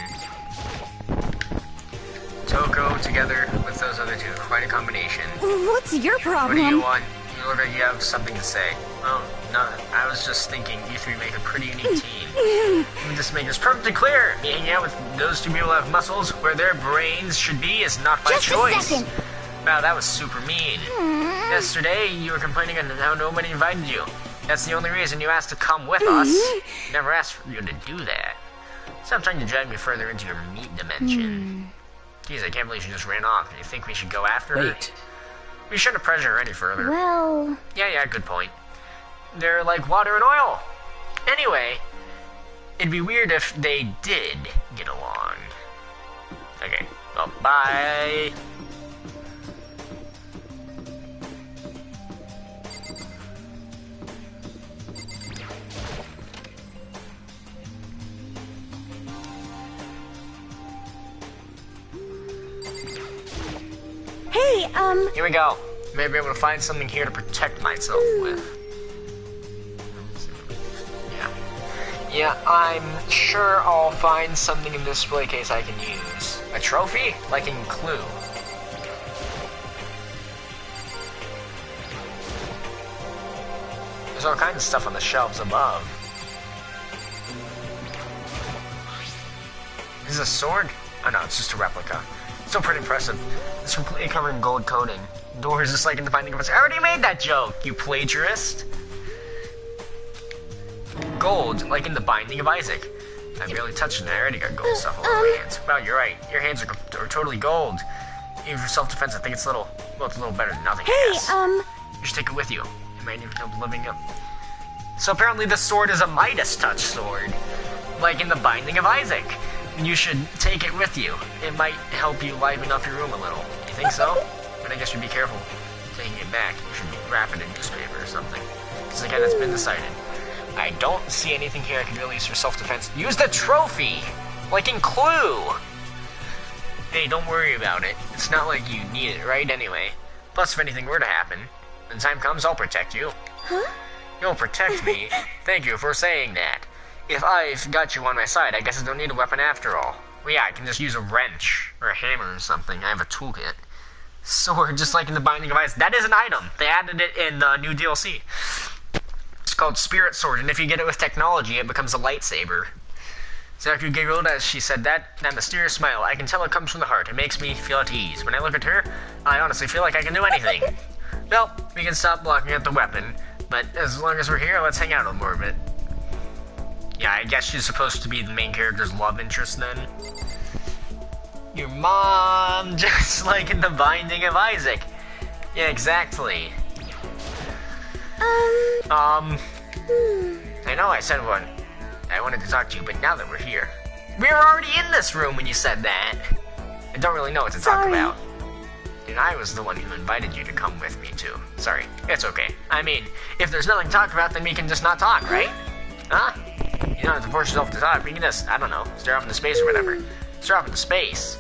Toko together with those other two, quite a combination. What's your problem? What do you want? You look like you have something to say. Oh, no, I was just thinking you three make a pretty unique team. Let me just make this perfectly clear. Me hanging out with those two people who have muscles where their brains should be is not by choice. Just a second. Wow, that was super mean. Yesterday, you were complaining on how nobody invited you. That's the only reason you asked to come with us. Never asked for you to do that. Stop trying to drag me further into your meat dimension. Geez, I can't believe she just ran off. Do you think we should go after her? Wait. We shouldn't pressure her any further. Well... Yeah, good point. They're like water and oil. Anyway, it'd be weird if they did get along. Okay, well, bye. Hey, Here we go. Maybe I'm able to find something here to protect myself with. Yeah, I'm sure I'll find something in this display case I can use. A trophy? Like in Clue. There's all kinds of stuff on the shelves above. Is this a sword? Oh no, it's just a replica. Still pretty impressive. It's completely covered in gold coating. Doors just like in the Binding of Isaac. I already made that joke, you plagiarist! Gold, like in the Binding of Isaac. I barely touched it and I already got gold stuff all over my hands. Wow, you're right. Your hands are totally gold. Even for self-defense, I think it's a little better than nothing, I guess. You should take it with you. It might even help living up. So apparently this sword is a Midas touch sword. Like in the Binding of Isaac. You should take it with you. It might help you liven up your room a little. You think so? But I guess you'd be careful taking it back. You should wrap it in newspaper or something. Because again, it's been decided. I don't see anything here I can really use for self-defense. Use the trophy! Like in Clue! Hey, don't worry about it. It's not like you need it, right? Anyway. Plus, if anything were to happen, when the time comes, I'll protect you. Huh? You'll protect me. Thank you for saying that. If I've got you on my side, I guess I don't need a weapon after all. Well, yeah, I can just use a wrench or a hammer or something. I have a toolkit. Sword, just like in the Binding of Isaac. That is an item. They added it in the new DLC. It's called Spirit Sword, and if you get it with technology, it becomes a lightsaber. Saku giggled as she said that mysterious smile. I can tell it comes from the heart. It makes me feel at ease. When I look at her, I honestly feel like I can do anything. Well, we can stop blocking at the weapon, but as long as we're here, let's hang out a little more bit. Yeah, I guess she's supposed to be the main character's love interest then. Your mom, just like in the Binding of Isaac. Yeah, exactly. I know I said one. I wanted to talk to you, but now that we're here. We were already in this room when you said that. I don't really know what to talk about. And I was the one who invited you to come with me, too. Sorry, it's okay. I mean, if there's nothing to talk about, then we can just not talk, right? Huh? You don't have to force yourself to talk. We can just, I don't know, stare off into space or whatever. Stare off into space.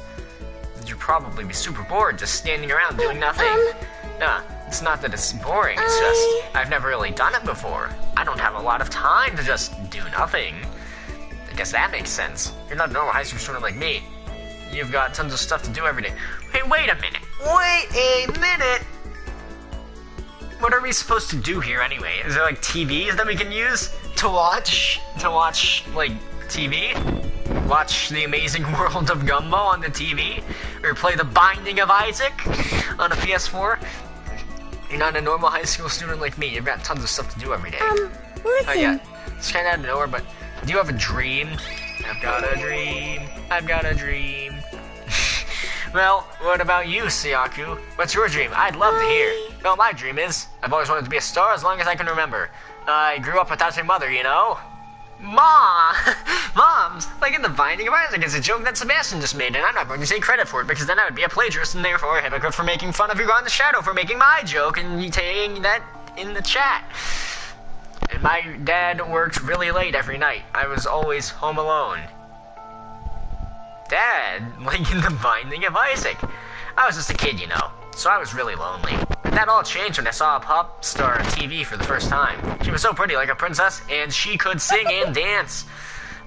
You'd probably be super bored just standing around doing nothing. Nah, it's not that it's boring, it's just, I've never really done it before. I don't have a lot of time to just do nothing. I guess that makes sense. You're not a normal high school student like me. You've got tons of stuff to do every day. Hey, wait a minute. Wait a minute! What are we supposed to do here anyway? Is there like TVs that we can use to watch? Like, TV? Watch The Amazing World of Gumbo on the TV? Or play The Binding of Isaac on a PS4? You're not a normal high school student like me. You've got tons of stuff to do every day. Listen. Yeah, it's kind of out of nowhere, but do you have a dream? I've got a dream. I've got a dream. Well, what about you, Sayaku? What's your dream? I'd love to hear. Well, my dream is, I've always wanted to be a star as long as I can remember. I grew up without a mother, you know? Moms, like in The Binding of Isaac, it's a joke that Sebastian just made, and I'm not going to take credit for it, because then I would be a plagiarist, and therefore a hypocrite for making fun of you on the shadow for making my joke, and you taking that in the chat. And my dad worked really late every night. I was always home alone. Dad, like in The Binding of Isaac. I was just a kid, you know, so I was really lonely. And that all changed when I saw a pop star on TV for the first time. She was so pretty, like a princess, and she could sing and dance.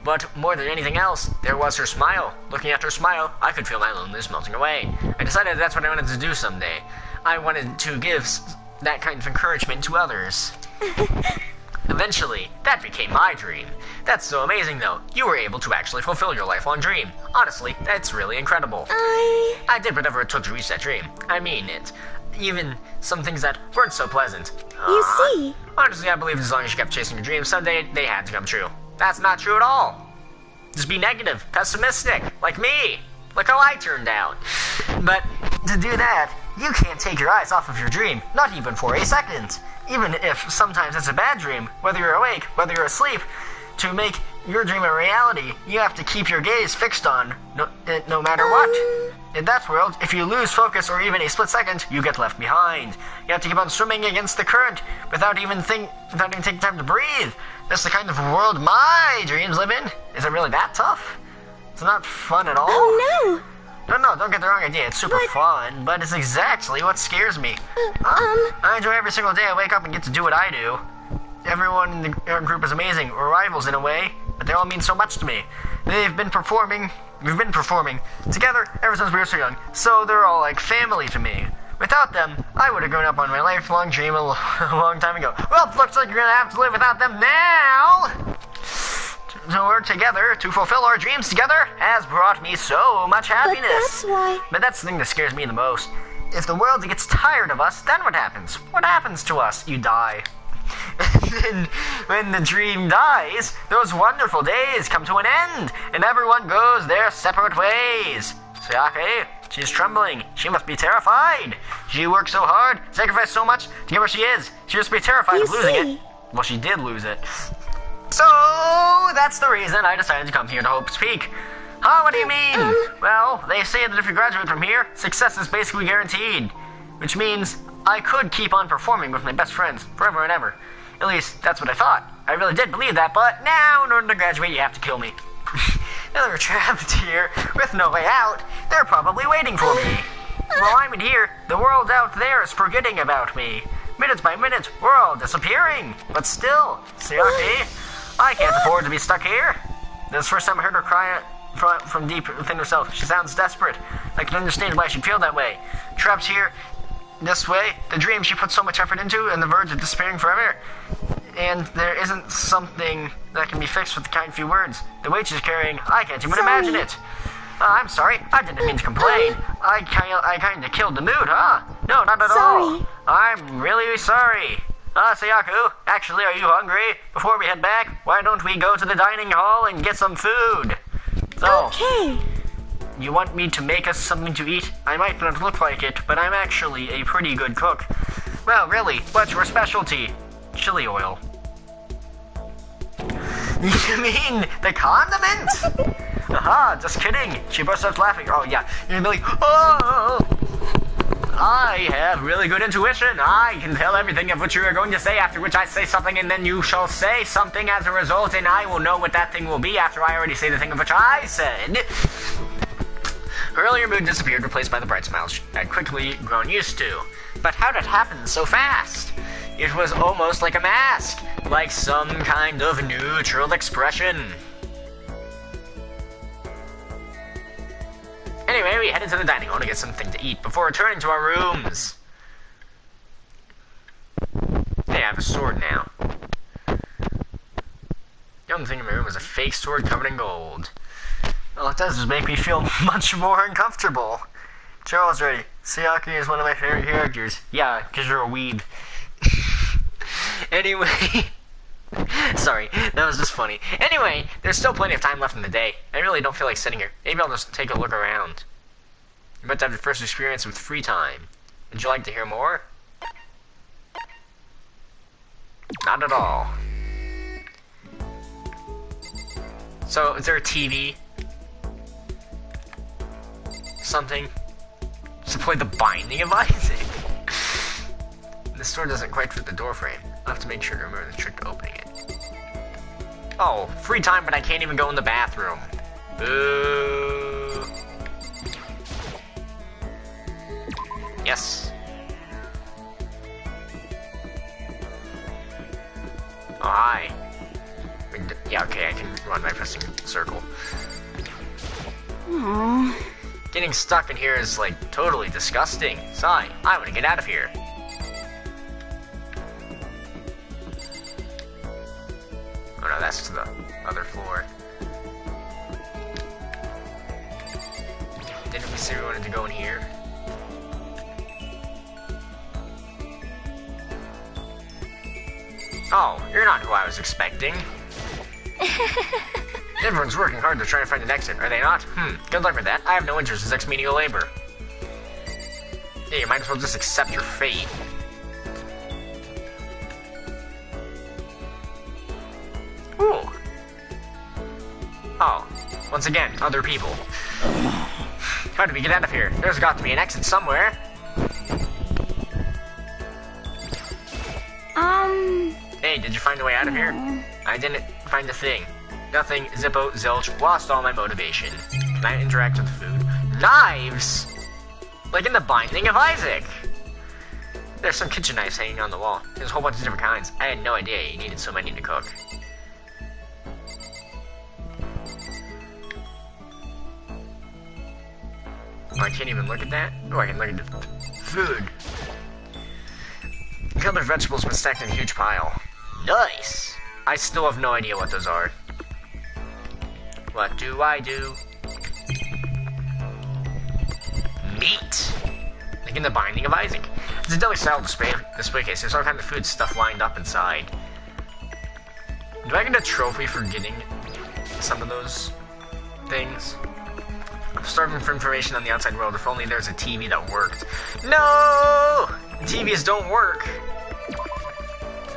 But more than anything else, there was her smile. Looking at her smile, I could feel my loneliness melting away. I decided that's what I wanted to do someday. I wanted to give that kind of encouragement to others. Eventually, that became my dream. That's so amazing, though. You were able to actually fulfill your lifelong dream. Honestly, that's really incredible. I did whatever it took to reach that dream. I mean it. Even some things that weren't so pleasant. You see? Honestly, I believe as long as you kept chasing your dreams, someday they had to come true. That's not true at all. Just be negative, pessimistic, like me. Look how I turned out. But to do that, you can't take your eyes off of your dream, not even for a second. Even if sometimes it's a bad dream, whether you're awake, whether you're asleep, to make your dream a reality, you have to keep your gaze fixed on, no matter what. In that world, if you lose focus or even a split second, you get left behind. You have to keep on swimming against the current without even taking time to breathe. That's the kind of world my dreams live in. Is it really that tough? It's not fun at all. Oh no! No, don't get the wrong idea. It's super fun, but it's exactly what scares me. I enjoy every single day I wake up and get to do what I do. Everyone in the group is amazing, or rivals in a way, but they all mean so much to me. We've been performing together ever since we were so young, so they're all like family to me. Without them, I would have grown up on my lifelong dream a long time ago. Well, it looks like you're gonna have to live without them now! To work together, to fulfill our dreams together, has brought me so much happiness. But that's why... But that's the thing that scares me the most. If the world gets tired of us, then what happens? What happens to us? You die. And then, when the dream dies, those wonderful days come to an end, and everyone goes their separate ways. Sayake, she's trembling. She must be terrified. She worked so hard, sacrificed so much to get where she is. She must be terrified of losing it. Well, she did lose it. So, that's the reason I decided to come here to Hope's Peak. Huh, what do you mean? Well, they say that if you graduate from here, success is basically guaranteed. Which means I could keep on performing with my best friends forever and ever. At least, that's what I thought. I really did believe that, but now, in order to graduate, you have to kill me. Now they're trapped here, with no way out. They're probably waiting for me. While I'm in here, the world out there is forgetting about me. Minute by minute, we're all disappearing. But still, Sayake, I can't afford to be stuck here. This is the first time I heard her cry from deep within herself. She sounds desperate. I can understand why she'd feel that way. Trapped here, this way, the dream she put so much effort into, and the verge of despairing forever. And there isn't something that can be fixed with the kind few words. The weight she's carrying, I can't even imagine it. I'm sorry, I didn't mean to complain. I kinda killed the mood, huh? No, not at all. I'm really sorry. Sayaku, actually, are you hungry? Before we head back, why don't we go to the dining hall and get some food? So, okay. You want me to make us something to eat? I might not look like it, but I'm actually a pretty good cook. Well, really, what's your specialty? Chili oil. You mean the condiment? Aha, just kidding. She burst out laughing. Oh, yeah. You're gonna be like, oh! I have really good intuition. I can tell everything of what you are going to say, after which I say something, and then you shall say something as a result, and I will know what that thing will be after I already say the thing of which I said. Her earlier mood disappeared, replaced by the bright smiles she had quickly grown used to. But how did it happen so fast? It was almost like a mask, like some kind of neutral expression. Anyway, we headed to the dining hall to get something to eat before returning to our rooms. Hey, I have a sword now. The only thing in my room is a fake sword covered in gold. All it does is make me feel much more uncomfortable. Charles, ready. Sayaka is one of my favorite characters. Yeah, because you're a weeb. Anyway. Sorry, that was just funny. Anyway, there's still plenty of time left in the day. I really don't feel like sitting here. Maybe I'll just take a look around. You're about to have your first experience with free time. Would you like to hear more? Not at all. So, is there a TV? Something? To play The Binding of Isaac? This door doesn't quite fit the door frame. I'll have to make sure to remember the trick to opening it. Oh, free time, but I can't even go in the bathroom. Boo. Yes. Oh, hi. Yeah, okay, I can run by pressing circle. Aww. Getting stuck in here is, like, totally disgusting. Sigh, I want to get out of here. Oh no, that's to the other floor. Didn't we say we wanted to go in here? Oh, you're not who I was expecting. Everyone's working hard to try to find an exit, are they not? Good luck with that. I have no interest in sex menial labor. Yeah, you might as well just accept your fate. Ooh. Oh, once again, other people. How do we get out of here? There's got to be an exit somewhere. Hey, did you find a way out of here? I didn't find a thing. Nothing, Zippo, zilch, lost all my motivation. Can I interact with food? Knives! Like in The Binding of Isaac! There's some kitchen knives hanging on the wall. There's a whole bunch of different kinds. I had no idea you needed so many to cook. Oh, I can't even look at that? Oh, I can look at the food. Colored vegetables been stacked in a huge pile. Nice! I still have no idea what those are. What do I do? Meat! Like in The Binding of Isaac. It's a deli style display case. There's all kinds of food stuff lined up inside. Do I get a trophy for getting some of those things? I'm starving for information on the outside world. If only there's a TV that worked. No! TVs don't work.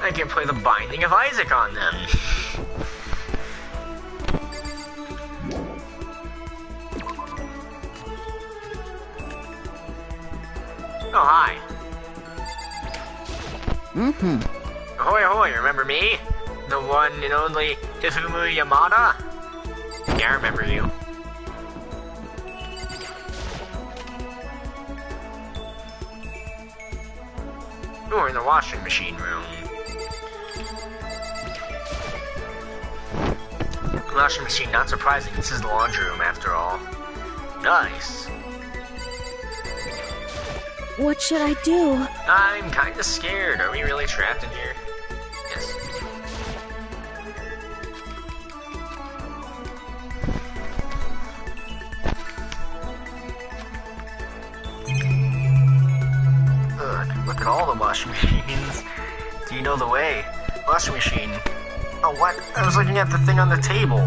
I can't play The Binding of Isaac on them. Oh, hi. Ahoy, ahoy, remember me? The one and only Hifumu Yamada? Yeah, I remember you. Ooh, we're in the washing machine room. Washing machine, not surprising. This is the laundry room after all. Nice. What should I do? I'm kinda scared. Are we really trapped in here? Yes. Ugh, look at all the washing machines. Do you know the way? Washing machine. Oh, what? I was looking at the thing on the table.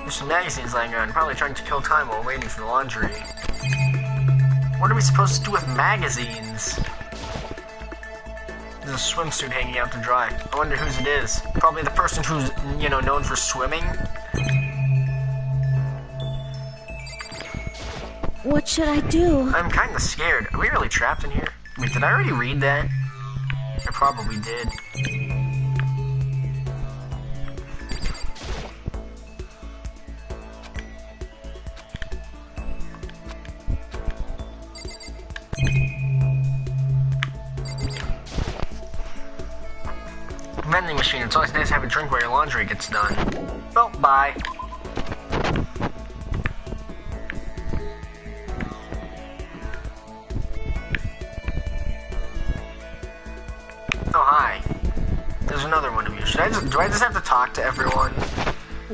There's some magazines lying around, probably trying to kill time while waiting for the laundry. What are we supposed to do with magazines? There's a swimsuit hanging out to dry. I wonder whose it is. Probably the person who's, you know, known for swimming. What should I do? I'm kinda scared. Are we really trapped in here? Wait, did I already read that? I probably did. Vending machine. It's always nice to have a drink while your laundry gets done. Well, bye. Oh, hi. There's another one of you. Do I just have to talk to everyone?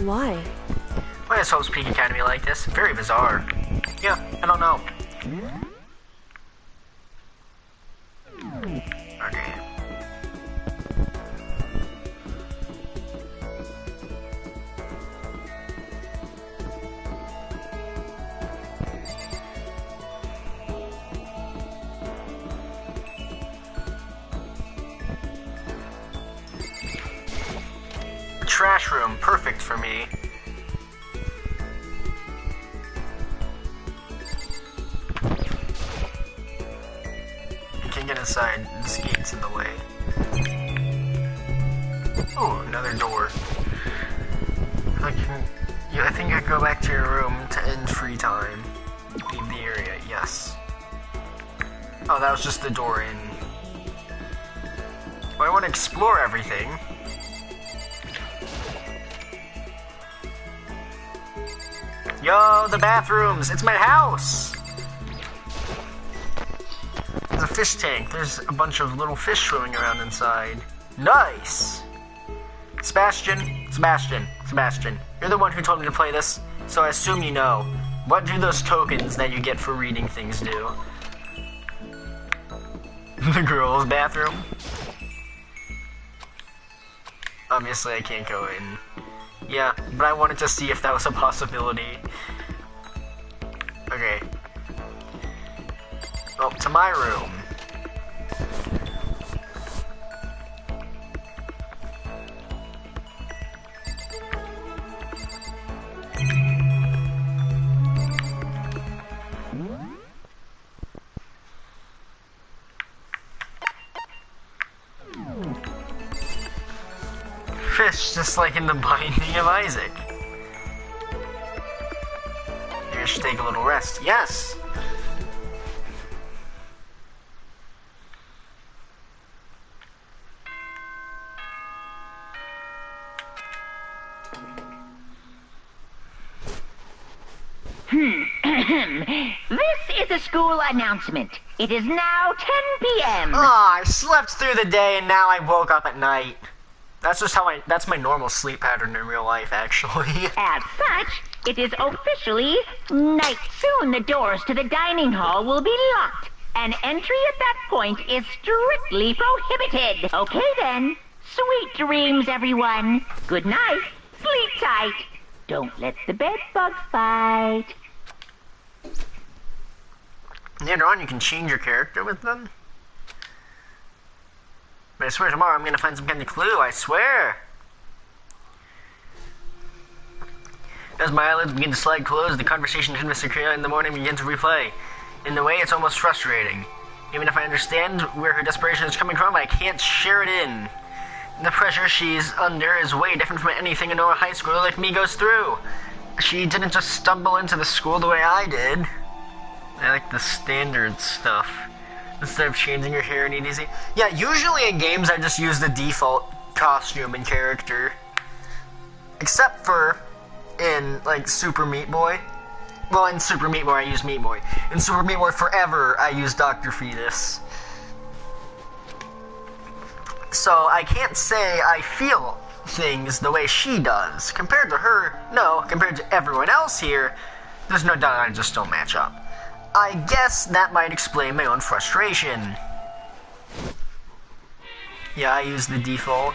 Why? Why is Hope's Peak Academy like this? Very bizarre. Yeah, I don't know. Okay. Trash room, perfect for me. I can't get inside, this gate's in the way. Oh, another door. I think I go back to your room to end free time. Leave the area, yes. Oh, that was just the door in. Well, I want to explore everything. Yo, the bathrooms! It's my house! There's a fish tank. There's a bunch of little fish swimming around inside. Nice! Sebastian, you're the one who told me to play this, so I assume you know. What do those tokens that you get for reading things do? The girls' bathroom? Obviously I can't go in. Yeah, but I wanted to see if that was a possibility. Okay. Well, to my room. Fish, just like in the Binding of Isaac. Maybe I should take a little rest. Yes! This is a school announcement. It is now 10 p.m. I slept through the day and now I woke up at night. That's just that's my normal sleep pattern in real life, actually. As such, it is officially night. Soon the doors to the dining hall will be locked, and entry at that point is strictly prohibited. Okay then, sweet dreams, everyone. Good night, sleep tight. Don't let the bed bugs fight. Later on, you can change your character with them. But I swear tomorrow I'm gonna find some kind of clue, I swear! As my eyelids begin to slide closed, the conversation between Mr. Kira in the morning begins to replay. In a way, it's almost frustrating. Even if I understand where her desperation is coming from, I can't share it in. The pressure she's under is way different from anything a normal high schooler like me goes through. She didn't just stumble into the school the way I did. I like the standard stuff. Instead of changing your hair and easy. Yeah, usually in games I just use the default costume and character. Except for in, like, Super Meat Boy. Well, in Super Meat Boy I use Meat Boy. In Super Meat Boy Forever I use Dr. Fetus. So I can't say I feel things the way she does. Compared to her, no. Compared to everyone else here, there's no doubt I just don't match up. I guess that might explain my own frustration. Yeah, I use the default.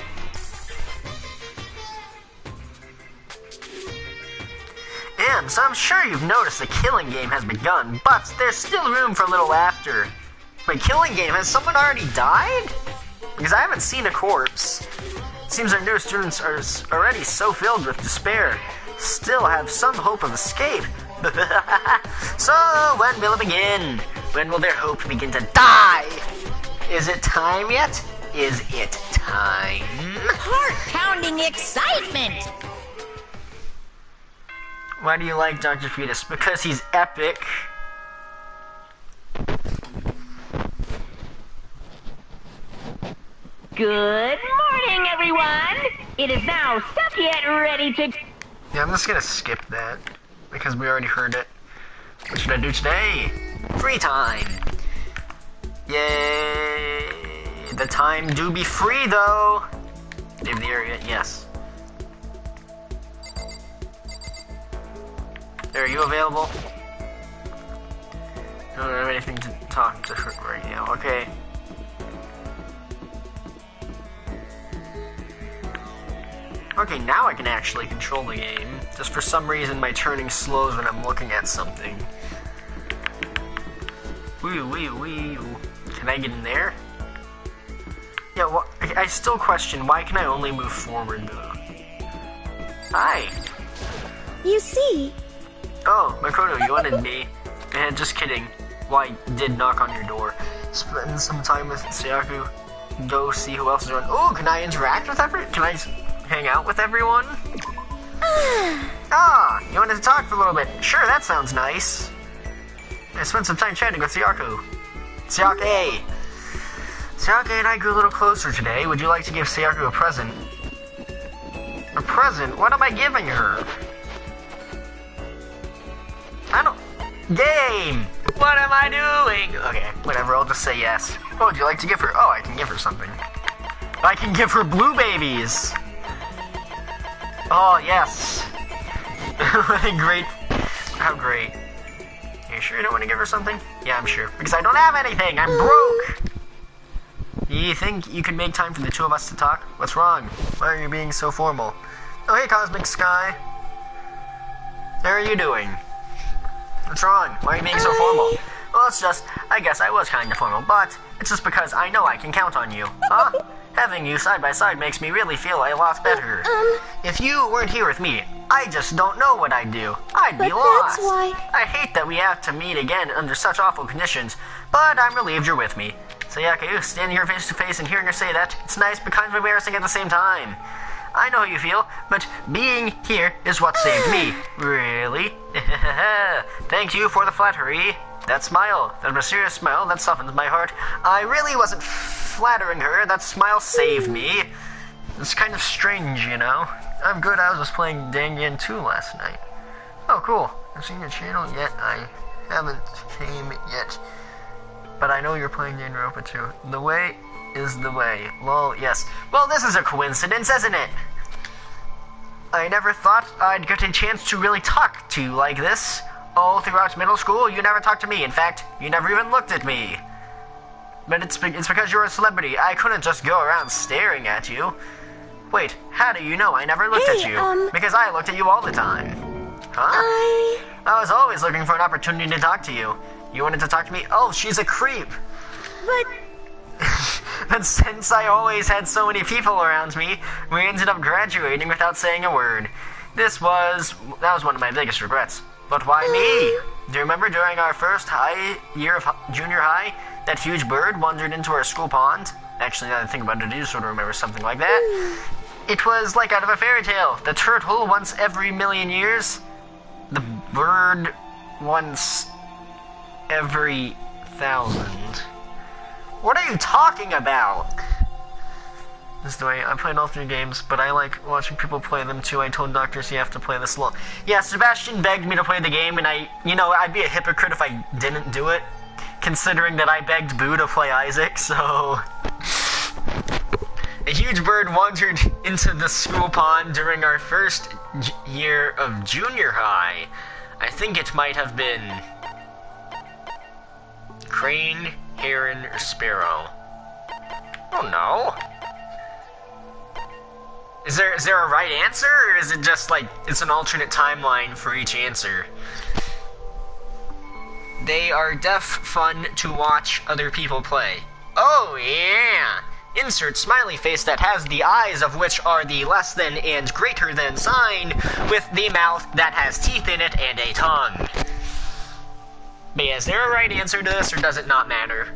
So I'm sure you've noticed the killing game has begun, but there's still room for a little laughter. Wait, killing game? Has someone already died? Because I haven't seen a corpse. Seems our new students are already so filled with despair, still have some hope of escape. So, when will it begin? When will their hope begin to die? Is it time yet? Is it time? Heart-pounding excitement! Why do you like Dr. Fetus? Because he's epic. Good morning, everyone! It is now stuck yet ready to... Yeah, I'm just gonna skip that, because we already heard it. What should I do today? Free time! Yay! The time do be free, though! Leave the area, yes. Are you available? I don't have anything to talk to her right now, okay. Okay, now I can actually control the game. Just for some reason, my turning slows when I'm looking at something. Wee. Can I get in there? Yeah, well, I still question, why can I only move forward, though? Hi! You see? Oh, Makoto, you wanted me. Just kidding. Well, I did knock on your door. Spend some time with Sayaku. Go see who else is around. Oh, can I interact with everyone? Can I hang out with everyone? You wanted to talk for a little bit. Sure, that sounds nice. I spent some time chatting with Sayaku. Sayake and I grew a little closer today. Would you like to give Sayaku a present? A present? What am I giving her? I don't... Game! What am I doing? Okay, whatever, I'll just say yes. What would you like to give her? Oh, I can give her something. I can give her blue babies! Oh, yes! Great. How great. Are you sure you don't want to give her something? Yeah, I'm sure. Because I don't have anything! I'm broke! You think you could make time for the two of us to talk? What's wrong? Why are you being so formal? Oh, hey, Cosmic Sky. How are you doing? What's wrong? Why are you being so formal? Well, it's just, I guess I was kind of formal, but it's just because I know I can count on you. Huh? Having you side by side makes me really feel a lot better. If you weren't here with me, I just don't know what I'd do. I'd be lost. That's why... I hate that we have to meet again under such awful conditions, but I'm relieved you're with me. Sayaka, standing here face to face and hearing her say that, it's nice but kind of embarrassing at the same time. I know how you feel, but being here is what saved me. Really? Thank you for the flattery. That smile, that mysterious smile, that softens my heart. I really wasn't flattering her. That smile saved me. It's kind of strange, you know. I'm good. I was just playing Danganronpa 2 last night. Oh, cool. I've seen your channel yet. I haven't came yet. But I know you're playing Danganronpa 2. The way is the way. Lol, yes. Well, this is a coincidence, isn't it? I never thought I'd get a chance to really talk to you like this. All throughout middle school, you never talked to me. In fact, you never even looked at me. But it's because you're a celebrity. I couldn't just go around staring at you. Wait, how do you know I never looked at you? Because I looked at you all the time. Huh? I was always looking for an opportunity to talk to you. You wanted to talk to me? Oh, she's a creep. But... But since I always had so many people around me, we ended up graduating without saying a word. That was one of my biggest regrets. But why me? Do you remember during our first year of junior high, that huge bird wandered into our school pond? Actually, now that I think about it, I do sort of remember something like that. It was like out of a fairy tale. The turtle once every million years. The bird once every 1,000. What are you talking about? This is the way I played all 3 games, but I like watching people play them too. I told doctors you have to play this long. Yeah, Sebastian begged me to play the game, and I'd be a hypocrite if I didn't do it, considering that I begged Boo to play Isaac, so... A huge bird wandered into the school pond during our first year of junior high. I think it might have been... crane, heron, or sparrow. Oh no. Is there a right answer, or is it just like it's an alternate timeline for each answer? They are fun to watch other people play. Oh yeah! Insert smiley face that has the eyes of which are the less than and greater than sign, with the mouth that has teeth in it and a tongue. But yeah, is there a right answer to this, or does it not matter?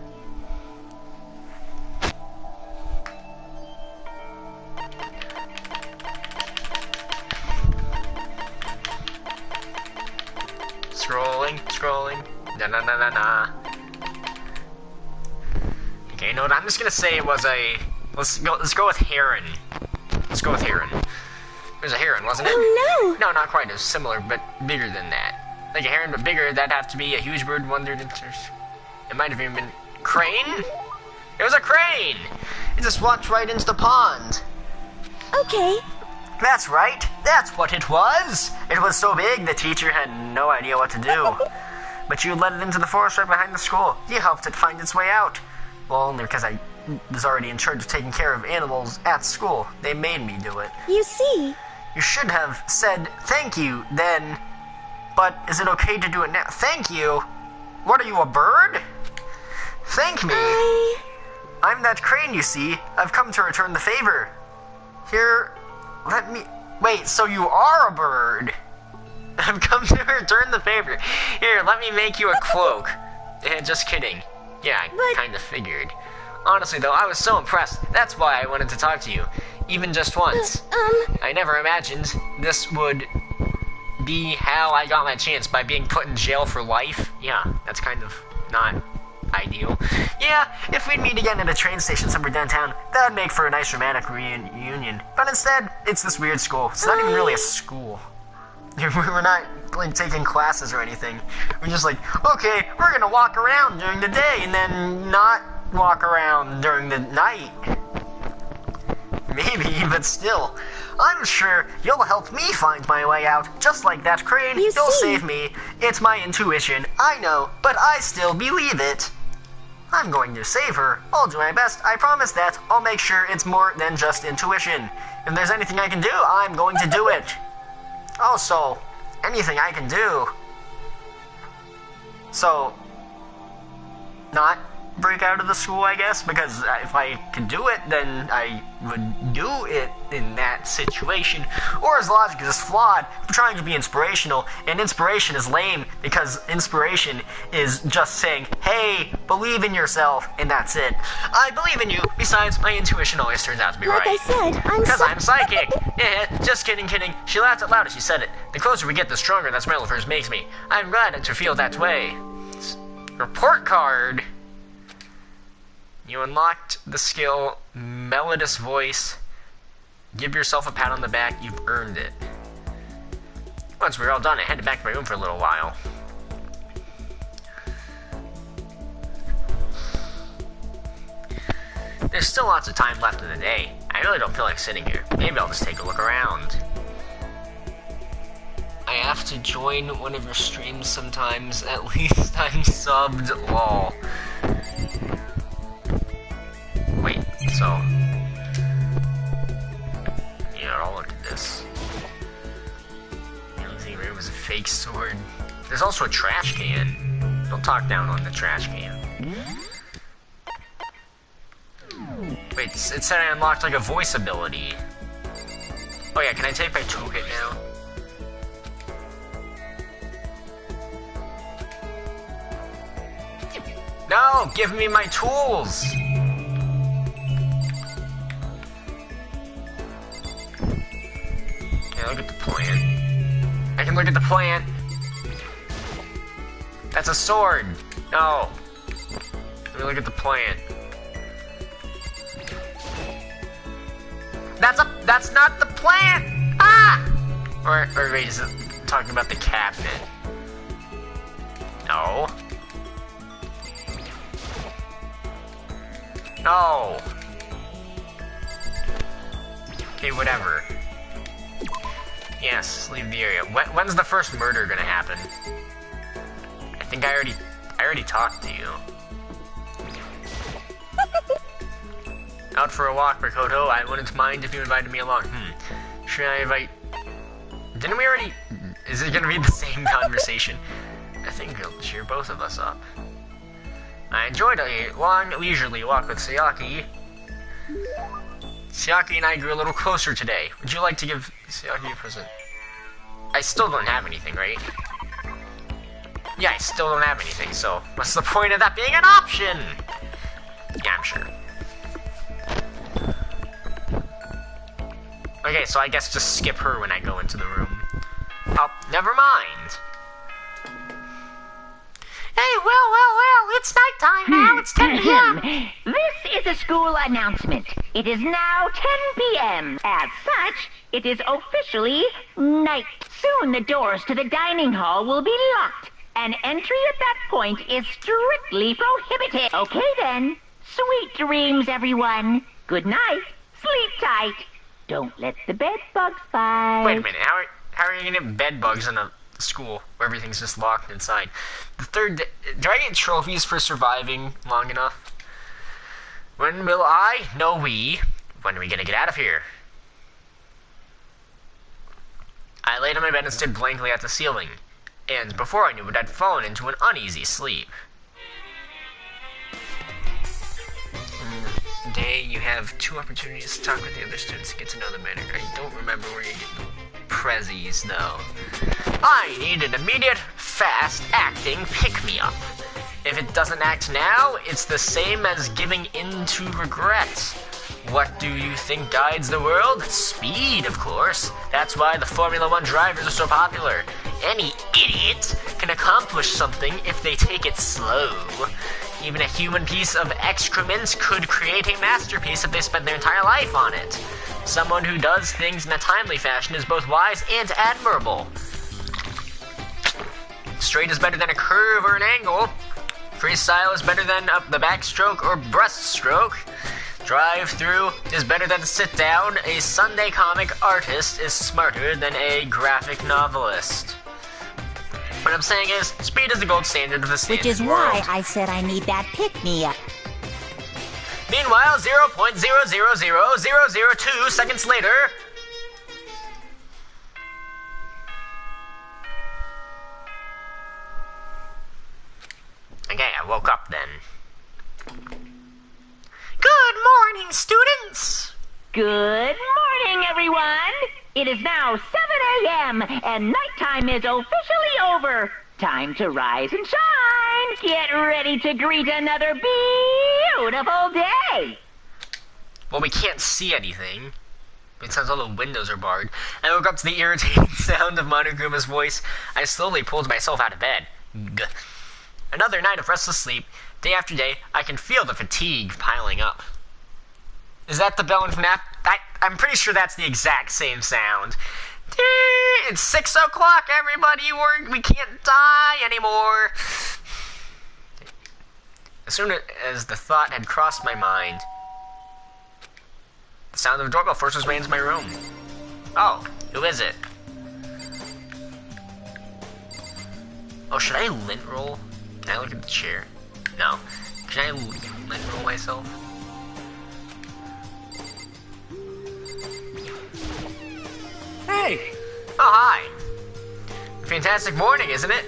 Scrolling. Na. Okay, no, I'm just gonna say it was a... Let's go with heron. Let's go with heron. It was a heron, wasn't it? Oh, no! No, not quite. It was similar, but bigger than that. Like a heron, but bigger. That'd have to be a huge bird wandered into... It might have even been... Crane? It was a crane! It just walked right into the pond. Okay. That's right. That's what it was. It was so big, the teacher had no idea what to do. But you led it into the forest right behind the school. You helped it find its way out. Well, only because I was already in charge of taking care of animals at school. They made me do it. You see. You should have said thank you then. But is it okay to do it now? Thank you? What are you, a bird? Thank me. I'm that crane, you see. I've come to return the favor. Here, let me... Wait, so you are a bird? I've come to return the favor. Here, let me make you a cloak. Just kidding. Yeah, I kind of figured. Honestly, though, I was so impressed. That's why I wanted to talk to you. Even just once. I never imagined this would be how I got my chance, by being put in jail for life. Yeah, that's kind of not ideal. Yeah, if we'd meet again at a train station somewhere downtown, that'd make for a nice romantic reunion. But instead, it's this weird school. It's not even really a school. We're not like taking classes or anything. We're just like, okay, we're gonna walk around during the day and then not walk around during the night. Maybe, but still. I'm sure you'll help me find my way out, just like that crane. You'll save me. It's my intuition, I know, but I still believe it. I'm going to save her. I'll do my best. I promise that. I'll make sure it's more than just intuition. If there's anything I can do, I'm going to do it. Also, anything I can do. So, not break out of the school, I guess, because if I could do it, then I would do it in that situation. Or his logic is flawed. I'm trying to be inspirational, and inspiration is lame, because inspiration is just saying, hey, believe in yourself, and that's it. I believe in you. Besides, my intuition always turns out to be right. Like I said, because I'm psychic. Just kidding. She laughed out loud as she said it. The closer we get, the stronger that smell of hers makes me. I'm glad to feel that way. Report card. You unlocked the skill, Melodious Voice. Give yourself a pat on the back, you've earned it. Once we were all done, I headed back to my room for a little while. There's still lots of time left in the day. I really don't feel like sitting here. Maybe I'll just take a look around. I have to join one of your streams sometimes. At least I'm subbed, lol. Wait, so... Yeah, I'll look at this. Anything room is a fake sword. There's also a trash can. Don't talk down on the trash can. Wait, it said I unlocked like a voice ability. Oh yeah, can I take my toolkit now? No! Give me my tools! Look at the plant. I can look at the plant. That's a sword. No. Let me look at the plant. That's not the plant. Ah! Or wait, is it talking about the cabinet? No. No. Okay, whatever. Yes, leave the area. When's the first murder gonna happen? I think I already talked to you. Out for a walk, Makoto. I wouldn't mind if you invited me along. Should I invite... Didn't we already... Is it gonna be the same conversation? I think it'll cheer both of us up. I enjoyed a long, leisurely walk with Sayaki. Sayaka and I grew a little closer today. Would you like to give Sayaka a present? I still don't have anything, right? Yeah, I still don't have anything, so what's the point of that being an option? Yeah, I'm sure. Okay, so I guess just skip her when I go into the room. Oh, never mind. Hey, well, it's nighttime now. It's 10 p.m. This is a school announcement. It is now 10 p.m. As such, it is officially night. Soon the doors to the dining hall will be locked, and entry at that point is strictly prohibited. Okay then. Sweet dreams, everyone. Good night. Sleep tight. Don't let the bed bugs bite. Wait a minute, how are you gonna get bed bugs in a school where everything's just locked inside? The third day, do I get trophies for surviving long enough? When will I? No, we. When are we gonna get out of here? I laid on my bed and stared blankly at the ceiling, and before I knew it, I'd fallen into an uneasy sleep. Day, you have 2 opportunities to talk with the other students to get to know them better. I don't remember where you get the prezzies, though. I need an immediate, fast-acting pick-me-up. If it doesn't act now, it's the same as giving in to regret. What do you think guides the world? Speed, of course. That's why the Formula 1 drivers are so popular. Any idiot can accomplish something if they take it slow. Even a human piece of excrement could create a masterpiece if they spent their entire life on it. Someone who does things in a timely fashion is both wise and admirable. Straight is better than a curve or an angle. Freestyle is better than the backstroke or breaststroke. Drive-through is better than sit down. A Sunday comic artist is smarter than a graphic novelist. What I'm saying is, speed is the gold standard of the standard Which is world. why I said I need that pick-me-up. Meanwhile, 0.000002 seconds later... Okay, I woke up then. Good morning, students! Good morning, everyone! It is now 7 a.m., and nighttime is officially over. Time to rise and shine! Get ready to greet another beautiful day! Well, we can't see anything. It sounds all the windows are barred. I woke up to the irritating sound of Monoguma's voice. I slowly pulled myself out of bed. Gah. Another night of restless sleep. Day after day, I can feel the fatigue piling up. Is that the bell in FNAF? I'm pretty sure that's the exact same sound. It's 6 o'clock, everybody. We can't die anymore. As soon as the thought had crossed my mind, the sound of a doorbell forces me into my room. Oh, who is it? Oh, should I lint roll? Can I look at the chair? No. Can I lint roll myself? Hey! Oh, hi. Fantastic morning, isn't it?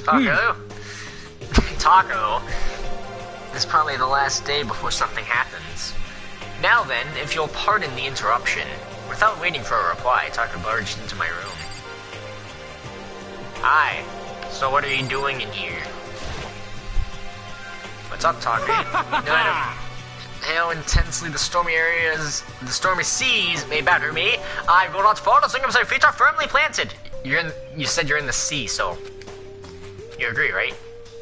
Taco? Taco. This is probably the last day before something happens. Now then, if you'll pardon the interruption. Without waiting for a reply, Taco barged into my room. Hi. So what are you doing in here? What's up, Taco? No matter how intensely the stormy seas may batter me, I will not fall as long as my feet are firmly planted. You said you're in the sea, so you agree, right?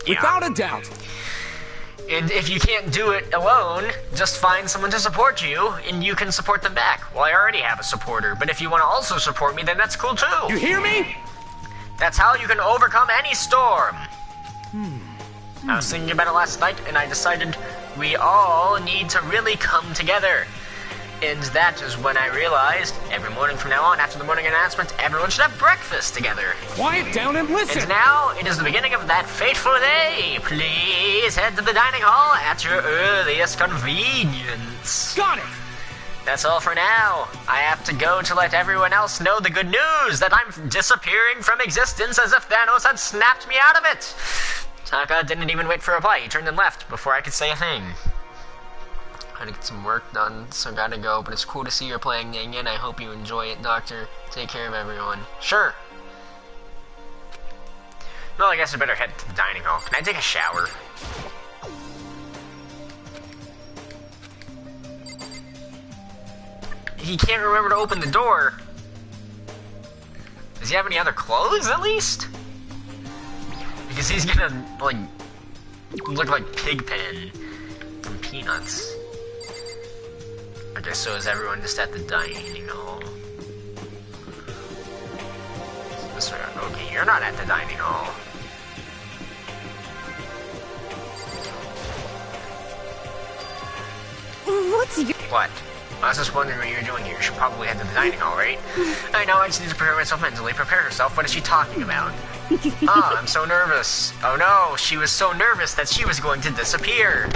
Without a doubt. And if you can't do it alone, just find someone to support you, and you can support them back. Well, I already have a supporter, but if you want to also support me, then that's cool too. You hear me? That's how you can overcome any storm. I was thinking about it last night, and I decided we all need to really come together. And that is when I realized, every morning from now on, after the morning announcement, everyone should have breakfast together. Quiet down and listen! And now, it is the beginning of that fateful day. Please head to the dining hall at your earliest convenience. Got it! That's all for now. I have to go to let everyone else know the good news that I'm disappearing from existence as if Thanos had snapped me out of it. Taka didn't even wait for a reply. He turned and left before I could say a thing. I had to get some work done, so gotta go. But it's cool to see you're playing Dangan. I hope you enjoy it, Doctor. Take care of everyone. Sure. Well, I guess I better head to the dining hall. Can I take a shower? He can't remember to open the door. Does he have any other clothes, at least? Because he's gonna, like, look like Pigpen from Peanuts. Okay, so is everyone just at the dining hall? This way. Okay, you're not at the dining hall. What's your... What? I was just wondering what you're doing here. You should probably head to the dining hall, right? I know, I just need to prepare myself mentally. Prepare herself. What is she talking about? I'm so nervous. Oh no, she was so nervous that she was going to disappear.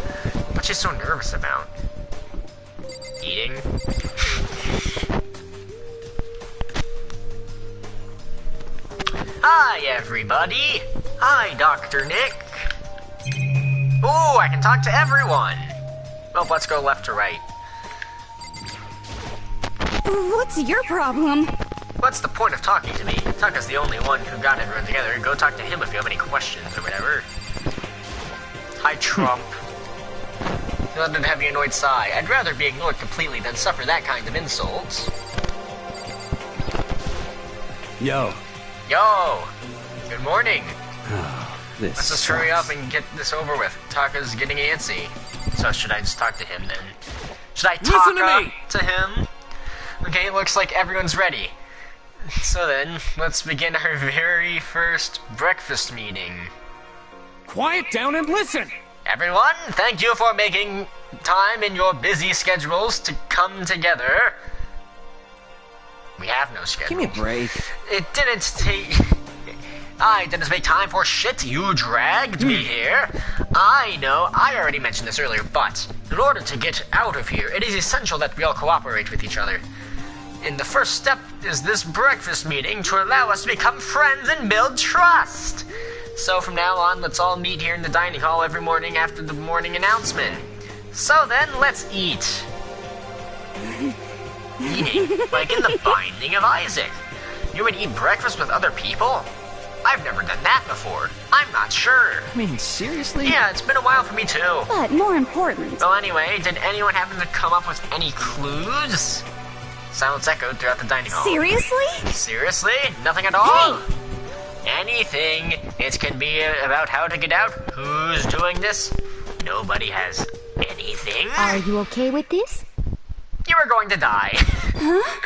What's she so nervous about? Eating? Hi, everybody. Hi, Dr. Nick. Ooh, I can talk to everyone. Well, let's go left to right. What's your problem? What's the point of talking to me? Taka's the only one who got everyone together. Go talk to him if you have any questions or whatever. Hi, Trump. Not a heavy annoyed sigh. I'd rather be ignored completely than suffer that kind of insult. Yo. Yo! Good morning. This Let's just hurry up and get this over with. Taka's getting antsy. So should I just talk to him then? Should I talk to him? Okay, it looks like everyone's ready. So then, let's begin our very first breakfast meeting. Quiet down and listen! Everyone, thank you for making time in your busy schedules to come together. We have no schedule. Give me a break. It didn't take... I didn't make time for shit. You dragged me here. I know, I already mentioned this earlier, but in order to get out of here, it is essential that we all cooperate with each other. And the first step is this breakfast meeting to allow us to become friends and build trust. So from now on, let's all meet here in the dining hall every morning after the morning announcement. So then, let's eat. Eating? Like in the Binding of Isaac. You would eat breakfast with other people? I've never done that before. I'm not sure. I mean, seriously? Yeah, it's been a while for me too. But more important... Well, anyway, did anyone happen to come up with any clues? Silence echoed throughout the dining hall. Seriously? Seriously? Nothing at all? Hey! Anything. It can be about how to get out. Who's doing this? Nobody has anything. Are you okay with this? You are going to die. Huh?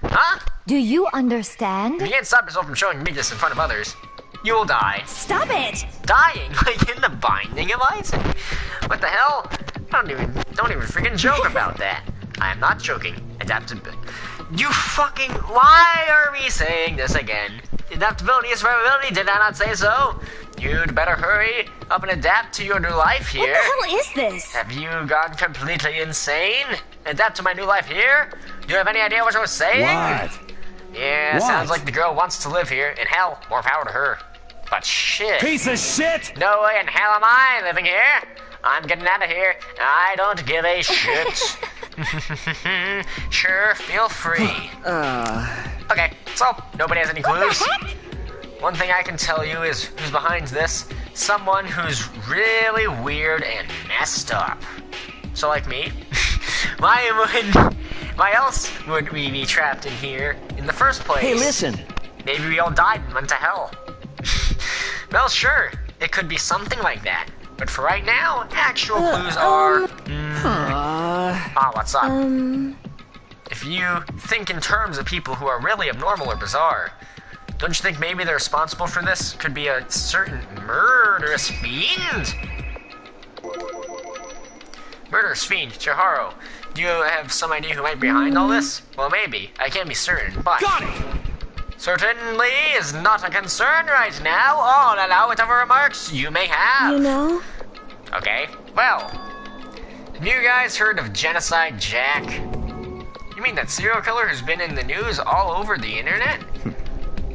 Huh? Do you understand? If you can't stop yourself from showing weakness in front of others, you will die. Stop it! Dying, like in the Binding of Isaac. What the hell? Don't even freaking joke about that. I am not joking. Adaptability. You fucking... Why are we saying this again? Adaptability is survivability, did I not say so? You'd better hurry up and adapt to your new life here. What the hell is this? Have you gone completely insane? Adapt to my new life here? Do you have any idea what I was saying? What? Yeah, What? sounds like the girl wants to live here, and hell, more power to her. But shit. Piece of shit! No way in hell am I living here. I'm getting out of here. I don't give a shit. Sure, feel free. Okay, so, nobody has any clues? One thing I can tell you is who's behind this. Someone who's really weird and messed up. So like me, why else would we be trapped in here in the first place? Hey, listen. Maybe we all died and went to hell. Well, sure, it could be something like that. But for right now, actual clues are... what's up? If you think in terms of people who are really abnormal or bizarre, don't you think maybe they're responsible for this? Could be a certain murderous fiend? Murderous fiend, CHIHIRO. Do you have some idea who might be behind all this? Well, maybe. I can't be certain, but... Got it! Certainly is not a concern right now. I'll allow whatever remarks you may have. You know? Okay, well... Have you guys heard of Genocide Jack? You mean that serial killer who's been in the news all over the internet?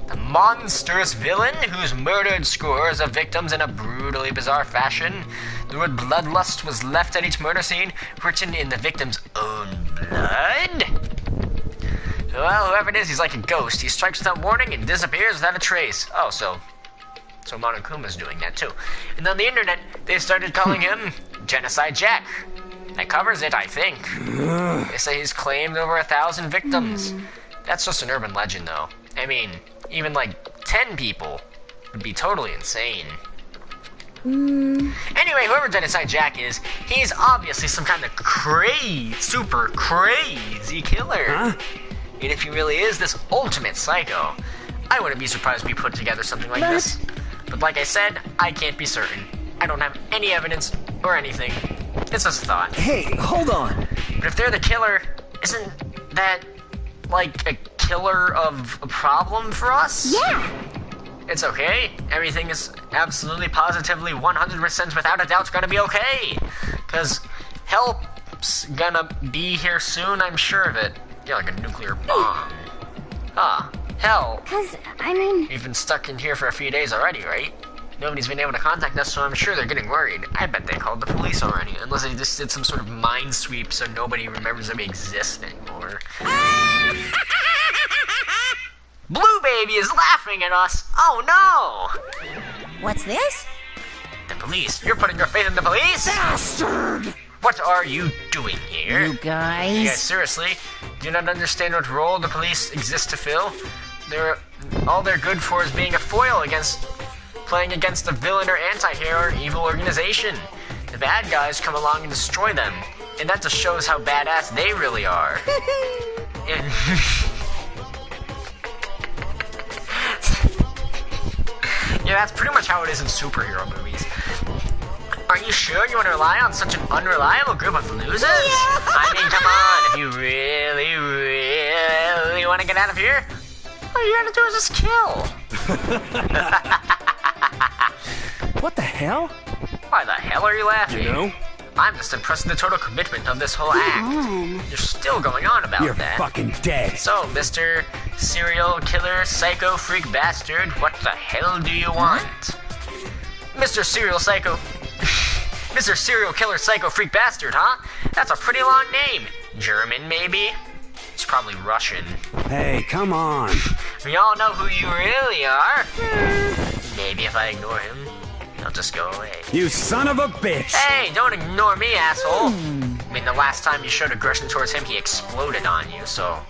The monstrous villain who's murdered scores of victims in a brutally bizarre fashion. The word bloodlust was left at each murder scene, written in the victim's own blood. Well, whoever it is, he's like a ghost. He strikes without warning and disappears without a trace. Oh, so Monokuma's doing that too. And on the internet, they started calling him Genocide Jack. That covers it, I think. They say he's claimed over 1,000 victims. That's just an urban legend, though. I mean, even like 10 people would be totally insane. Anyway, whoever Genocide Jack is, he's obviously some kind of super crazy killer. Huh? And if he really is this ultimate psycho, I wouldn't be surprised if we put together something like this. But like I said, I can't be certain. I don't have any evidence or anything. It's just a thought. Hey, hold on. But if they're the killer, isn't that like a killer of a problem for us? Yeah. It's okay. Everything is absolutely, positively, 100% without a doubt gonna be okay. Because help's gonna be here soon, I'm sure of it. Yeah, like a nuclear bomb. Ah, hell. Cause, I mean... We've been stuck in here for a few days already, right? Nobody's been able to contact us, so I'm sure they're getting worried. I bet they called the police already, unless they just did some sort of mind sweep so nobody remembers that we exist anymore. Blue Baby is laughing at us! Oh no! What's this? The police. You're putting your faith in the police? Bastard! What are you doing here? You guys... Yeah, seriously? Do you not understand what role the police exist to fill? All they're good for is being a foil playing against a villain or anti-hero or evil organization. The bad guys come along and destroy them. And that just shows how badass they really are. Yeah, that's pretty much how it is in superhero movies. Are you sure you want to rely on such an unreliable group of losers? Yeah. I mean, come on, if you really, really want to get out of here, all you gotta do is just kill. What the hell? Why the hell are you laughing? You know? I'm just impressed with the total commitment of this whole act. You're still going on about You're that. fucking dead. So, Mr. Serial Killer Psycho Freak Bastard, what the hell do you want? Mr. Serial Killer Psycho Freak Bastard, huh? That's a pretty long name. German, maybe? It's probably Russian. Hey, come on. We all know who you really are. Maybe if I ignore him, he'll just go away. You son of a bitch! Hey, don't ignore me, asshole! I mean, the last time you showed aggression towards him, he exploded on you, so...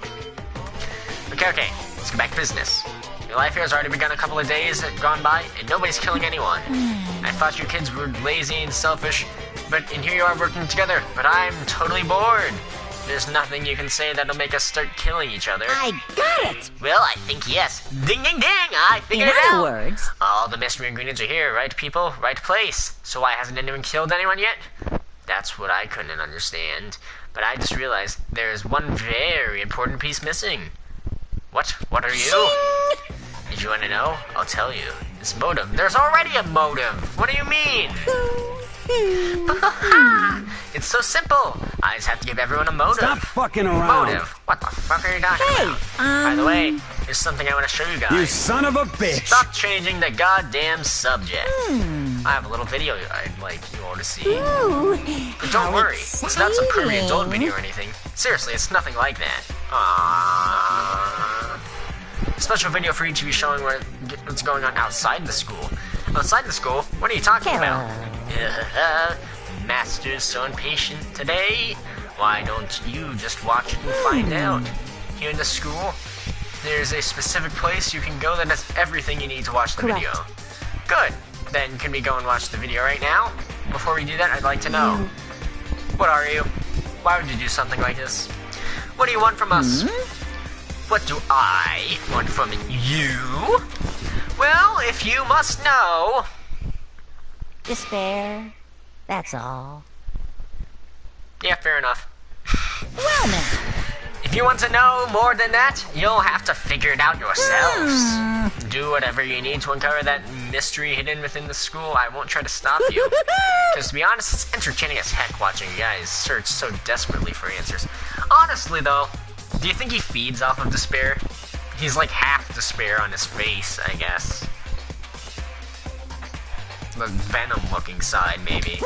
Okay, let's get back to business. Your life here has already begun a couple of days that gone by, and nobody's killing anyone. I thought you kids were lazy and selfish, and here you are working together, but I'm totally bored. There's nothing you can say that'll make us start killing each other. I got it! Well, I think yes. Ding, ding, ding! I figured it out! In other words... All the mystery ingredients are here, right people, right place. So why hasn't anyone killed anyone yet? That's what I couldn't understand. But I just realized there's one very important piece missing. What? What are you? If you want to know, I'll tell you. It's motive. There's already a motive! What do you mean? It's so simple. I just have to give everyone a motive. Stop fucking around. Motive? What the fuck are you talking about? By the way, there's something I want to show you guys. You son of a bitch. Stop changing the goddamn subject. I have a little video I'd like you all to see. Ooh, but don't worry, it's not some pervy adult video or anything. Seriously, it's nothing like that. A special video for each of you showing what's going on outside the school. Outside the school? What are you talking about? Master's so impatient today. Why don't you just watch it and find out? Here in the school, there's a specific place you can go that has everything you need to watch the video. Good. Then can we go and watch the video right now? Before we do that, I'd like to know. What are you? Why would you do something like this? What do you want from us? What do I want from you? Well, if you must know... Despair. That's all. Yeah, fair enough. Well, now. If you want to know more than that, you'll have to figure it out yourselves. Do whatever you need to uncover that mystery hidden within the school. I won't try to stop you. Because to be honest, it's entertaining as heck watching you guys search so desperately for answers. Honestly, though, do you think he feeds off of despair? He's like half despair on his face, I guess. the venom-looking side, maybe.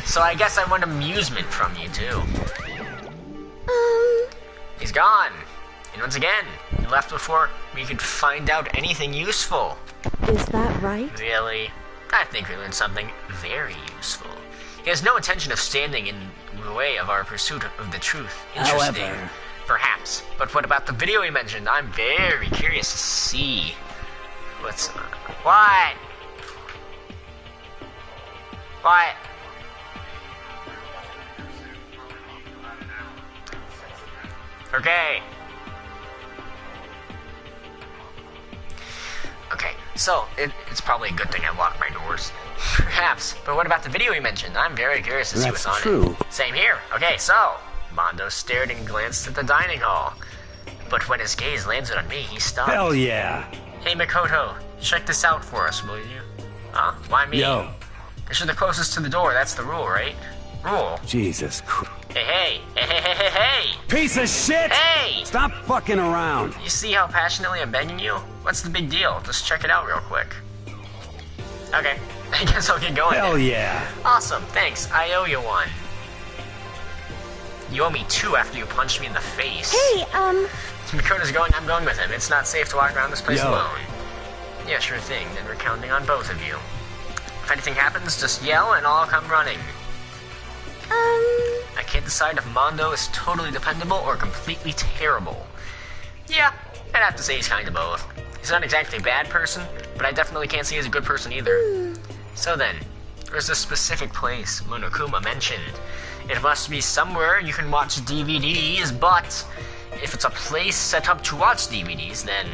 So I guess I want amusement from you, too. He's gone. And once again, he left before we could find out anything useful. Is that right? Really? I think we learned something very useful. He has no intention of standing in the way of our pursuit of the truth. Interesting. However... Perhaps. But what about the video he mentioned? I'm very curious to see. What's... What? What? Okay. Okay, so it's probably a good thing I locked my doors. Perhaps. But what about the video he mentioned? I'm very curious to see what's on it. Same here. Okay, so Mondo stared and glanced at the dining hall. But when his gaze landed on me, he stopped. Hell yeah. Hey, Makoto, check this out for us, will you? Huh? Why me? Yo. Because you're the closest to the door, that's the rule, right? Rule. Jesus Christ. Hey, hey, hey, hey, hey, hey! Piece of shit! Hey! Stop fucking around. You see how passionately I'm begging you? What's the big deal? Just check it out real quick. Okay, I guess I'll get going. Hell yeah. Awesome, thanks. I owe you one. You owe me two after you punched me in the face. Hey, Makoto's going, I'm going with him. It's not safe to walk around this place Yo. alone. Yeah, sure thing. Then we're counting on both of you. If anything happens, just yell and I'll come running. I can't decide if Mondo is totally dependable or completely terrible. Yeah, I'd have to say he's kind of both. He's not exactly a bad person, but I definitely can't say he's a good person either. So then, there's a specific place Monokuma mentioned. It must be somewhere you can watch DVDs, but if it's a place set up to watch DVDs, then...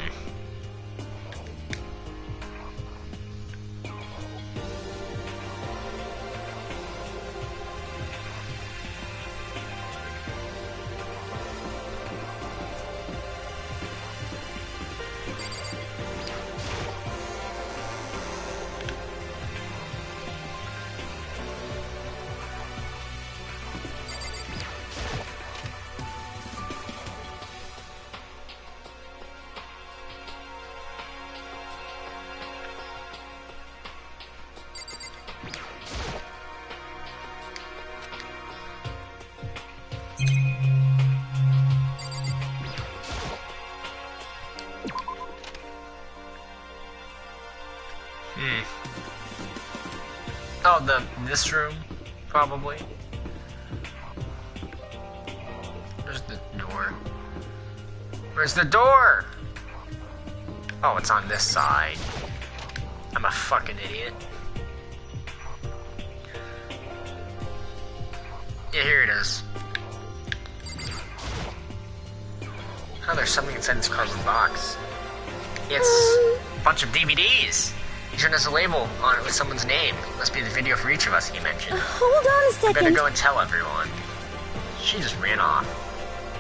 Oh, this room, probably. Where's the door? Where's the door? Oh, it's on this side. I'm a fucking idiot. Yeah, here it is. Oh, there's something inside this cardboard box. It's a bunch of DVDs. He turned us a label on it with someone's name. Must be the video for each of us, he mentioned. Hold on a second. I better go and tell everyone. She just ran off.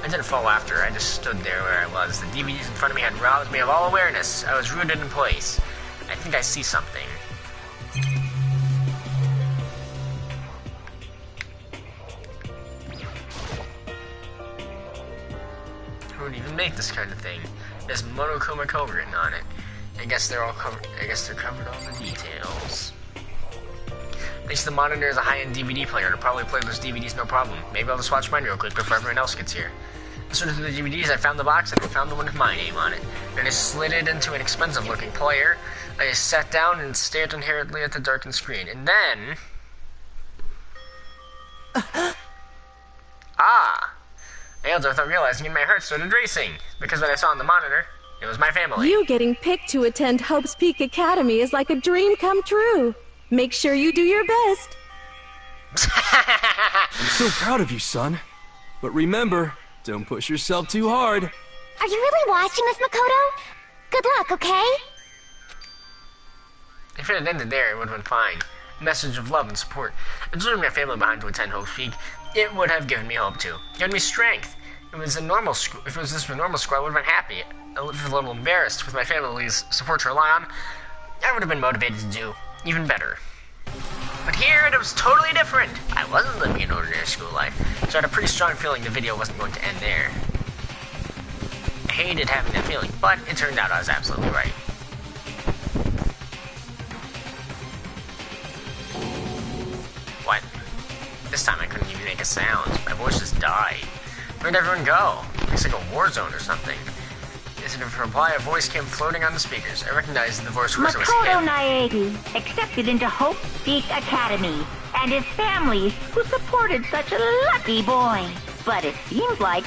I didn't follow after her. I just stood there where I was. The DVDs in front of me had roused me of all awareness. I was rooted in place. I think I see something. Who would even make this kind of thing? There's Monokuma Co. written on it. I guess they're covered all the details. At least the monitor is a high-end DVD player. It'll probably play those DVDs no problem. Maybe I'll just watch mine real quick before everyone else gets here. As soon as the DVDs, I found the box and I found the one with my name on it. Then I slid it into an expensive-looking player. I just sat down and stared inherently at the darkened screen. And then... I yelled without realizing and my heart started racing. Because what I saw on the monitor, it was my family. You getting picked to attend Hope's Peak Academy is like a dream come true. Make sure you do your best. I'm so proud of you, son. But remember, don't push yourself too hard. Are you really watching this, Makoto? Good luck, okay? If it had ended there, it would have been fine. A message of love and support. If leaving my family behind to attend Hope's Peak, it would have given me hope too. Given me strength. If it was a normal school, if it was this a normal school, I would have been happy. A little embarrassed with my family's support to rely on. I would have been motivated to do even better. But here, it was totally different. I wasn't living an ordinary school life, so I had a pretty strong feeling the video wasn't going to end there. I hated having that feeling, but it turned out I was absolutely right. This time I couldn't even make a sound. My voice just died. Where'd everyone go? Looks like a war zone or something. Instead of a reply, a voice came floating on the speakers. I recognized the voice was Makoto him. Naegi, accepted into Hope Peak Academy, and his family, who supported such a lucky boy. But it seems like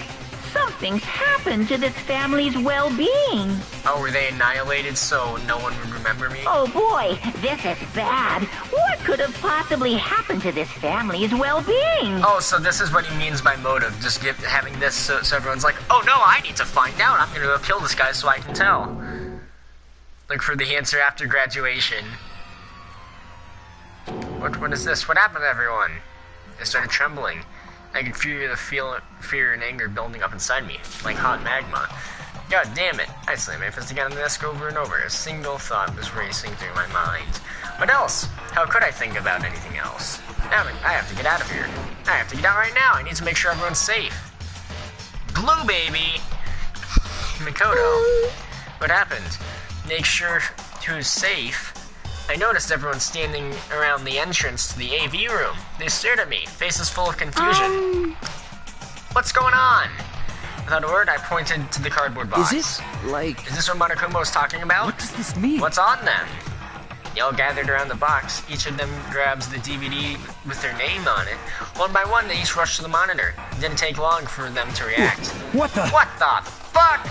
something's happened to this family's well-being. Oh, were they annihilated so no one would remember me? Oh boy, this is bad. What could have possibly happened to this family's well-being? Oh, so this is what he means by motive. Just having this so everyone's like, oh no, I need to find out. I'm gonna go kill this guy so I can tell. Look for the answer after graduation. What is this? What happened to everyone? They started trembling. I could feel the fear and anger building up inside me, like hot magma. God damn it! I slammed my fist again on the desk over and over. A single thought was racing through my mind. What else? How could I think about anything else? I have to get out of here. I have to get out right now. I need to make sure everyone's safe. Blue baby! Makoto. What happened? Make sure who's safe. I noticed everyone standing around the entrance to the AV room. They stared at me, faces full of confusion. What's going on? Without a word, I pointed to the cardboard box. Is this what Monokumo's talking about? What does this mean? What's on them? They all gathered around the box. Each of them grabs the DVD with their name on it. One by one, they each rushed to the monitor. It didn't take long for them to react. What the fuck?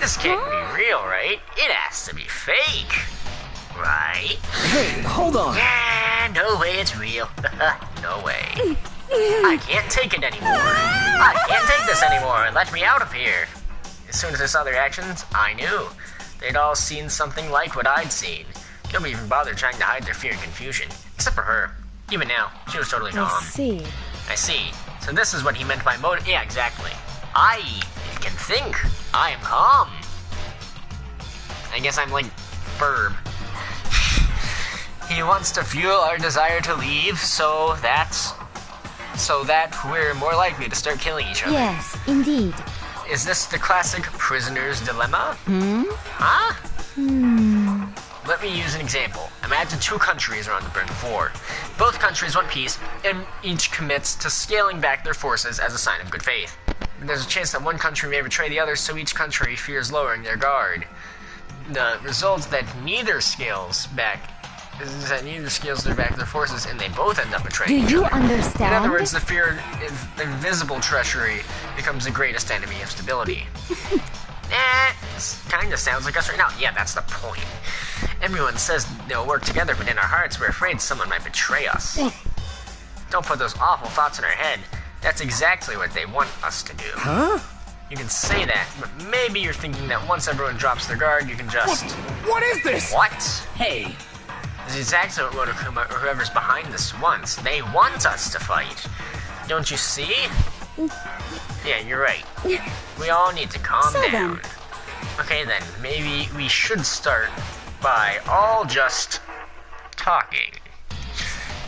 This can't be real, right? It has to be fake. Right? Hey, hold on. Yeah, no way it's real. No way. I can't take it anymore. I can't take this anymore. Let me out of here. As soon as I saw their actions, I knew. They'd all seen something like what I'd seen. Nobody even bothered trying to hide their fear and confusion. Except for her. Even now, she was totally calm. I see. So this is what he meant by motive. Yeah, exactly. I can think. I am calm. I guess I'm like Ferb. He wants to fuel our desire to leave so that we're more likely to start killing each other. Yes, indeed. Is this the classic prisoner's dilemma? Huh? Let me use an example. Imagine two countries are on the brink of war. Both countries want peace, and each commits to scaling back their forces as a sign of good faith. There's a chance that one country may betray the other, so each country fears lowering their guard. The result is that neither scales back their forces, and they both end up betraying each other. Do you understand? In other words, the fear of invisible treachery becomes the greatest enemy of stability. Kinda sounds like us right now. Yeah, that's the point. Everyone says they'll work together, but in our hearts we're afraid someone might betray us. Don't put those awful thoughts in our head. That's exactly what they want us to do. Huh? You can say that, but maybe you're thinking that once everyone drops their guard, you can just... What is this? What? Hey. This is exactly what Monokuma or whoever's behind this wants. They want us to fight. Don't you see? Yeah, you're right. We all need to calm down. Okay then, maybe we should start by all just talking.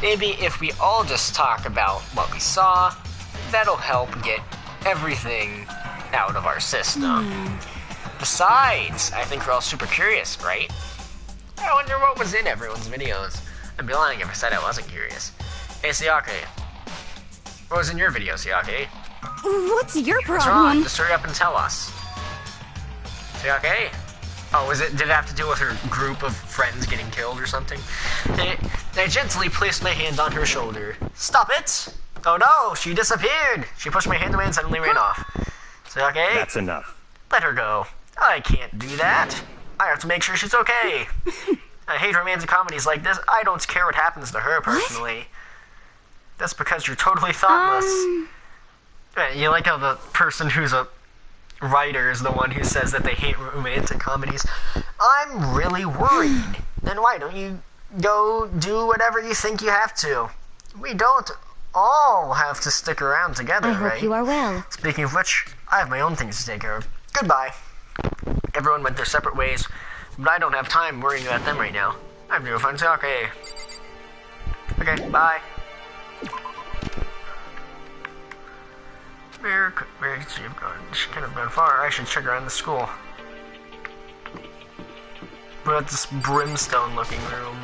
Maybe if we all just talk about what we saw, that'll help get everything out of our system. Besides, I think we're all super curious, right? I wonder what was in everyone's videos. I'd be lying if I said I wasn't curious. Hey, Sayake. What was in your video, Sayake? What's your problem? What's wrong? Just hurry up and tell us. Sayake? Oh, did it have to do with her group of friends getting killed or something? I gently placed my hand on her shoulder. Stop it! Oh no, she disappeared! She pushed my hand away and suddenly ran off. Sayake? That's enough. Let her go. I can't do that. I have to make sure she's okay. I hate romantic comedies like this. I don't care what happens to her, personally. What? That's because you're totally thoughtless. You like how the person who's a writer is the one who says that they hate romantic comedies. I'm really worried. Then why don't you go do whatever you think you have to? We don't all have to stick around together, right? I hope you are well. Speaking of which, I have my own things to take care of. Goodbye. Everyone went their separate ways, but I don't have time worrying about them right now. I have to go find Sayake. Okay, bye. Where could she have gone? She could have gone far. I should check around the school. We're at this brimstone-looking room.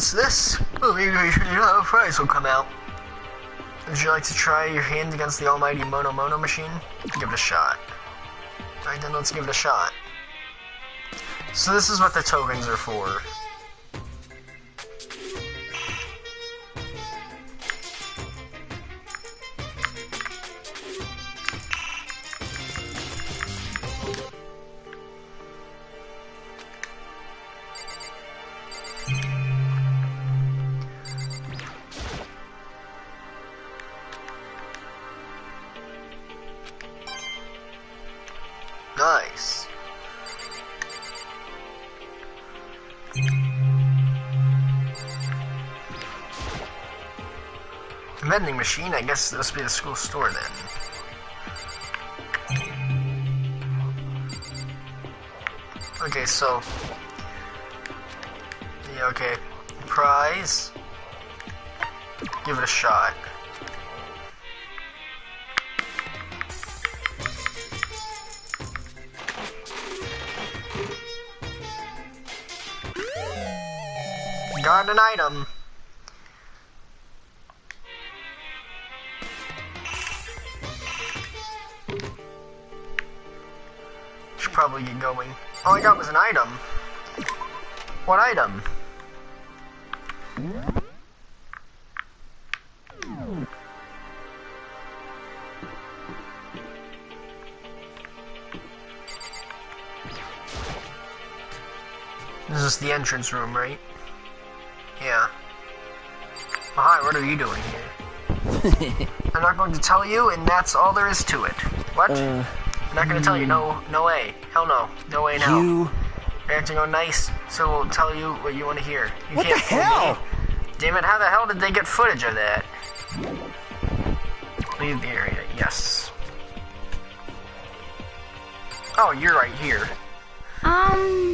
What's this? Oh, maybe a prize will come out. Would you like to try your hand against the almighty Mono machine? Give it a shot. Alright, then let's give it a shot. So this is what the tokens are for. Nice. The vending machine, I guess this would be the school store then. Okay, so... yeah, okay. Prize. Give it a shot. Got an item. Should probably get going. All I got was an item. What item? This is the entrance room, right? Yeah. Well, hi, what are you doing here? I'm not going to tell you, and that's all there is to it. What? I'm not going to tell you. No way. Hell no. No way now. You're acting all nice, so we'll tell you what you want to hear. You what can't the hell? Damn it, how the hell did they get footage of that? Leave the area. Yes. Oh, you're right here.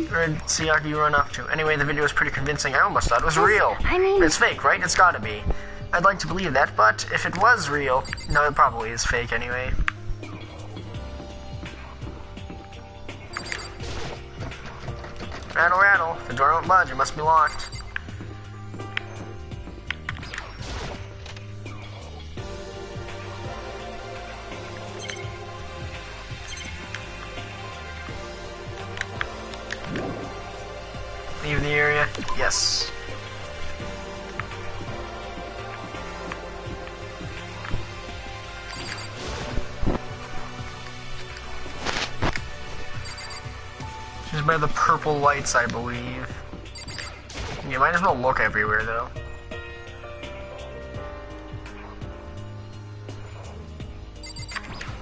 Where'd Sayaka run off to? Anyway, the video was pretty convincing. I almost thought it was real. I mean... it's fake, right? It's gotta be. I'd like to believe that, but if it was real... no, it probably is fake anyway. Rattle, rattle. If the door won't budge, it must be locked. Leave the area. Yes. She's by the purple lights, I believe. You might as well look everywhere, though.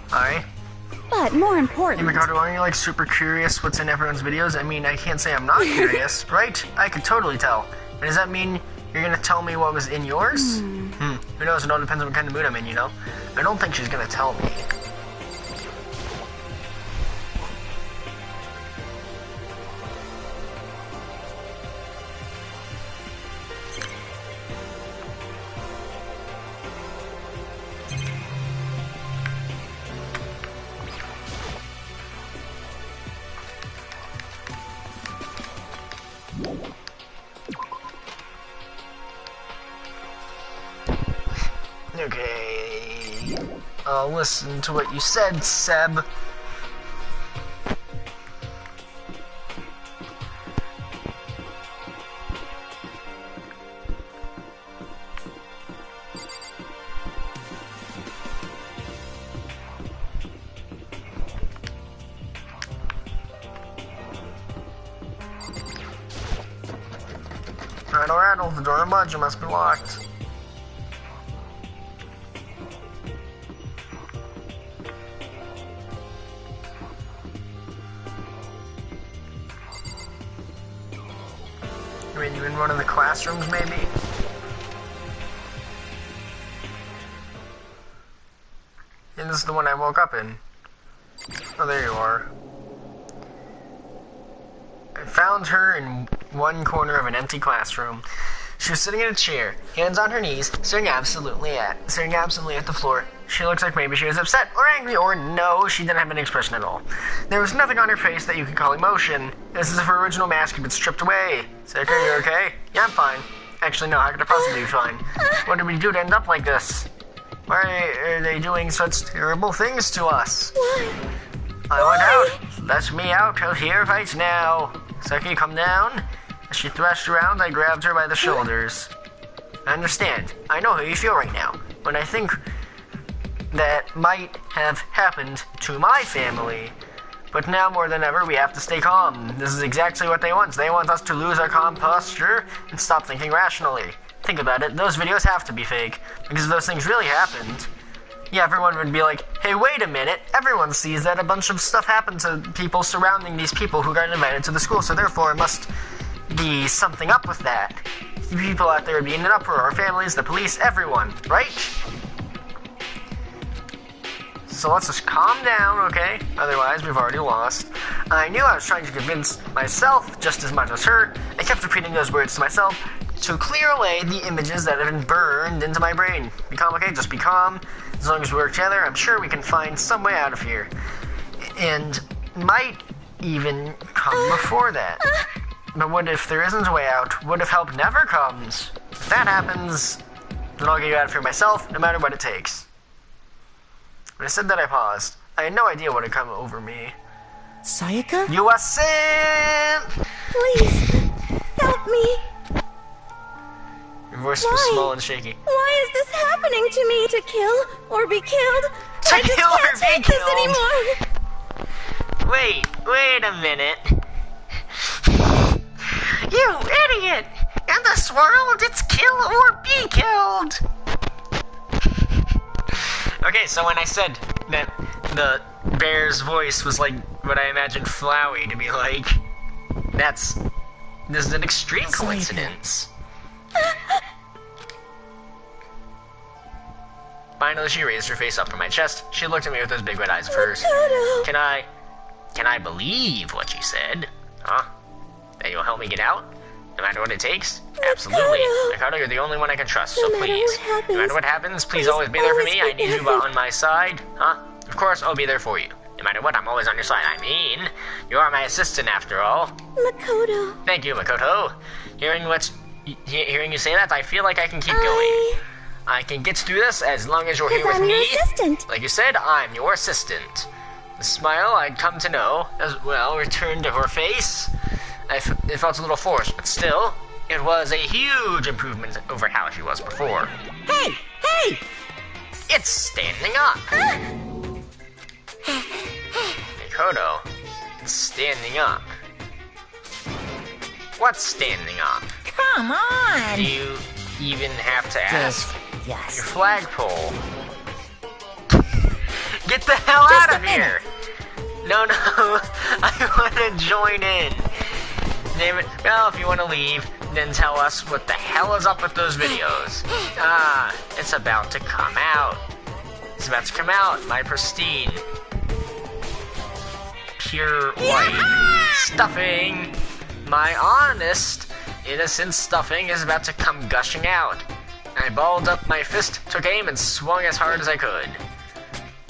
Hi. But more important... Hey, Mikado, aren't you, like, super curious what's in everyone's videos? I mean, I can't say I'm not curious, right? I could totally tell. And does that mean you're gonna tell me what was in yours? Who knows? It all depends on what kind of mood I'm in, you know? I don't think she's gonna tell me. Okay, I'll listen to what you said, Seb. Rattle, rattle, the door and budge must be locked. I mean, you in one of the classrooms, maybe? And this is the one I woke up in. Oh, there you are. I found her in one corner of an empty classroom. She was sitting in a chair, hands on her knees, staring absently at the floor. She looks like maybe she was upset or angry, or no, she didn't have any expression at all. There was nothing on her face that you could call emotion. It was as if her original mask had been stripped away. Sayaka, you okay? Yeah, I'm fine. Actually, no, how could it possibly be fine? What did we do to end up like this? Why are they doing such terrible things to us? Why? I went out. Let me out of here right now. Saki, come down. As she thrashed around, I grabbed her by the shoulders. I understand. I know how you feel right now. When I think that might have happened to my family. But now more than ever, we have to stay calm. This is exactly what they want. They want us to lose our calm posture and stop thinking rationally. Think about it. Those videos have to be fake. Because if those things really happened, yeah, everyone would be like, hey, wait a minute. Everyone sees that a bunch of stuff happened to people surrounding these people who got invited to the school, so therefore it must be something up with that. People out there would be in an uproar. Our families, the police, everyone, right? So let's just calm down, okay? Otherwise, we've already lost. I knew I was trying to convince myself just as much as her. I kept repeating those words to myself to clear away the images that had been burned into my brain. Be calm, okay? Just be calm. As long as we work together, I'm sure we can find some way out of here. And might even come before that. But what if there isn't a way out? What if help never comes? If that happens, then I'll get you out of here myself, no matter what it takes. When I said that, I paused. I had no idea what had come over me. Sayaka? You are sent! Please, help me. Your voice was small and shaky. Why is this happening to me? To kill or be killed? To I just kill or can't be take this killed? anymore. Wait a minute. You idiot! In this world, it's kill or be killed! Okay, so when I said that the bear's voice was like what I imagined Flowey to be like, this is an extreme coincidence. Finally, she raised her face up from my chest. She looked at me with those big red eyes of hers. Can I believe what you said? Huh? That you'll help me get out? No matter what it takes? Absolutely. Makoto, you're the only one I can trust, so please. No matter what happens, please always be there for me. I need you on my side. Huh? Of course, I'll be there for you. No matter what, I'm always on your side. I mean, you are my assistant after all. Makoto. Thank you, Makoto. Hearing you say that, I feel like I can keep going. I can get through this as long as you're here with me. Your assistant. Like you said, I'm your assistant. The smile I'd come to know as well returned to her face. It felt a little forced, but still, it was a huge improvement over how she was before. Hey! Hey! It's standing up! Makoto, it's standing up. What's standing up? Come on! Do you even have to ask? Yes. Your flagpole. Get the hell out of here! No, I want to join in. Name it. Well, if you want to leave, then tell us what the hell is up with those videos. It's about to come out. It's about to come out. My pristine, pure white stuffing. My honest, innocent stuffing is about to come gushing out. I balled up my fist, took aim, and swung as hard as I could.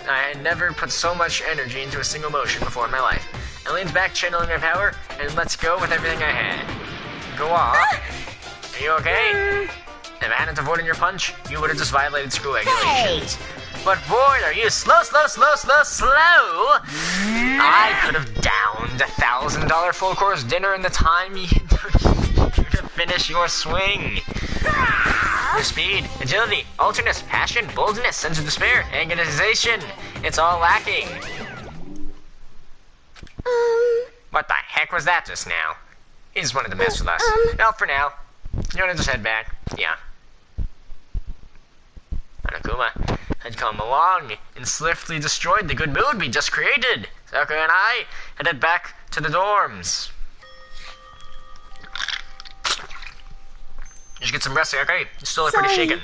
I had never put so much energy into a single motion before in my life. I leaned back, channeling my power, and let's go with everything I had. Go off. Are you okay? If I hadn't avoided your punch, you would have just violated school regulations. Hey. But boy, are you slow! I could have downed $1,000 full course dinner in the time you to finish your swing. Your speed, agility, alterness, passion, boldness, sense of despair, agonization. It's all lacking. What the heck was that just now? He just wanted to mess with us. Well, for now. You wanna just head back? Yeah. Hanakuma had come along and swiftly destroyed the good mood we just created. Sakura and I headed back to the dorms. You should get some rest, okay? You're still pretty shaken.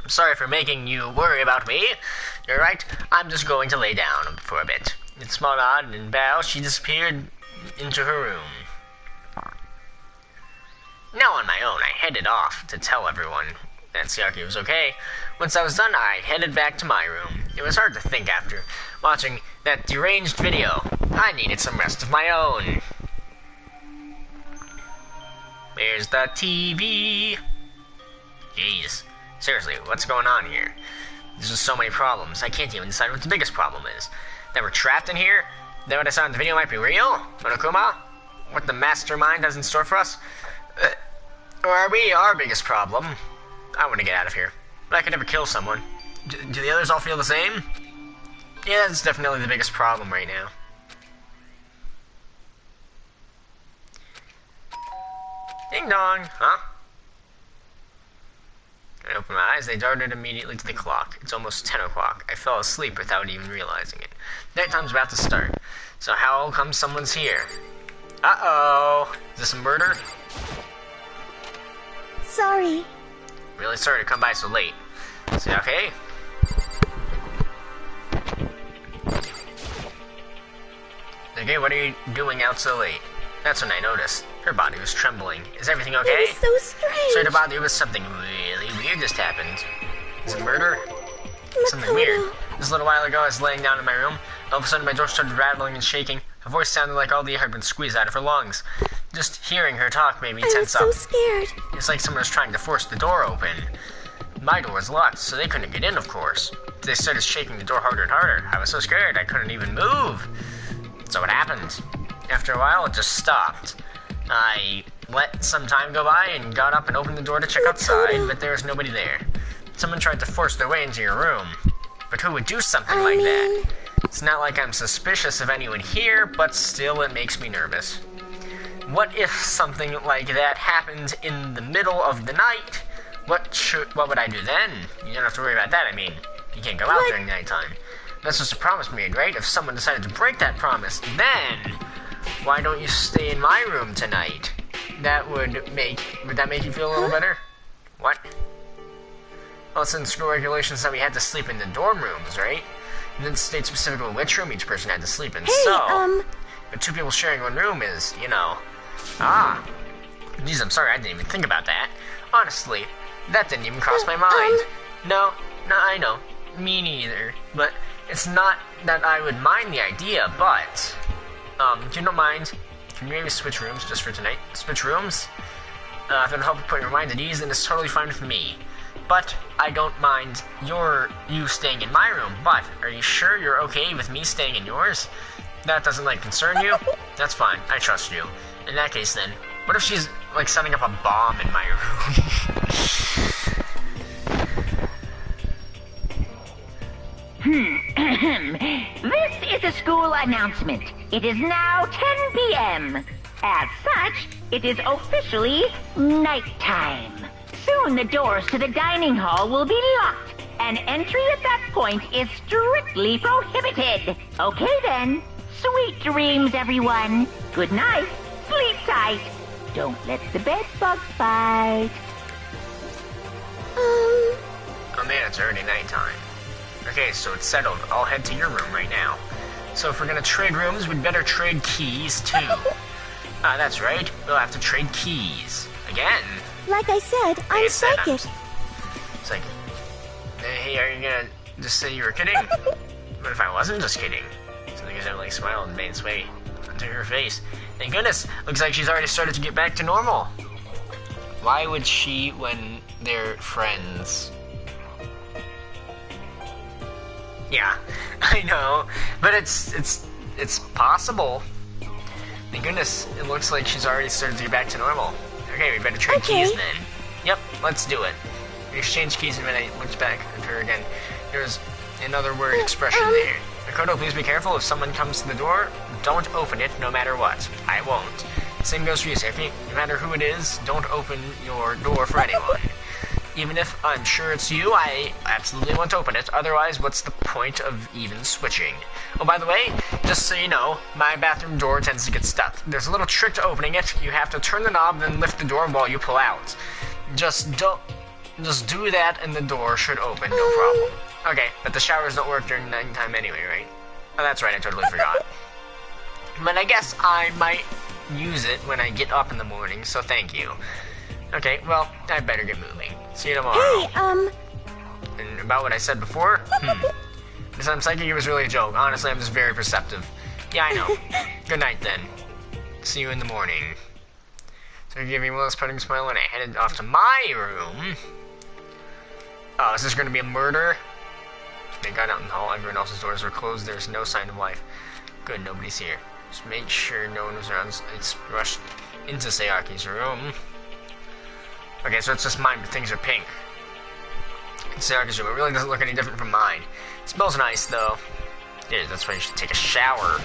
I'm sorry for making you worry about me. You're right, I'm just going to lay down for a bit. With a small nod and bow, she disappeared into her room. Now on my own, I headed off to tell everyone that Sayaka was okay. Once I was done, I headed back to my room. It was hard to think after watching that deranged video. I needed some rest of my own. Where's the TV? Jeez. Seriously, what's going on here? There's just so many problems. I can't even decide what the biggest problem is. That we're trapped in here? That what I saw in the video might be real? Monokuma? What the mastermind has in store for us? Or are we our biggest problem? I want to get out of here. But I could never kill someone. Do the others all feel the same? Yeah, that's definitely the biggest problem right now. Ding dong, huh? I opened my eyes, they darted immediately to the clock. It's almost 10 o'clock. I fell asleep without even realizing it. Nighttime's about to start. So how come someone's here? Uh-oh! Is this a murder? Sorry. Really sorry to come by so late. Is it okay? Okay, what are you doing out so late? That's when I noticed. Her body was trembling. Is everything okay? It was so strange. Sorry to bother you, but something really weird just happened. Is it murder? Something weird. Just a little while ago, I was laying down in my room. All of a sudden, my door started rattling and shaking. Her voice sounded like all the air had been squeezed out of her lungs. Just hearing her talk made me tense up. I was so scared. It's like someone was trying to force the door open. My door was locked, so they couldn't get in, of course. They started shaking the door harder and harder. I was so scared, I couldn't even move. So what happened? After a while, it just stopped. I let some time go by and got up and opened the door to check outside, but there was nobody there. Someone tried to force their way into your room. But who would do something like that? It's not like I'm suspicious of anyone here, but still it makes me nervous. What if something like that happened in the middle of the night? What would I do then? You don't have to worry about that, I mean. You can't go out during nighttime. That's just a promise we made, right? If someone decided to break that promise, then why don't you stay in my room tonight? Would that make you feel a little better? What? Well, it's in school regulations that we had to sleep in the dorm rooms, right? It didn't state specifically which room each person had to sleep in, but two people sharing one room is, you know... Geez, I'm sorry, I didn't even think about that. Honestly, that didn't even cross my mind. No, I know. Me neither. But it's not that I would mind the idea, but... if you don't mind, can you maybe switch rooms just for tonight? Switch rooms? If it'll help put your mind at ease, then it's totally fine with me. But I don't mind you staying in my room, but are you sure you're okay with me staying in yours? That doesn't, concern you? That's fine, I trust you. In that case, then, what if she's, setting up a bomb in my room? This is a school announcement. It is now 10 p.m. As such, it is officially nighttime. Soon the doors to the dining hall will be locked, and entry at that point is strictly prohibited. Okay then. Sweet dreams, everyone. Good night. Sleep tight. Don't let the bed bugs bite. Oh man, it's already nighttime. Okay, so it's settled. I'll head to your room right now. So if we're gonna trade rooms, we'd better trade keys too. That's right. We'll have to trade keys. Again. Like I said, I'm psychic. Psychic. Hey, are you gonna just say you were kidding? What if I wasn't just kidding? Something gonna smile and made its way onto her face. Thank goodness. Looks like she's already started to get back to normal. Why would she when they're friends? Yeah, I know, but it's possible. Thank goodness, it looks like she's already started to get back to normal. Okay, we better trade keys then. Yep, let's do it. We exchange keys and then I looked back at her again. There's another word expression there. Makoto, please be careful. If someone comes to the door, don't open it no matter what. I won't. Same goes for you, Seifi. No matter who it is, don't open your door for anyone. Even if I'm sure it's you, I absolutely won't open it. Otherwise, what's the point of even switching? Oh, by the way, just so you know, my bathroom door tends to get stuck. There's a little trick to opening it. You have to turn the knob, then lift the door while you pull out. Just do that, and the door should open, no problem. Okay, but the showers don't work during nighttime anyway, right? Oh, that's right, I totally forgot. But I guess I might use it when I get up in the morning, so thank you. Okay, well, I better get moving. See you tomorrow. Hey, And about what I said before? Because I'm psychic, it was really a joke. Honestly, I'm just very perceptive. Yeah, I know. Good night, then. See you in the morning. So I gave me one last parting smile and I headed off to my room. Oh, is this going to be a murder? They got out in the hall. Everyone else's doors were closed. There's no sign of life. Good, nobody's here. Just make sure no one was around. It's rushed into Sayaki's room. Okay, so it's just mine, but things are pink. It's Sayaki's room. It really doesn't look any different from mine. It smells nice, though. It is. That's why you should take a shower.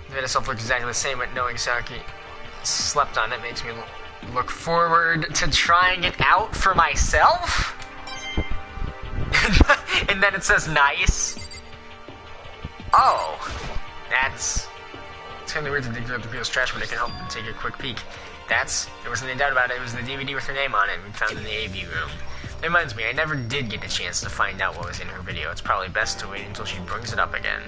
The bed itself looks exactly the same, but knowing Sayaki slept on it makes me look forward to trying it out for myself. And then it says nice. Oh, it's kind of weird to dig through other people's trash, but I can help and take a quick peek. There wasn't any doubt about it. It was the DVD with her name on it we found in the AV room. It reminds me, I never did get a chance to find out what was in her video. It's probably best to wait until she brings it up again.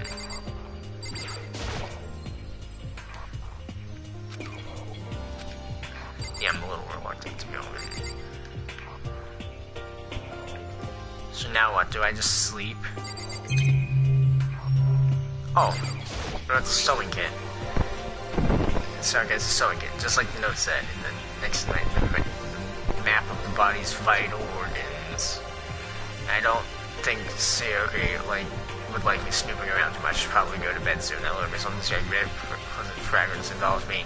Yeah, I'm a little reluctant to go in. So now what? Do I just sleep? Oh, that's a sewing kit. So okay, it's a sewing kit, just like the note said. And then next to the map of the body's vital organs. I don't think Sayori would like me snooping around too much. Should probably go to bed soon. I lowered myself in the chair. Pleasant fragrance involves me.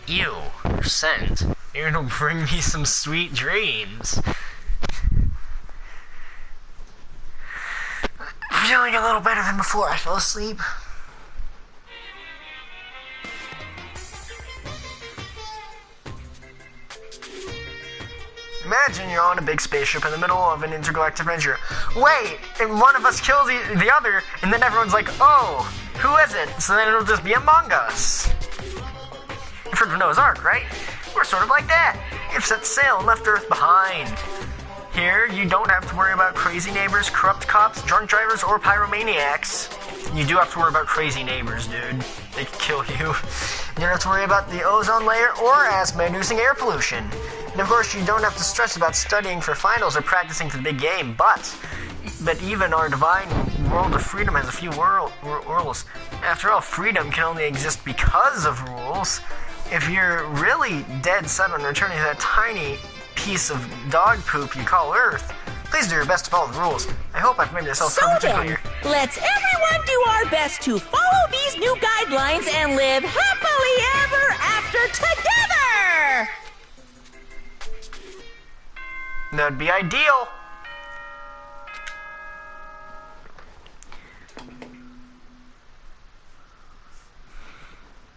Ew, your scent. Maybe it'll bring me some sweet dreams. I'm feeling a little better than before I fell asleep. Imagine you're on a big spaceship in the middle of an intergalactic adventure. Wait, and one of us kills the other, and then everyone's like, oh, who is it? So then it'll just be Among Us. You've heard of Noah's Ark, right? We're sort of like that. You've set sail and left Earth behind. Here, you don't have to worry about crazy neighbors, corrupt cops, drunk drivers, or pyromaniacs. You do have to worry about crazy neighbors, dude. They could kill you. You don't have to worry about the ozone layer or asthma-inducing air pollution. And of course, you don't have to stress about studying for finals or practicing for the big game, but even our divine world of freedom has a few rules. After all, freedom can only exist because of rules. If you're really dead set on returning to that tiny piece of dog poop you call Earth, please do your best to follow the rules. I hope I've made myself perfectly clear. Let's everyone do our best to follow these new guidelines and live happily ever after together! That'd be ideal.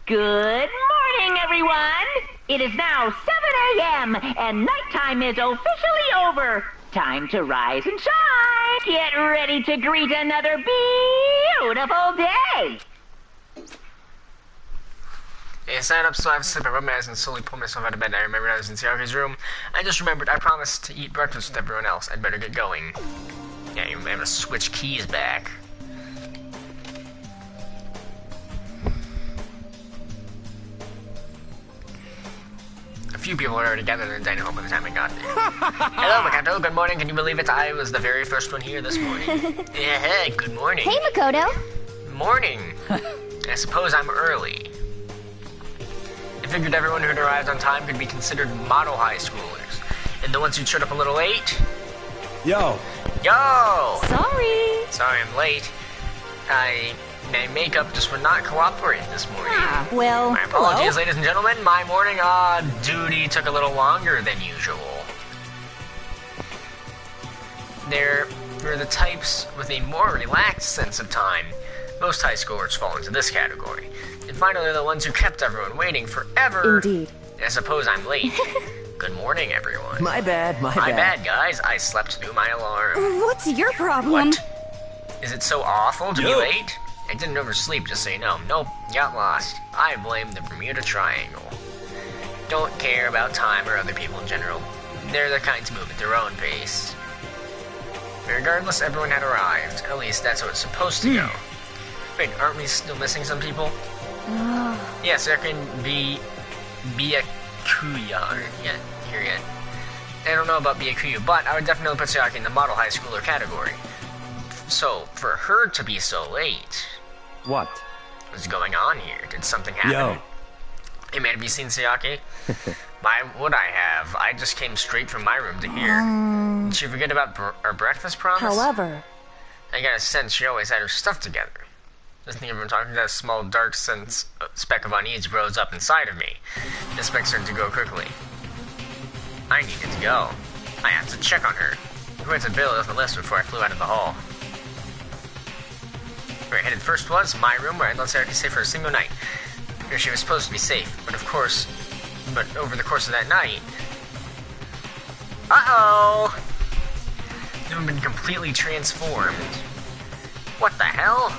Good morning, everyone! It is now 7 a.m. and nighttime is officially over. Time to rise and shine. Get ready to greet another beautiful day. I sat up so I have to slip and rub my eyes and slowly pull myself out of bed. I remembered I was in Sayaki's room. I just remembered I promised to eat breakfast with everyone else. I'd better get going. Yeah, I'm gonna switch keys back. A few people are already gathered in the dining hall by the time I got there. Hello, Makoto. Good morning. Can you believe it? I was the very first one here this morning. Yeah, hey, good morning. Hey, Makoto. Morning. I suppose I'm early. I figured everyone who'd arrived on time could be considered model high schoolers. And the ones who showed up a little late? Yo! Sorry I'm late. My makeup just would not cooperate this morning. Well, my apologies, ladies and gentlemen. My morning duty took a little longer than usual. They're the types with a more relaxed sense of time. Most high schoolers fall into this category. And finally, they're the ones who kept everyone waiting forever. Indeed. I suppose I'm late. Good morning, everyone. My bad. My bad, guys. I slept through my alarm. What's your problem? What? Is it so awful to be late? I didn't oversleep, just so you know. Nope, got lost. I blame the Bermuda Triangle. Don't care about time or other people in general. They're the kind to move at their own pace. Regardless, everyone had arrived. At least that's how it's supposed to go. Wait, aren't we still missing some people? Yes, there can be Byakuya aren't yet here yet. I don't know about Byakuya, but I would definitely put Sayaki in the model high schooler category. So, for her to be so late... What? What's going on here? Did something happen? Yo. Hey man, have you seen Sayaki? Why would I have? I just came straight from my room to here. Did she forget about our breakfast promise? However, I got a sense she always had her stuff together. Just think everyone talking, that a small dark speck of unease rose up inside of me. The speck started to grow quickly. I needed to go. I had to check on her. Who to Bill off the list before I flew out of the hall. Where I headed first was my room, where I'd let Sayaki stay for a single night. Here she was supposed to be safe, but over the course of that night... Uh-oh! You've been completely transformed. What the hell?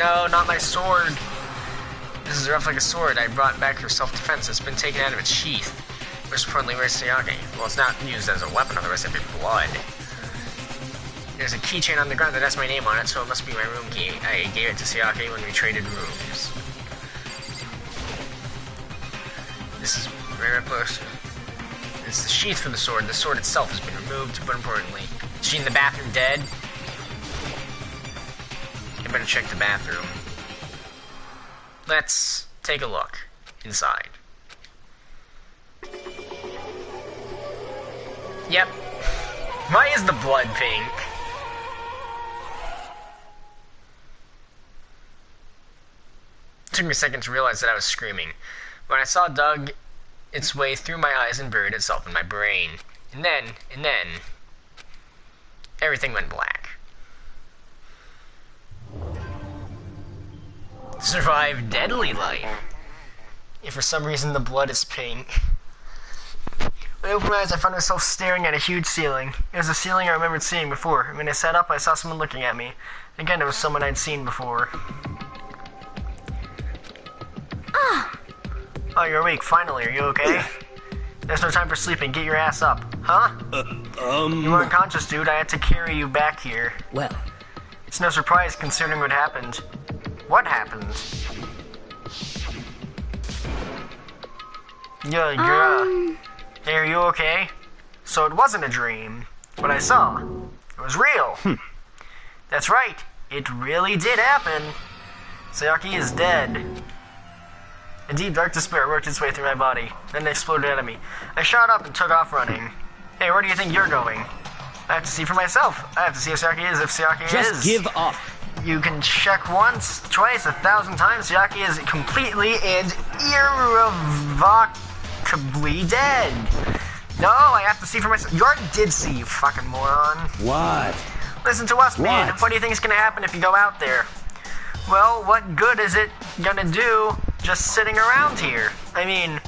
No, not my sword. This is rough like a sword I brought back for self-defense. It's been taken out of its sheath. Most importantly, where's Sayaki? Well, it's not used as a weapon, otherwise it'd be blood. There's a keychain on the ground that has my name on it, so it must be my room key. I gave it to Sayaki when we traded rooms. This is very close. It's the sheath for the sword. The sword itself has been removed, but importantly, is she in the bathroom dead? I better check the bathroom. Let's take a look inside. Yep. Why is the blood pink? It took me a second to realize that I was screaming. When I saw it dug its way through my eyes and buried itself in my brain. And then, everything went black. Survive deadly life. If for some reason the blood is pink. When I opened my eyes, I found myself staring at a huge ceiling. It was a ceiling I remembered seeing before. When I sat up, I saw someone looking at me. Again, it was someone I'd seen before. Oh, you're awake, finally. Are you okay? There's no time for sleeping. Get your ass up. Huh? You were unconscious, dude. I had to carry you back here. Well, it's no surprise considering what happened. What happened? Hey, are you okay? So it wasn't a dream. What I saw, it was real. That's right. It really did happen. Sayaki is dead. A deep, dark despair worked its way through my body, then it exploded out of me. I shot up and took off running. Hey, where do you think you're going? I have to see for myself. I have to see if Sayaki is, Just give up. You can check once, twice, 1,000 times. Sayaki is completely and irrevocably dead. No, I have to see for myself. You already did see, you fucking moron. What? Listen to us, man. What do you think is gonna happen if you go out there? Well, what good is it gonna do just sitting around here? I mean,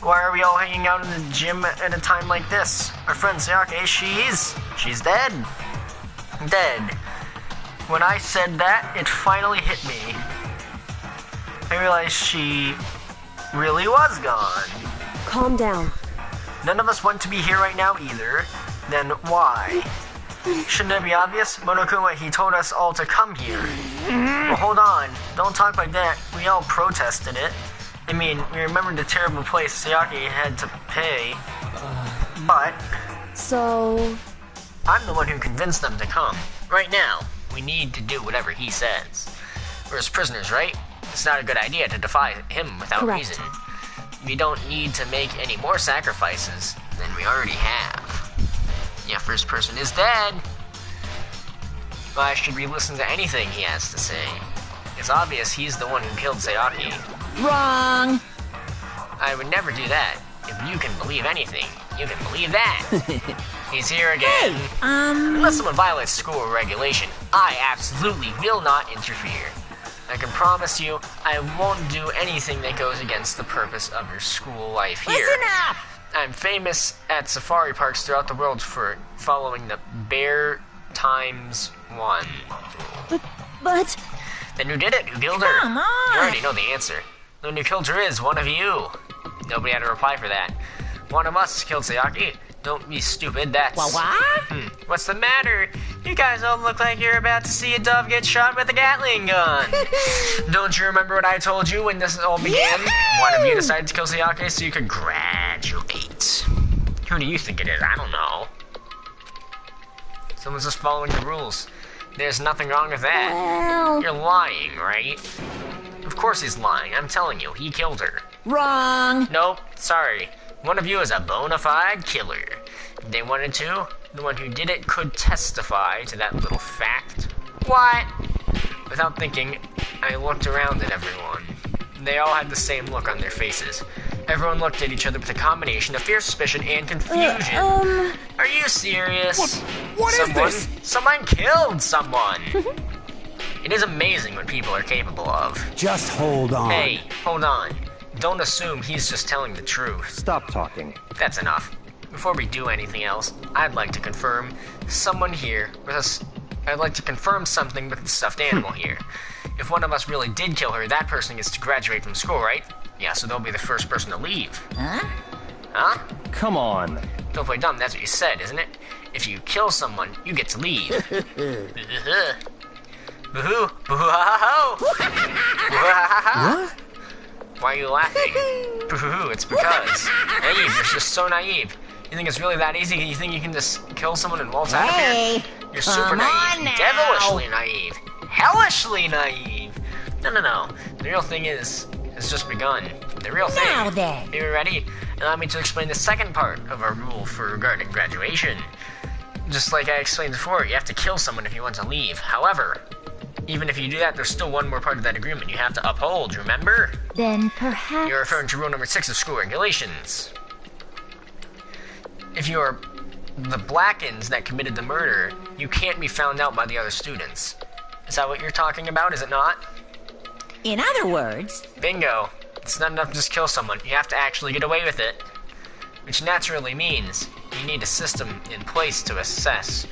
why are we all hanging out in the gym at a time like this? Our friend Sayaki, she's dead. Dead. When I said that, it finally hit me. I realized she really was gone. Calm down. None of us want to be here right now either. Then why? Shouldn't it be obvious? Monokuma, he told us all to come here. Well, hold on. Don't talk like that. We all protested it. I mean, we remembered the terrible place Sayaki had to pay. But... So... I'm the one who convinced them to come. Right now, we need to do whatever he says. We're his prisoners, right? It's not a good idea to defy him without reason. We don't need to make any more sacrifices than we already have. Yeah, first person is dead. Why should we listen to anything he has to say? It's obvious he's the one who killed Sayaki. Wrong! I would never do that. If you can believe anything, you can believe that. He's here again. Hey, Unless someone violates school regulation, I absolutely will not interfere. I can promise you, I won't do anything that goes against the purpose of your school life here. Listen up! I'm famous at safari parks throughout the world for following the Bear Times 1. But... Then who did it? Who killed her? Come on! You already know the answer. The one who killed her is one of you. Nobody had a reply for that. One of us killed Sayaki. Don't be stupid, that's... What? What's the matter? You guys all look like you're about to see a dove get shot with a Gatling gun. Don't you remember what I told you when this all began? One of you decided to kill Sayaki so you could graduate. Who do you think it is? I don't know. Someone's just following the rules. There's nothing wrong with that. Well... You're lying, right? Of course he's lying. I'm telling you, he killed her. Wrong. Nope, sorry. One of you is a bona fide killer. If they wanted to, the one who did it could testify to that little fact. What? Without thinking, I looked around at everyone. They all had the same look on their faces. Everyone looked at each other with a combination of fear, suspicion, and confusion. Are you serious? What is this? Someone killed someone! It is amazing what people are capable of. Just hold on. Hey, hold on. Don't assume he's just telling the truth. Stop talking. That's enough. Before we do anything else, I'd like to confirm someone here with us. I'd like to confirm something with the stuffed animal here. If one of us really did kill her, that person gets to graduate from school, right? Yeah, so they'll be the first person to leave. Huh? Huh? Come on. Don't play dumb, that's what you said, isn't it? If you kill someone, you get to leave. Boo-hoo! Boo-hoo-ha-ha-ho! Boo-hoo-ha-ha-ha! What? Why are you laughing? Boo-hoo-hoo, it's because. Naive, you're just so naive. You think it's really that easy? You think you can just kill someone and waltz out of here? You're super naive. Devilishly naive. Hellishly naive. No. The real thing is, it's just begun. The real thing. Now then. Are you ready? Allow me to explain the second part of our rule for regarding graduation. Just like I explained before, you have to kill someone if you want to leave. However, even if you do that, there's still one more part of that agreement you have to uphold, remember? Then perhaps... You're referring to rule number 6 of school regulations. If you're the Blackens that committed the murder, you can't be found out by the other students. Is that what you're talking about, is it not? In other words... Bingo. It's not enough to just kill someone. You have to actually get away with it. Which naturally means you need a system in place to assess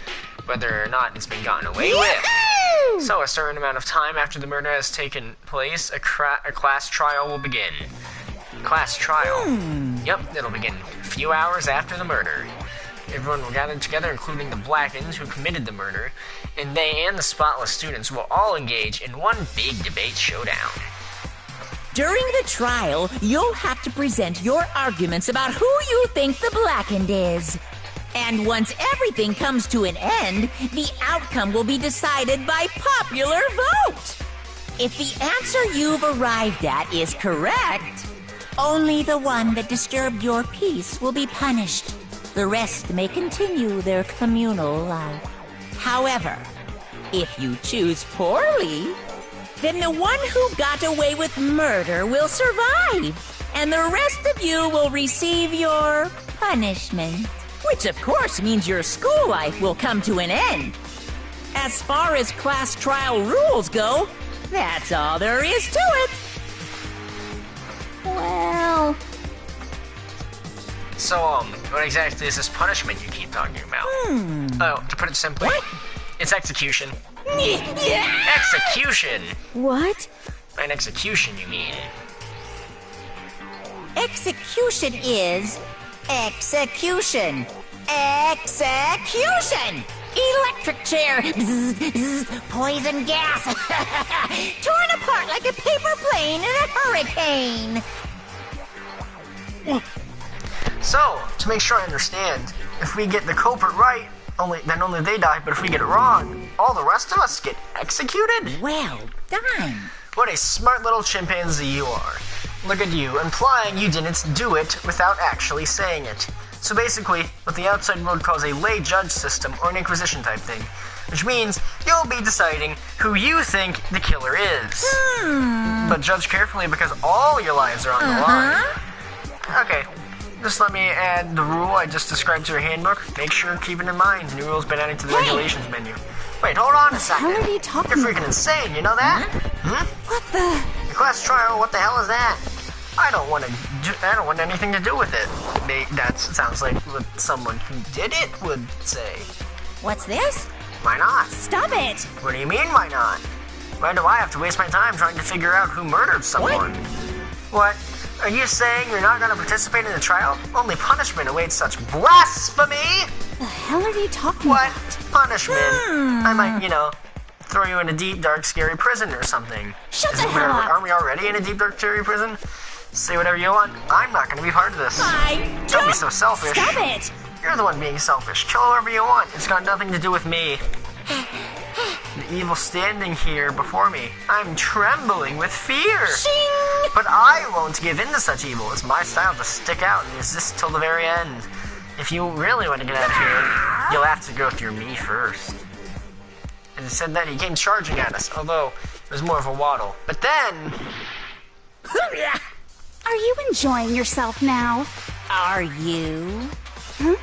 whether or not it's been gotten away with. So a certain amount of time after the murder has taken place, a class trial will begin. Class trial. Yep, it'll begin a few hours after the murder. Everyone will gather together, including the Blackens who committed the murder, and they and the spotless students will all engage in one big debate showdown. During the trial, you'll have to present your arguments about who you think the Blackened is. And once everything comes to an end, the outcome will be decided by popular vote. If the answer you've arrived at is correct, only the one that disturbed your peace will be punished. The rest may continue their communal life. However, if you choose poorly, then the one who got away with murder will survive, and the rest of you will receive your punishment. Which of course means your school life will come to an end. As far as class trial rules go, that's all there is to it. Well... So, what exactly is this punishment you keep talking about? Oh, to put it simply, it's execution. Execution! What? By an execution, you mean? Execution is... execution. Execution! Electric chair. Bzz, bzz, poison gas. Torn apart like a paper plane in a hurricane. So, to make sure I understand, if we get the culprit right, then only they die, but if we get it wrong, all the rest of us get executed? Well done. What a smart little chimpanzee you are. Look at you, implying you didn't do it without actually saying it. So basically, what the outside world calls a lay judge system or an inquisition type thing, which means you'll be deciding who you think the killer is. But judge carefully because all your lives are on the line. Okay, just let me add the rule I just described to your handbook. Make sure to keep it in mind. The new rule's been added to the regulations menu. Wait, hold on a second. What are you talking You're freaking insane, you know that? What the? The class trial, what the hell is that? I don't want anything to do with it. That sounds like what someone who did it would say. What's this? Why not? Stop it! What do you mean, why not? Why do I have to waste my time trying to figure out who murdered someone? What? Are you saying you're not going to participate in the trial? Only punishment awaits such blasphemy! The hell are you talking What? about? Punishment? I might, throw you in a deep, dark, scary prison or something. Shut the hell up! Aren't we already in a deep, dark, scary prison? Say whatever you want. I'm not going to be part of this. Don't be so selfish. Stop it! You're the one being selfish. Kill whoever you want. It's got nothing to do with me. evil standing here before me. I'm trembling with fear. Shing! But I won't give in to such evil. It's my style to stick out and resist till the very end. If you really want to get out of here, you'll have to go through me first. And he said that he came charging at us, although it was more of a waddle. But then... Are you enjoying yourself now? Are you? Huh?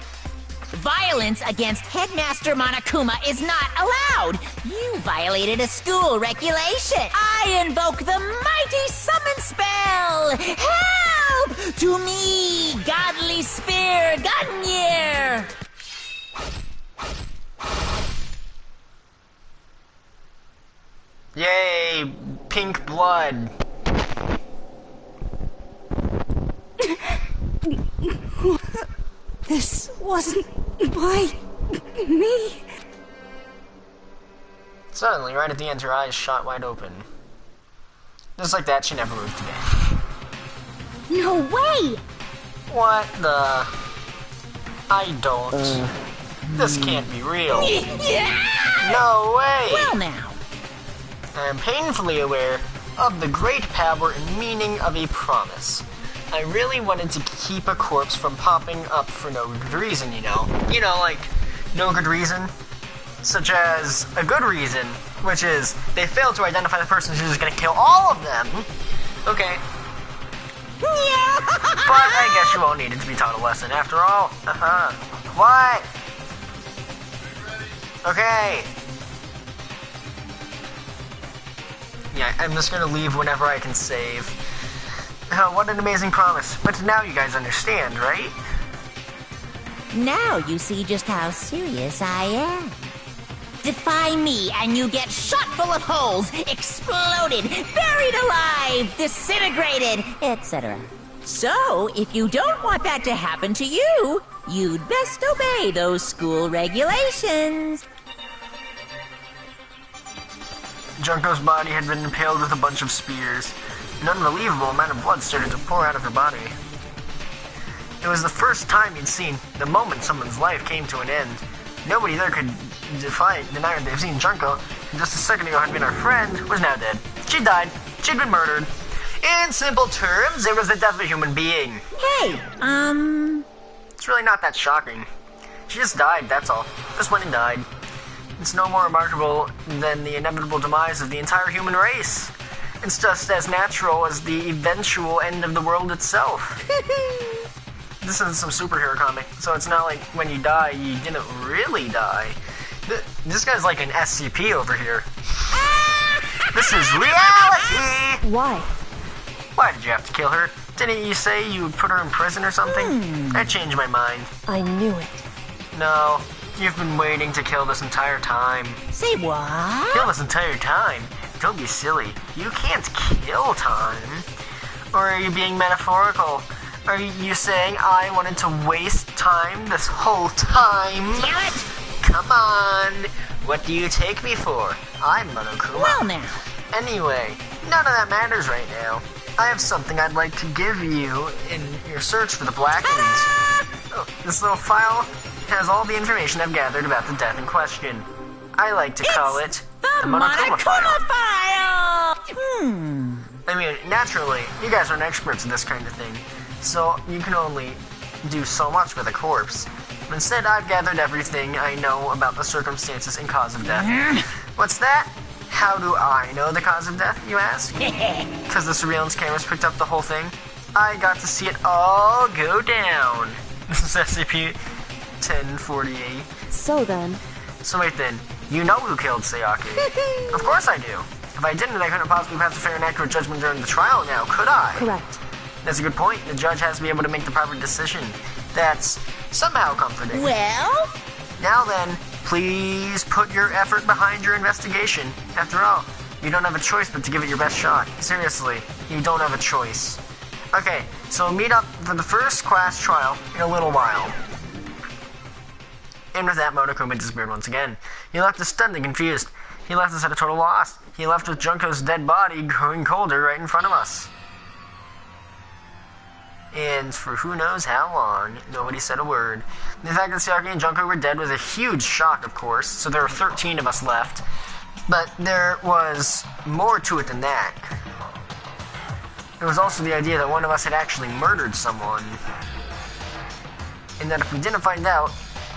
Violence against Headmaster Monokuma is not allowed! You violated a school regulation! I invoke the mighty summon spell! Help! To me, godly spear, Gungnir! Yay! Pink blood. This wasn't by me. Suddenly, right at the end, her eyes shot wide open. Just like that, she never moved again. No way! What the... I don't. This can't be real. No way! Well now. I am painfully aware of the great power and meaning of a promise. I really wanted to keep a corpse from popping up for no good reason, you know? You know, like, no good reason? Such as a good reason, which is they failed to identify the person who's gonna kill all of them. Okay. But I guess you all needed to be taught a lesson after all. What? Okay. Yeah, I'm just gonna leave whenever I can save. What an amazing promise. But now you guys understand, right? Now you see just how serious I am. Defy me and you get shot full of holes, exploded, buried alive, disintegrated, etc. So, if you don't want that to happen to you, you'd best obey those school regulations. Junko's body had been impaled with a bunch of spears. An unbelievable amount of blood started to pour out of her body. It was the first time he'd seen the moment someone's life came to an end. Nobody there could deny that they've seen Junko, who just a second ago had been our friend, was now dead. She died. She'd been murdered. In simple terms, it was the death of a human being. Hey, It's really not that shocking. She just died, that's all. Just went and died. It's no more remarkable than the inevitable demise of the entire human race. It's just as natural as the eventual end of the world itself. This isn't some superhero comic, so it's not like when you die, you didn't really die. This guy's like an SCP over here. This is reality! Why? Why did you have to kill her? Didn't you say you would put her in prison or something? I changed my mind. I knew it. No, you've been waiting to kill this entire time. Say what? Kill this entire time? Don't be silly. You can't kill time. Or are you being metaphorical? Are you saying I wanted to waste time this whole time? Damn it! Come on. What do you take me for? I'm Monokuma. Well now. Anyway, none of that matters right now. I have something I'd like to give you in your search for the Blackens. Oh, this little file has all the information I've gathered about the death in question. I like to call it the Monokuma file. I mean, naturally, you guys aren't experts in this kind of thing, so you can only do so much with a corpse. Instead, I've gathered everything I know about the circumstances and cause of death. What's that? How do I know the cause of death, you ask? Because the surveillance cameras picked up the whole thing. I got to see it all go down. This is SCP-1048. So then... So wait then, you know who killed Sayaki? Of course I do. If I didn't, I couldn't possibly pass a fair and accurate judgment during the trial now, could I? Correct. That's a good point. The judge has to be able to make the proper decision. That's somehow comforting. Well? Now then, please put your effort behind your investigation. After all, you don't have a choice but to give it your best shot. Seriously, you don't have a choice. Okay, so meet up for the first class trial in a little while. And with that, Monokuma disappeared once again. He left us stunned and confused. He left us at a total loss. He left with Junko's dead body growing colder right in front of us. And for who knows how long, nobody said a word. The fact that Sayaki and Junko were dead was a huge shock, of course, so there were 13 of us left. But there was more to it than that. There was also the idea that one of us had actually murdered someone. And that if we didn't find out,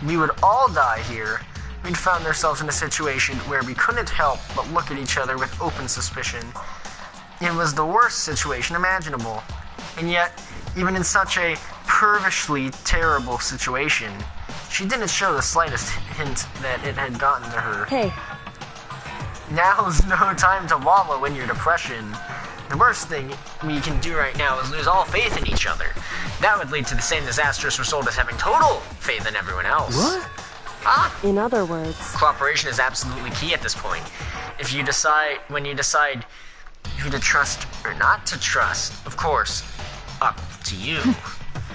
we would all die here. We'd found ourselves in a situation where we couldn't help but look at each other with open suspicion. It was the worst situation imaginable. And yet, even in such a pervishly terrible situation, she didn't show the slightest hint that it had gotten to her. Hey. Now's no time to wallow in your depression. The worst thing we can do right now is lose all faith in each other. That would lead to the same disastrous result as having total faith in everyone else. What? In other words, cooperation is absolutely key at this point. When you decide who to trust or not to trust, of course, up to you.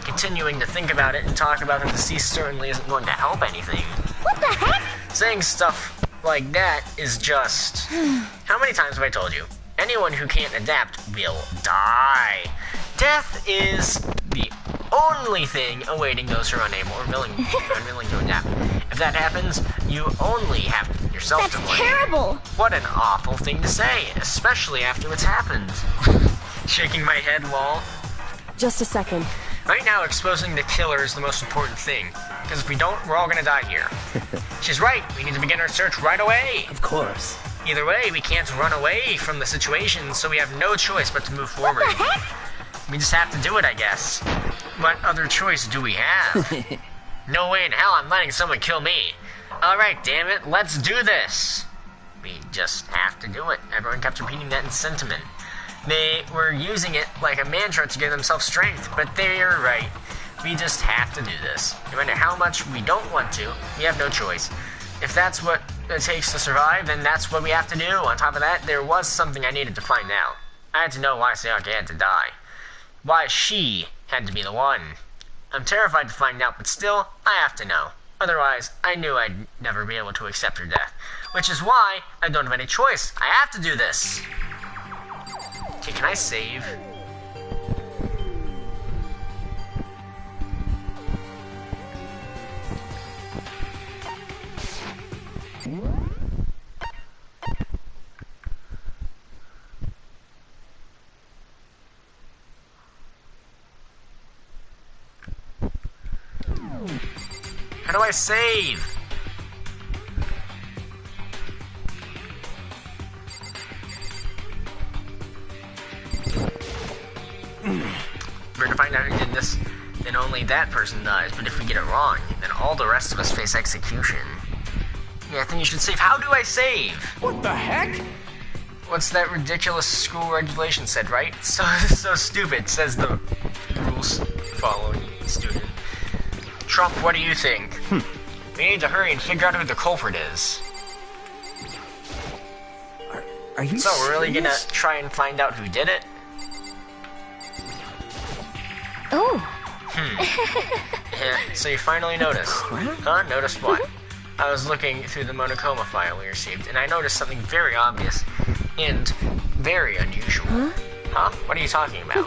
Continuing to think about it and talk about it to cease certainly isn't going to help anything. What the heck? Saying stuff like that is just... How many times have I told you? Anyone who can't adapt will die. Death is the only thing awaiting those who are unable or unwilling to adapt. If that happens, you only have yourself to blame. That's terrible! What an awful thing to say, especially after what's happened. Shaking my head, lol. just a second. Right now, exposing the killer is the most important thing. Because if we don't, we're all gonna die here. She's right. We need to begin our search right away. Of course. Either way, we can't run away from the situation, so we have no choice but to move forward. What the heck? We just have to do it, I guess. What other choice do we have? No way in hell I'm letting someone kill me. Alright, damn it, let's do this. We just have to do it. Everyone kept repeating that in sentiment. They were using it like a mantra to give themselves strength, but they're right. We just have to do this. No matter how much we don't want to, we have no choice. If that's what it takes to survive, then that's what we have to do. On top of that, there was something I needed to find out. I had to know why Sayaka had to die. Why she had to be the one. I'm terrified to find out, but still, I have to know. Otherwise, I knew I'd never be able to accept her death. Which is why I don't have any choice. I have to do this. Okay, can I save? How do I save? We're gonna find out who did this, then only that person dies. But if we get it wrong, then all the rest of us face execution. Yeah, I think you should save. How do I save? What the heck? What's that ridiculous school regulation said, right? So stupid, says the rules following student. Trump, what do you think? We need to hurry and figure out who the culprit is. Are you So we're really gonna serious? try and find out who did it? Oh. Yeah, so you finally noticed. Huh? Noticed what? I was looking through the Monokoma file we received, and I noticed something very obvious and very unusual. Huh? What are you talking about?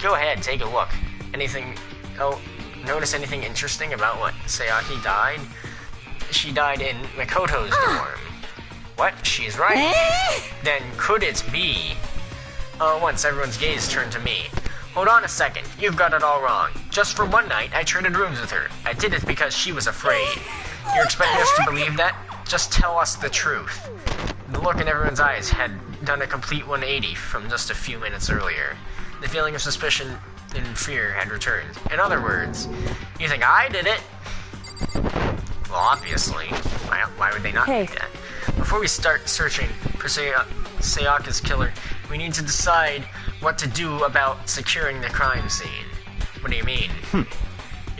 Go ahead, take a look. Anything... Oh, notice anything interesting about what Sayaki died? She died in Makoto's dorm. What? She's right. Then could it be... once everyone's gaze turned to me. Hold on a second, you've got it all wrong. Just for one night, I traded rooms with her. I did it because she was afraid. You're expecting us to believe that? Just tell us the truth. The look in everyone's eyes had done a complete 180 from just a few minutes earlier. The feeling of suspicion and fear had returned. In other words, you think I did it? Well, obviously. Why would they not think that? Before we start searching for Sayaka's killer, we need to decide what to do about securing the crime scene. What do you mean? You're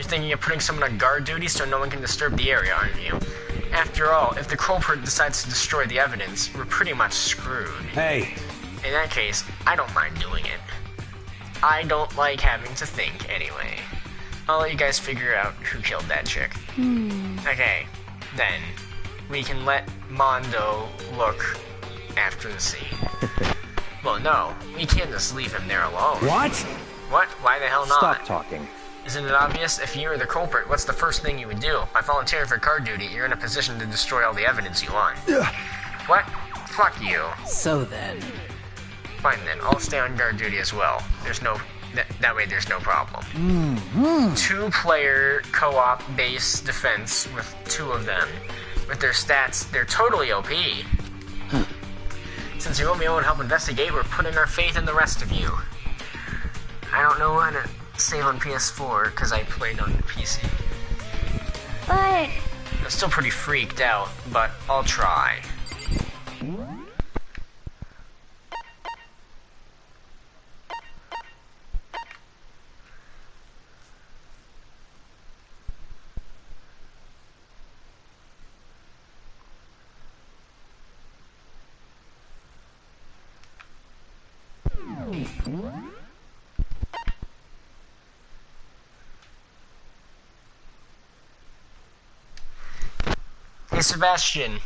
thinking of putting someone on guard duty so no one can disturb the area, aren't you? After all, if the culprit decides to destroy the evidence, we're pretty much screwed. Hey. In that case, I don't mind doing it. I don't like having to think anyway. I'll let you guys figure out who killed that chick. Okay, then we can let Mondo look after the scene. Well, no, we can't just leave him there alone. What? What? Why the hell not? Stop talking. Isn't it obvious? If you were the culprit, what's the first thing you would do? By volunteering for guard duty, you're in a position to destroy all the evidence you want. What? Fuck you. So then... Fine then, I'll stay on guard duty as well. There's no... That way there's no problem. Two-player co-op base defense with two of them. With their stats, they're totally OP. Since you won't be able to help investigate, we're putting our faith in the rest of you. I don't know how to save on PS4, because I played on PC. But... I'm still pretty freaked out, but I'll try. Hey Sebastian,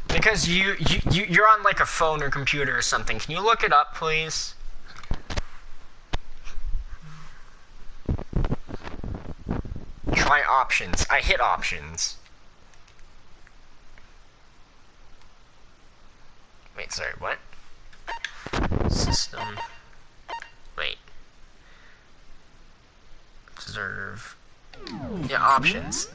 because you're on like a phone or computer or something, can you look it up, please? Try options. I hit options. Wait, sorry, what? System. Wait. Observe. Yeah, options.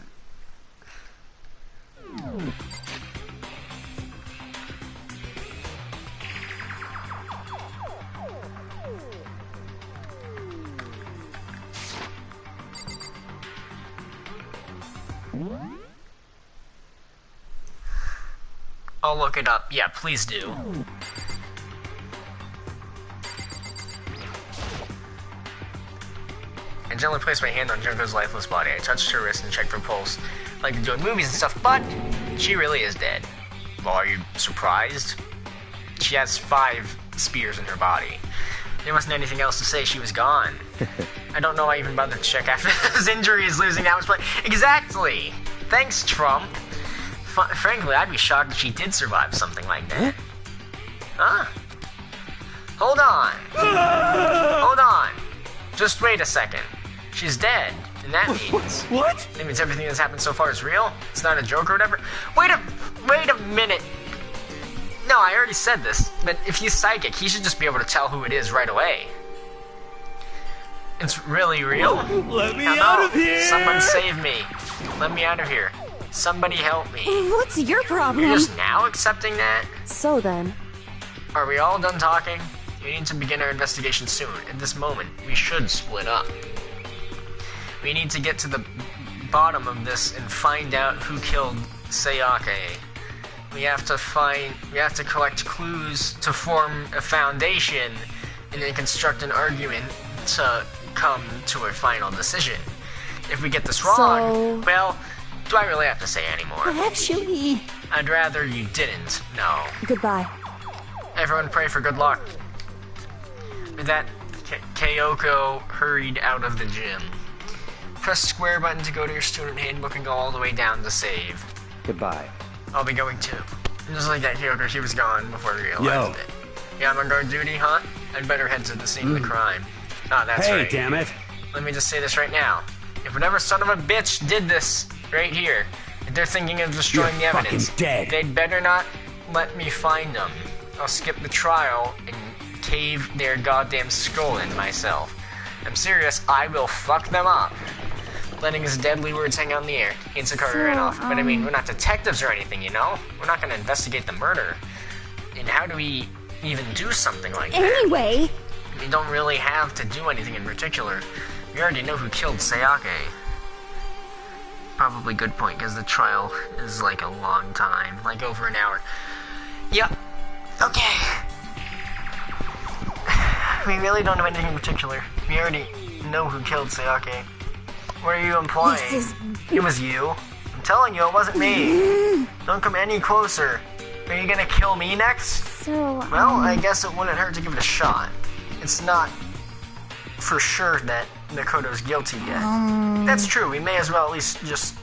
I'll look it up. Yeah, please do. I gently placed my hand on Junko's lifeless body. I touched her wrist and checked for pulse. Like to do in movies and stuff, but she really is dead. Well, are you surprised? She has 5 spears in her body. There wasn't anything else to say, she was gone. I don't know I even bothered to check after his injury is losing that much blood. Exactly! Thanks, Trump. Frankly, I'd be shocked if she did survive something like that. Huh? Hold on. Hold on. Just wait a second. She's dead, and that means... What? That means everything that's happened so far is real? It's not a joke or whatever? Wait a minute. No, I already said this, but if he's psychic, he should just be able to tell who it is right away. It's really real? Let me out of here! Someone save me. Let me out of here. Somebody help me. What's your problem? You're just now accepting that? So then... Are we all done talking? We need to begin our investigation soon. At this moment, we should split up. We need to get to the bottom of this and find out who killed Sayake. We have to collect clues to form a foundation and then construct an argument to come to a final decision. If we get this wrong, well, do I really have to say anymore? Actually... I'd rather you didn't, no. Goodbye. Everyone pray for good luck. With that, Kyoko hurried out of the gym. Press the square button to go to your student handbook and go all the way down to save. Goodbye. I'll be going too. Just like that, Kyoko, she was gone before we realized it. Yeah, I'm on guard duty, huh? I'd better head to the scene of the crime. Ah, that's right. Hey, damn it. Let me just say this right now. If whatever son of a bitch did this right here, if they're thinking of destroying the evidence, dead. They'd better not let me find them. I'll skip the trial and cave their goddamn skull in myself. I'm serious, I will fuck them up. Letting his deadly words hang out in the air. Sakura ran off. But I mean, we're not detectives or anything, you know? We're not gonna investigate the murder. And how do we even do something like that? Anyway... We don't really have to do anything in particular. We already know who killed Sayake. Probably good point, because the trial is like a long time. Like over an hour. Yep. Okay. We really don't have anything in particular. We already know who killed Sayake. What are you implying? It was you. I'm telling you, it wasn't me. Don't come any closer. Are you gonna kill me next? So, Well, I guess it wouldn't hurt to give it a shot. It's not for sure that Makoto's guilty yet. That's true, we may as well at least just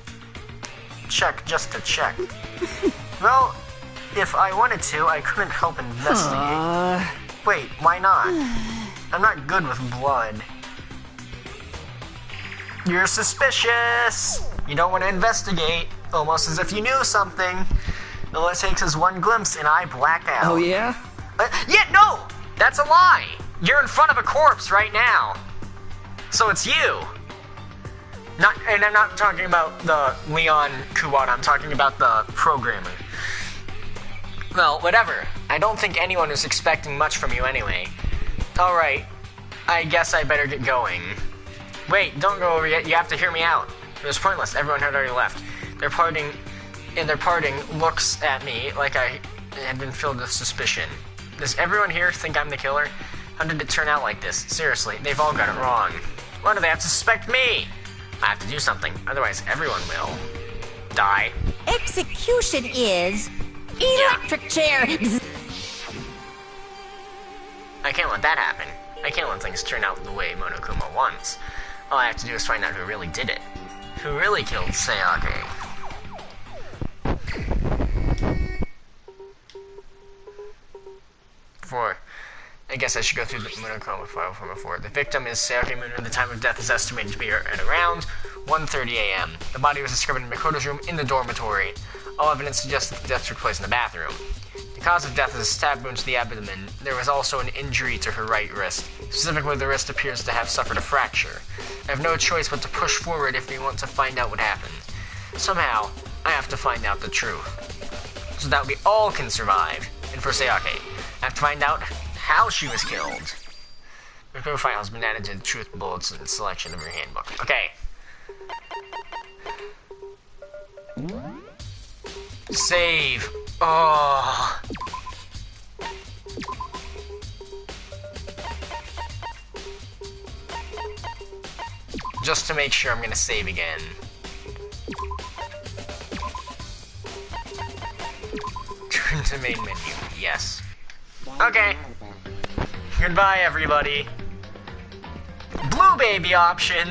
check just to check. Well, if I wanted to, I couldn't help investigate. Wait, why not? I'm not good with blood. You're suspicious! You don't want to investigate, almost as if you knew something. All it takes is one glimpse and I black out. Oh, yeah? Yeah, no! That's a lie! You're in front of a corpse right now. So it's you. And I'm not talking about the Leon Kuwata, I'm talking about the programmer. Well, whatever. I don't think anyone was expecting much from you anyway. Alright, I guess I better get going. Wait, don't go over yet, you have to hear me out. It was pointless, everyone had already left. Their parting looks at me like I had been filled with suspicion. Does everyone here think I'm the killer? How did it turn out like this? Seriously, they've all got it wrong. Why do they have to suspect me? I have to do something, otherwise everyone will die. Execution is electric chair. I can't let that happen. I can't let things turn out the way Monokuma wants. All I have to do is find out who really did it. Who really killed Sayake? I guess I should go through the Monokuma file from before. The victim is Sayake Muno. The time of death is estimated to be at around 1:30 a.m. The body was discovered in Makoto's room in the dormitory. All evidence suggests that the death took place in the bathroom. The cause of death is a stab wound to the abdomen. There was also an injury to her right wrist. Specifically, the wrist appears to have suffered a fracture. I have no choice but to push forward if we want to find out what happened. Somehow, I have to find out the truth, so that we all can survive. And for Sayake, I have to find out how she was killed. The profile has been added to the truth bullets in the selection of your handbook. Okay. Save. Oh. Just to make sure I'm gonna save again. Turn to main menu. Yes. Okay. Goodbye, everybody. Blue baby option.